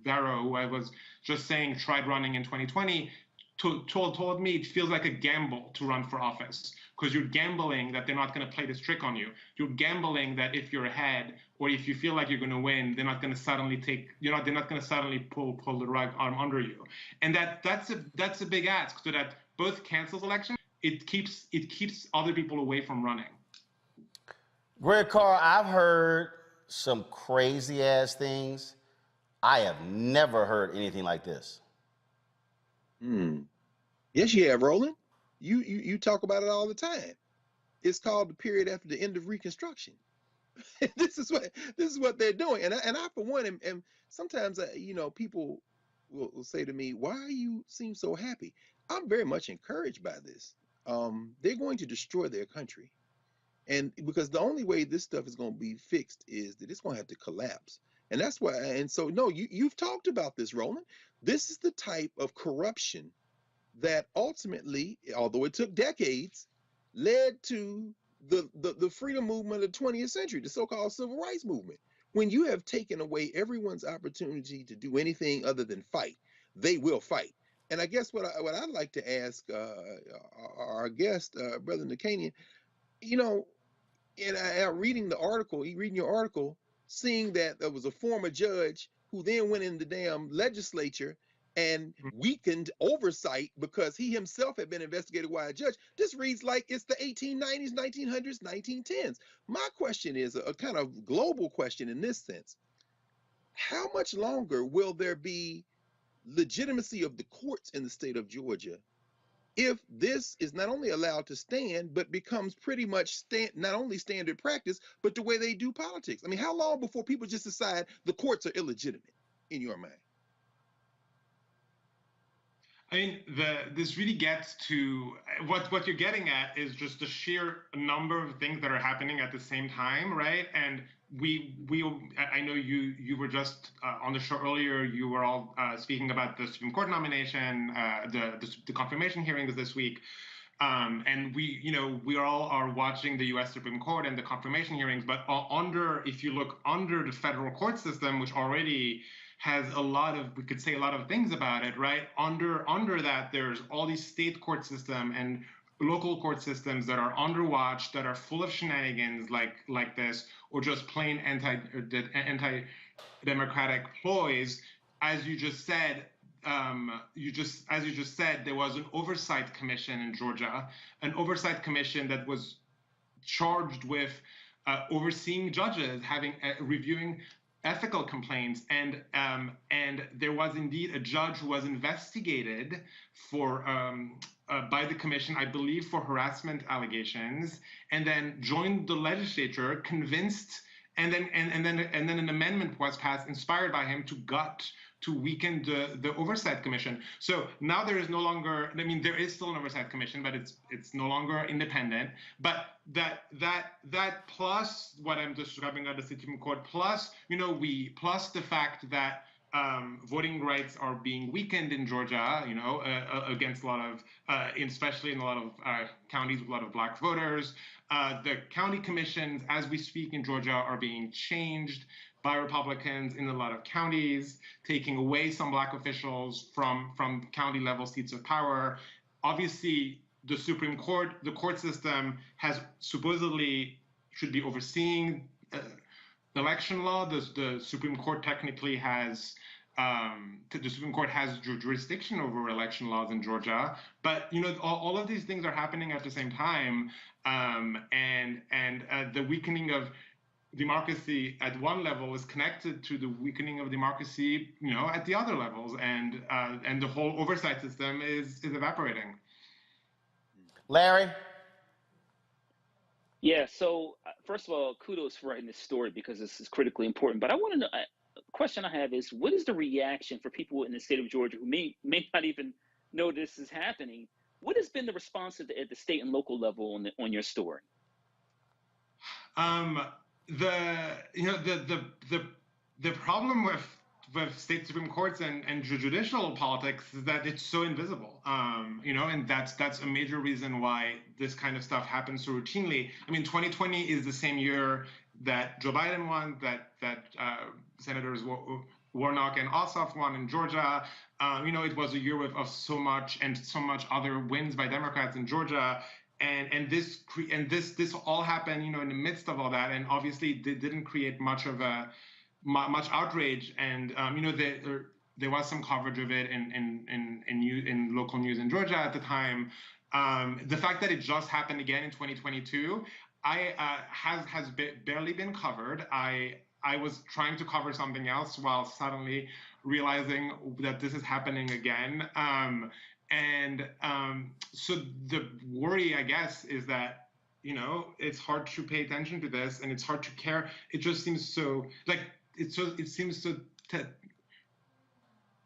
Barrow, who I was just saying tried running in 2020, told me it feels like a gamble to run for office, because you're gambling that they're not going to play this trick on you. You're gambling that if you're ahead or if you feel like you're going to win, they're not going to suddenly they're not going to suddenly pull the rug under you. And that's a big ask, so that both cancels election. It keeps other people away from running. Greg Carr, I've heard some crazy ass things. I have never heard anything like this. Yes, you have, Roland. You talk about it all the time. It's called the period after the end of Reconstruction. This is what they're doing, and I for one am sometimes people will say to me, "Why you seem so happy?" I'm very much encouraged by this. They're going to destroy their country, and because the only way this stuff is going to be fixed is that it's going to have to collapse, and that's why. And so, no, you've talked about this, Roland. This is the type of corruption that ultimately, although it took decades, led to the freedom movement of the 20th century, the so-called civil rights movement. When you have taken away everyone's opportunity to do anything other than fight, they will fight. And I guess what I'd like to ask our guest, Brother Nakanian, reading your article, seeing that there was a former judge who then went in the damn legislature and weakened oversight because he himself had been investigated by a judge. This reads like it's the 1890s, 1900s, 1910s. My question is a kind of global question in this sense. How much longer will there be legitimacy of the courts in the state of Georgia if this is not only allowed to stand, but becomes pretty much not only standard practice, but the way they do politics? I mean, how long before people just decide the courts are illegitimate in your mind? I mean, this really gets to what you're getting at is just the sheer number of things that are happening at the same time, right? And I know you were just on the show earlier. You were all speaking about the Supreme Court nomination, the confirmation hearings this week, and we all are watching the U.S. Supreme Court and the confirmation hearings. But if you look under the federal court system, which already has we could say a lot of things about it, right? Under that, there's all these state court system and local court systems that are underwatched, that are full of shenanigans like this, or just plain anti-democratic ploys. As you just said, there was an oversight commission in Georgia, an oversight commission that was charged with overseeing judges, reviewing ethical complaints, and there was indeed a judge who was investigated by the commission, I believe, for harassment allegations, and then joined the legislature, convinced, and then an amendment was passed, inspired by him, to weaken the oversight commission. So now there is no longer, I mean, there is still an oversight commission, but it's no longer independent. But that plus what I'm describing at the Supreme Court, plus plus the fact that voting rights are being weakened in Georgia, against a lot of, especially in a lot of counties with a lot of Black voters. The county commissions, as we speak in Georgia, are being changed by Republicans in a lot of counties, taking away some Black officials from county level seats of power. Obviously, the Supreme Court, the court system, has supposedly should be overseeing election law. The Supreme Court technically has jurisdiction over election laws in Georgia, but all of these things are happening at the same time, and the weakening of democracy at one level is connected to the weakening of democracy, at the other levels, and the whole oversight system is evaporating. Larry? Yeah, so first of all, kudos for writing this story, because this is critically important. But I want to know, the question I have is, what is the reaction for people in the state of Georgia who may not even know this is happening? What has been the response at the state and local level on your story? The problem with with state Supreme Courts and judicial politics is that it's so invisible, and that's a major reason why this kind of stuff happens so routinely. I mean, 2020 is the same year that Joe Biden won, that Senators Warnock and Ossoff won in Georgia. It was a year of so much other wins by Democrats in Georgia. And this all happened, in the midst of all that, and obviously they didn't create much outrage. And there was some coverage of it in local news in Georgia at the time. The fact that it just happened again in 2022, has barely been covered. I was trying to cover something else while suddenly realizing that this is happening again. So the worry, I guess, is that, it's hard to pay attention to this and it's hard to care. It just seems so, it seems so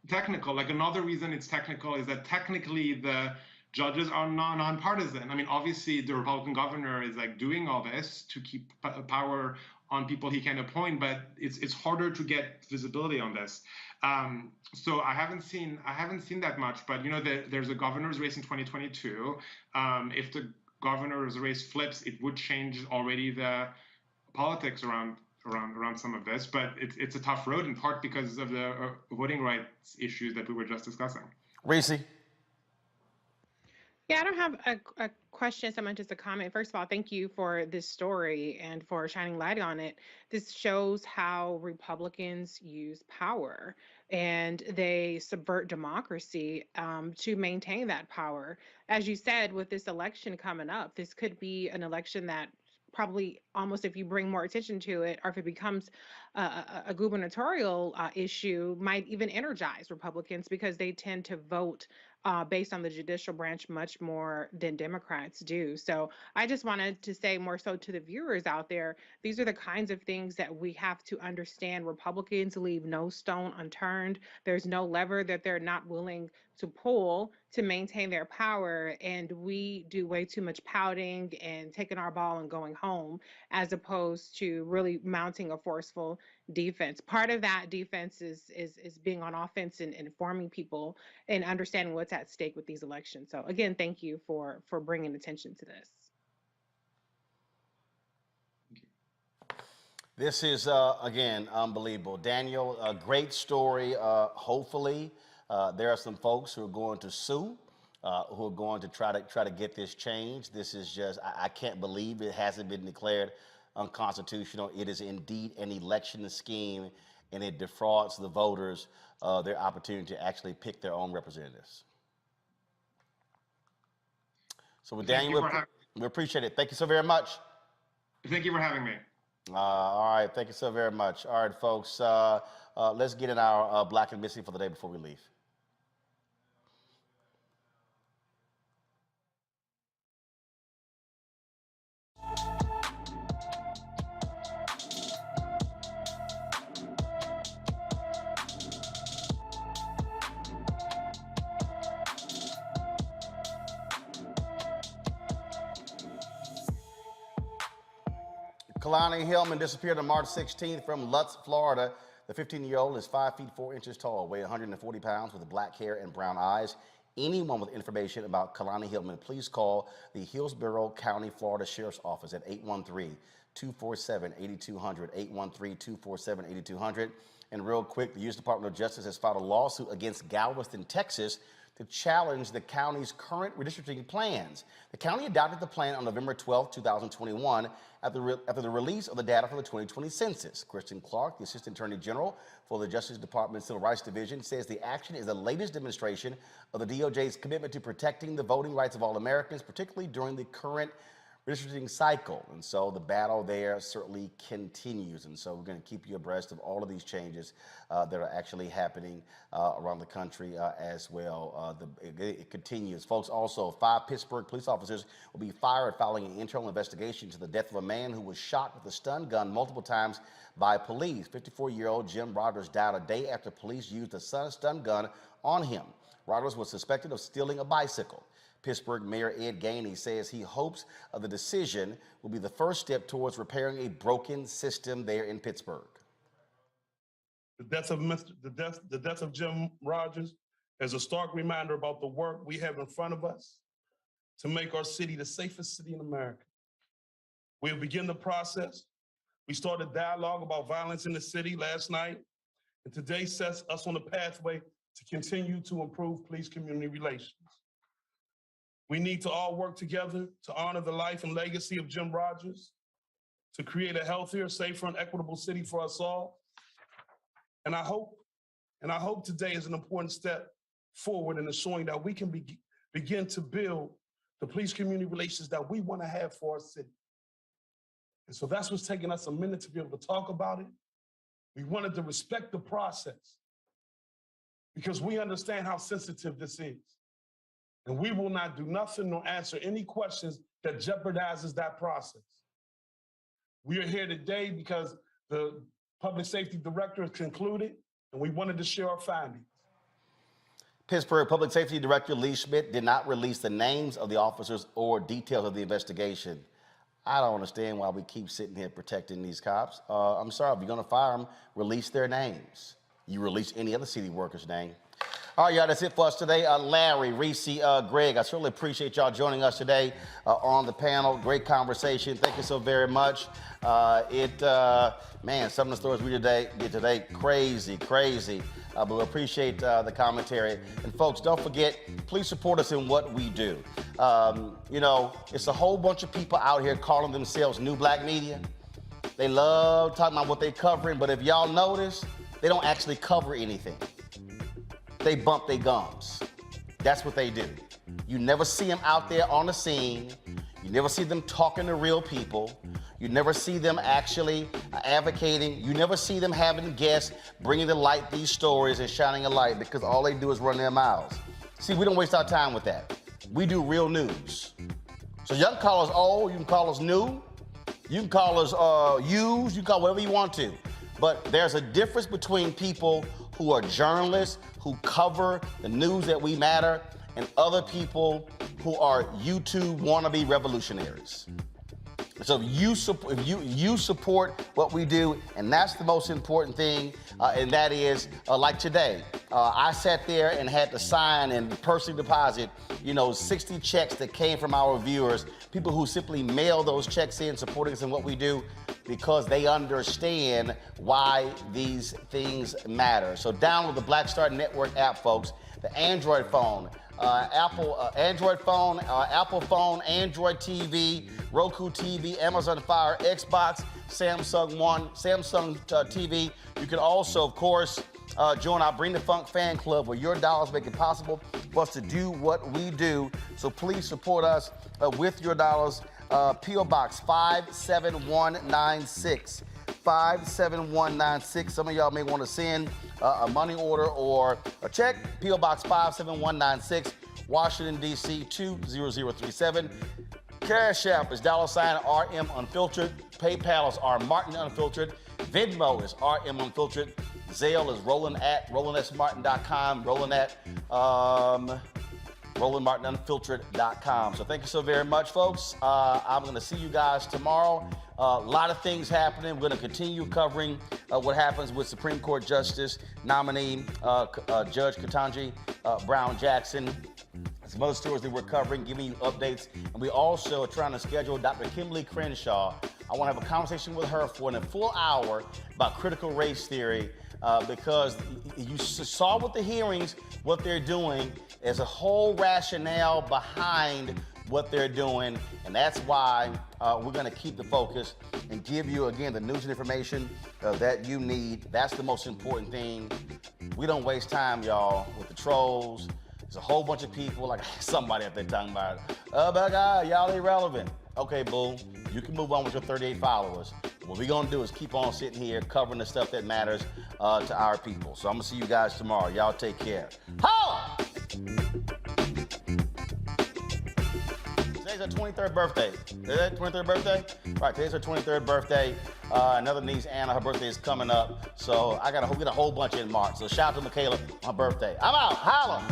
technical. Like, another reason it's technical is that technically the judges are nonpartisan. I mean, obviously the Republican governor is doing all this to keep power on people he can appoint, but it's harder to get visibility on this. So I haven't seen that much, but there's a governor's race in 2022. If the governor's race flips, it would change already the politics around some of this, but it's a tough road, in part because of the voting rights issues that we were just discussing. Reese. Yeah, I don't have a question so much as a comment. First of all, thank you for this story and for shining light on it. This shows how Republicans use power and they subvert democracy to maintain that power. As you said, with this election coming up, this could be an election that probably, almost, if you bring more attention to it, or if it becomes a gubernatorial issue, might even energize Republicans, because they tend to vote based on the judicial branch much more than Democrats do. So I just wanted to say, more so to the viewers out there, these are the kinds of things that we have to understand. Republicans leave no stone unturned. There's no lever that they're not willing to pull to maintain their power, and we do way too much pouting and taking our ball and going home, as opposed to really mounting a forceful defense. Part of that defense is being on offense and informing people and understanding what's at stake with these elections. So again, thank you for bringing attention to this. This is, again, unbelievable. Daniel, a great story. Hopefully, there are some folks who are going to sue, who are going to try to get this changed. This is just, I can't believe it hasn't been declared unconstitutional. It is indeed an election scheme, and it defrauds the voters their opportunity to actually pick their own representatives. So with Daniel, we appreciate it. Thank you so very much. Thank you for having me. All right, thank you so very much. All right, folks, let's get in our Black and Missing for the day before we leave. Kalani Hillman disappeared on March 16th from Lutz, Florida. The 15-year-old is 5 feet 4 inches tall, weighs 140 pounds, with black hair and brown eyes. Anyone with information about Kalani Hillman, please call the Hillsborough County, Florida Sheriff's Office at 813-247-8200, 813-247-8200. And real quick, the U.S. Department of Justice has filed a lawsuit against Galveston, Texas, to challenge the county's current redistricting plans. The county adopted the plan on November 12, 2021, after the release of the data from the 2020 census. Kristen Clark, the Assistant Attorney General for the Justice Department Civil Rights Division, says the action is the latest demonstration of the DOJ's commitment to protecting the voting rights of all Americans, particularly during the current redistricting cycle. And so the battle there certainly continues. And so we're going to keep you abreast of all of these changes that are actually happening around the country as well. It continues. Folks, also 5 Pittsburgh police officers will be fired following an internal investigation into the death of a man who was shot with a stun gun multiple times by police. 54-year-old Jim Rogers died a day after police used a stun gun on him. Rogers was suspected of stealing a bicycle. Pittsburgh Mayor Ed Gainey says he hopes the decision will be the first step towards repairing a broken system there in Pittsburgh. The death of Jim Rogers is a stark reminder about the work we have in front of us to make our city the safest city in America. We'll begin the process. We started dialogue about violence in the city last night, and today sets us on a pathway to continue to improve police-community relations. We need to all work together to honor the life and legacy of Jim Rogers, to create a healthier, safer, and equitable city for us all. And I hope today is an important step forward in showing that we can begin to build the police-community relations that we want to have for our city. And so that's what's taking us a minute to be able to talk about it. We wanted to respect the process because we understand how sensitive this is. And we will not do nothing nor answer any questions that jeopardizes that process. We are here today because the public safety director has concluded, and we wanted to share our findings. Pittsburgh Public Safety Director Lee Schmidt did not release the names of the officers or details of the investigation. I don't understand why we keep sitting here protecting these cops. I'm sorry, if you're gonna fire them, release their names. You release any other city worker's name. All right, y'all, that's it for us today. Larry, Reese, Greg, I certainly appreciate y'all joining us today on the panel. Great conversation. Thank you so very much. Man, some of the stories we did today, crazy. But we appreciate the commentary. And folks, don't forget, please support us in what we do. You know, it's a whole bunch of people out here calling themselves new black media. They love talking about what they're covering, but if y'all notice, they don't actually cover anything. They bump their gums. That's what they do. You never see them out there on the scene. You never see them talking to real people. You never see them actually advocating. You never see them having guests, bringing to light these stories and shining a light, because all they do is run their mouths. See, we don't waste our time with that. We do real news. So you can call us old, you can call us new, you can call us used, you can call whatever you want to. But there's a difference between people who are journalists, who cover the news that we matter, and other people who are YouTube wannabe revolutionaries. So if you support what we do, and that's the most important thing, and that is, like today, I sat there and had to sign and personally deposit, 60 checks that came from our viewers, people who simply mail those checks in, supporting us in what we do, because they understand why these things matter. So download the Black Star Network app, folks. The Android phone, Android phone, Apple phone, Android TV, Roku TV, Amazon Fire, Xbox, Samsung One, Samsung TV. You can also, of course, join our Bring the Funk fan club, where your dollars make it possible for us to do what we do. So please support us with your dollars. P.O. Box 57196. 57196. Some of y'all may want to send a money order or a check. P.O. Box 57196, Washington, D.C. 20037. Cash App is $RM Unfiltered. PayPal is R Martin Unfiltered. Venmo is RM Unfiltered. Zelle is roland@rolandsmartin.com. rolandmartinunfiltered.com. So thank you so very much, folks. I'm going to see you guys tomorrow. A lot of things happening. We're going to continue covering what happens with Supreme Court Justice nominee Judge Ketanji Brown Jackson. Some other stories that we're covering, giving you updates. And we also are trying to schedule Dr. Kimberly Crenshaw. I want to have a conversation with her for a full hour about critical race theory, because you saw with the hearings what they're doing. There's a whole rationale behind what they're doing, and that's why we're going to keep the focus and give you, again, the news and information that you need. That's the most important thing. We don't waste time, y'all, with the trolls. There's a whole bunch of people, like somebody up there talking about, oh my God, y'all irrelevant. Okay, boo, you can move on with your 38 followers. What we're going to do is keep on sitting here covering the stuff that matters to our people. So I'm going to see you guys tomorrow. Y'all take care. Holla! Today's her 23rd birthday. Is that 23rd birthday? Right, today's her 23rd birthday. Another niece, Anna, her birthday is coming up. So I got to get a whole bunch in March. So shout out to Michaela on her birthday. I'm out. Holla!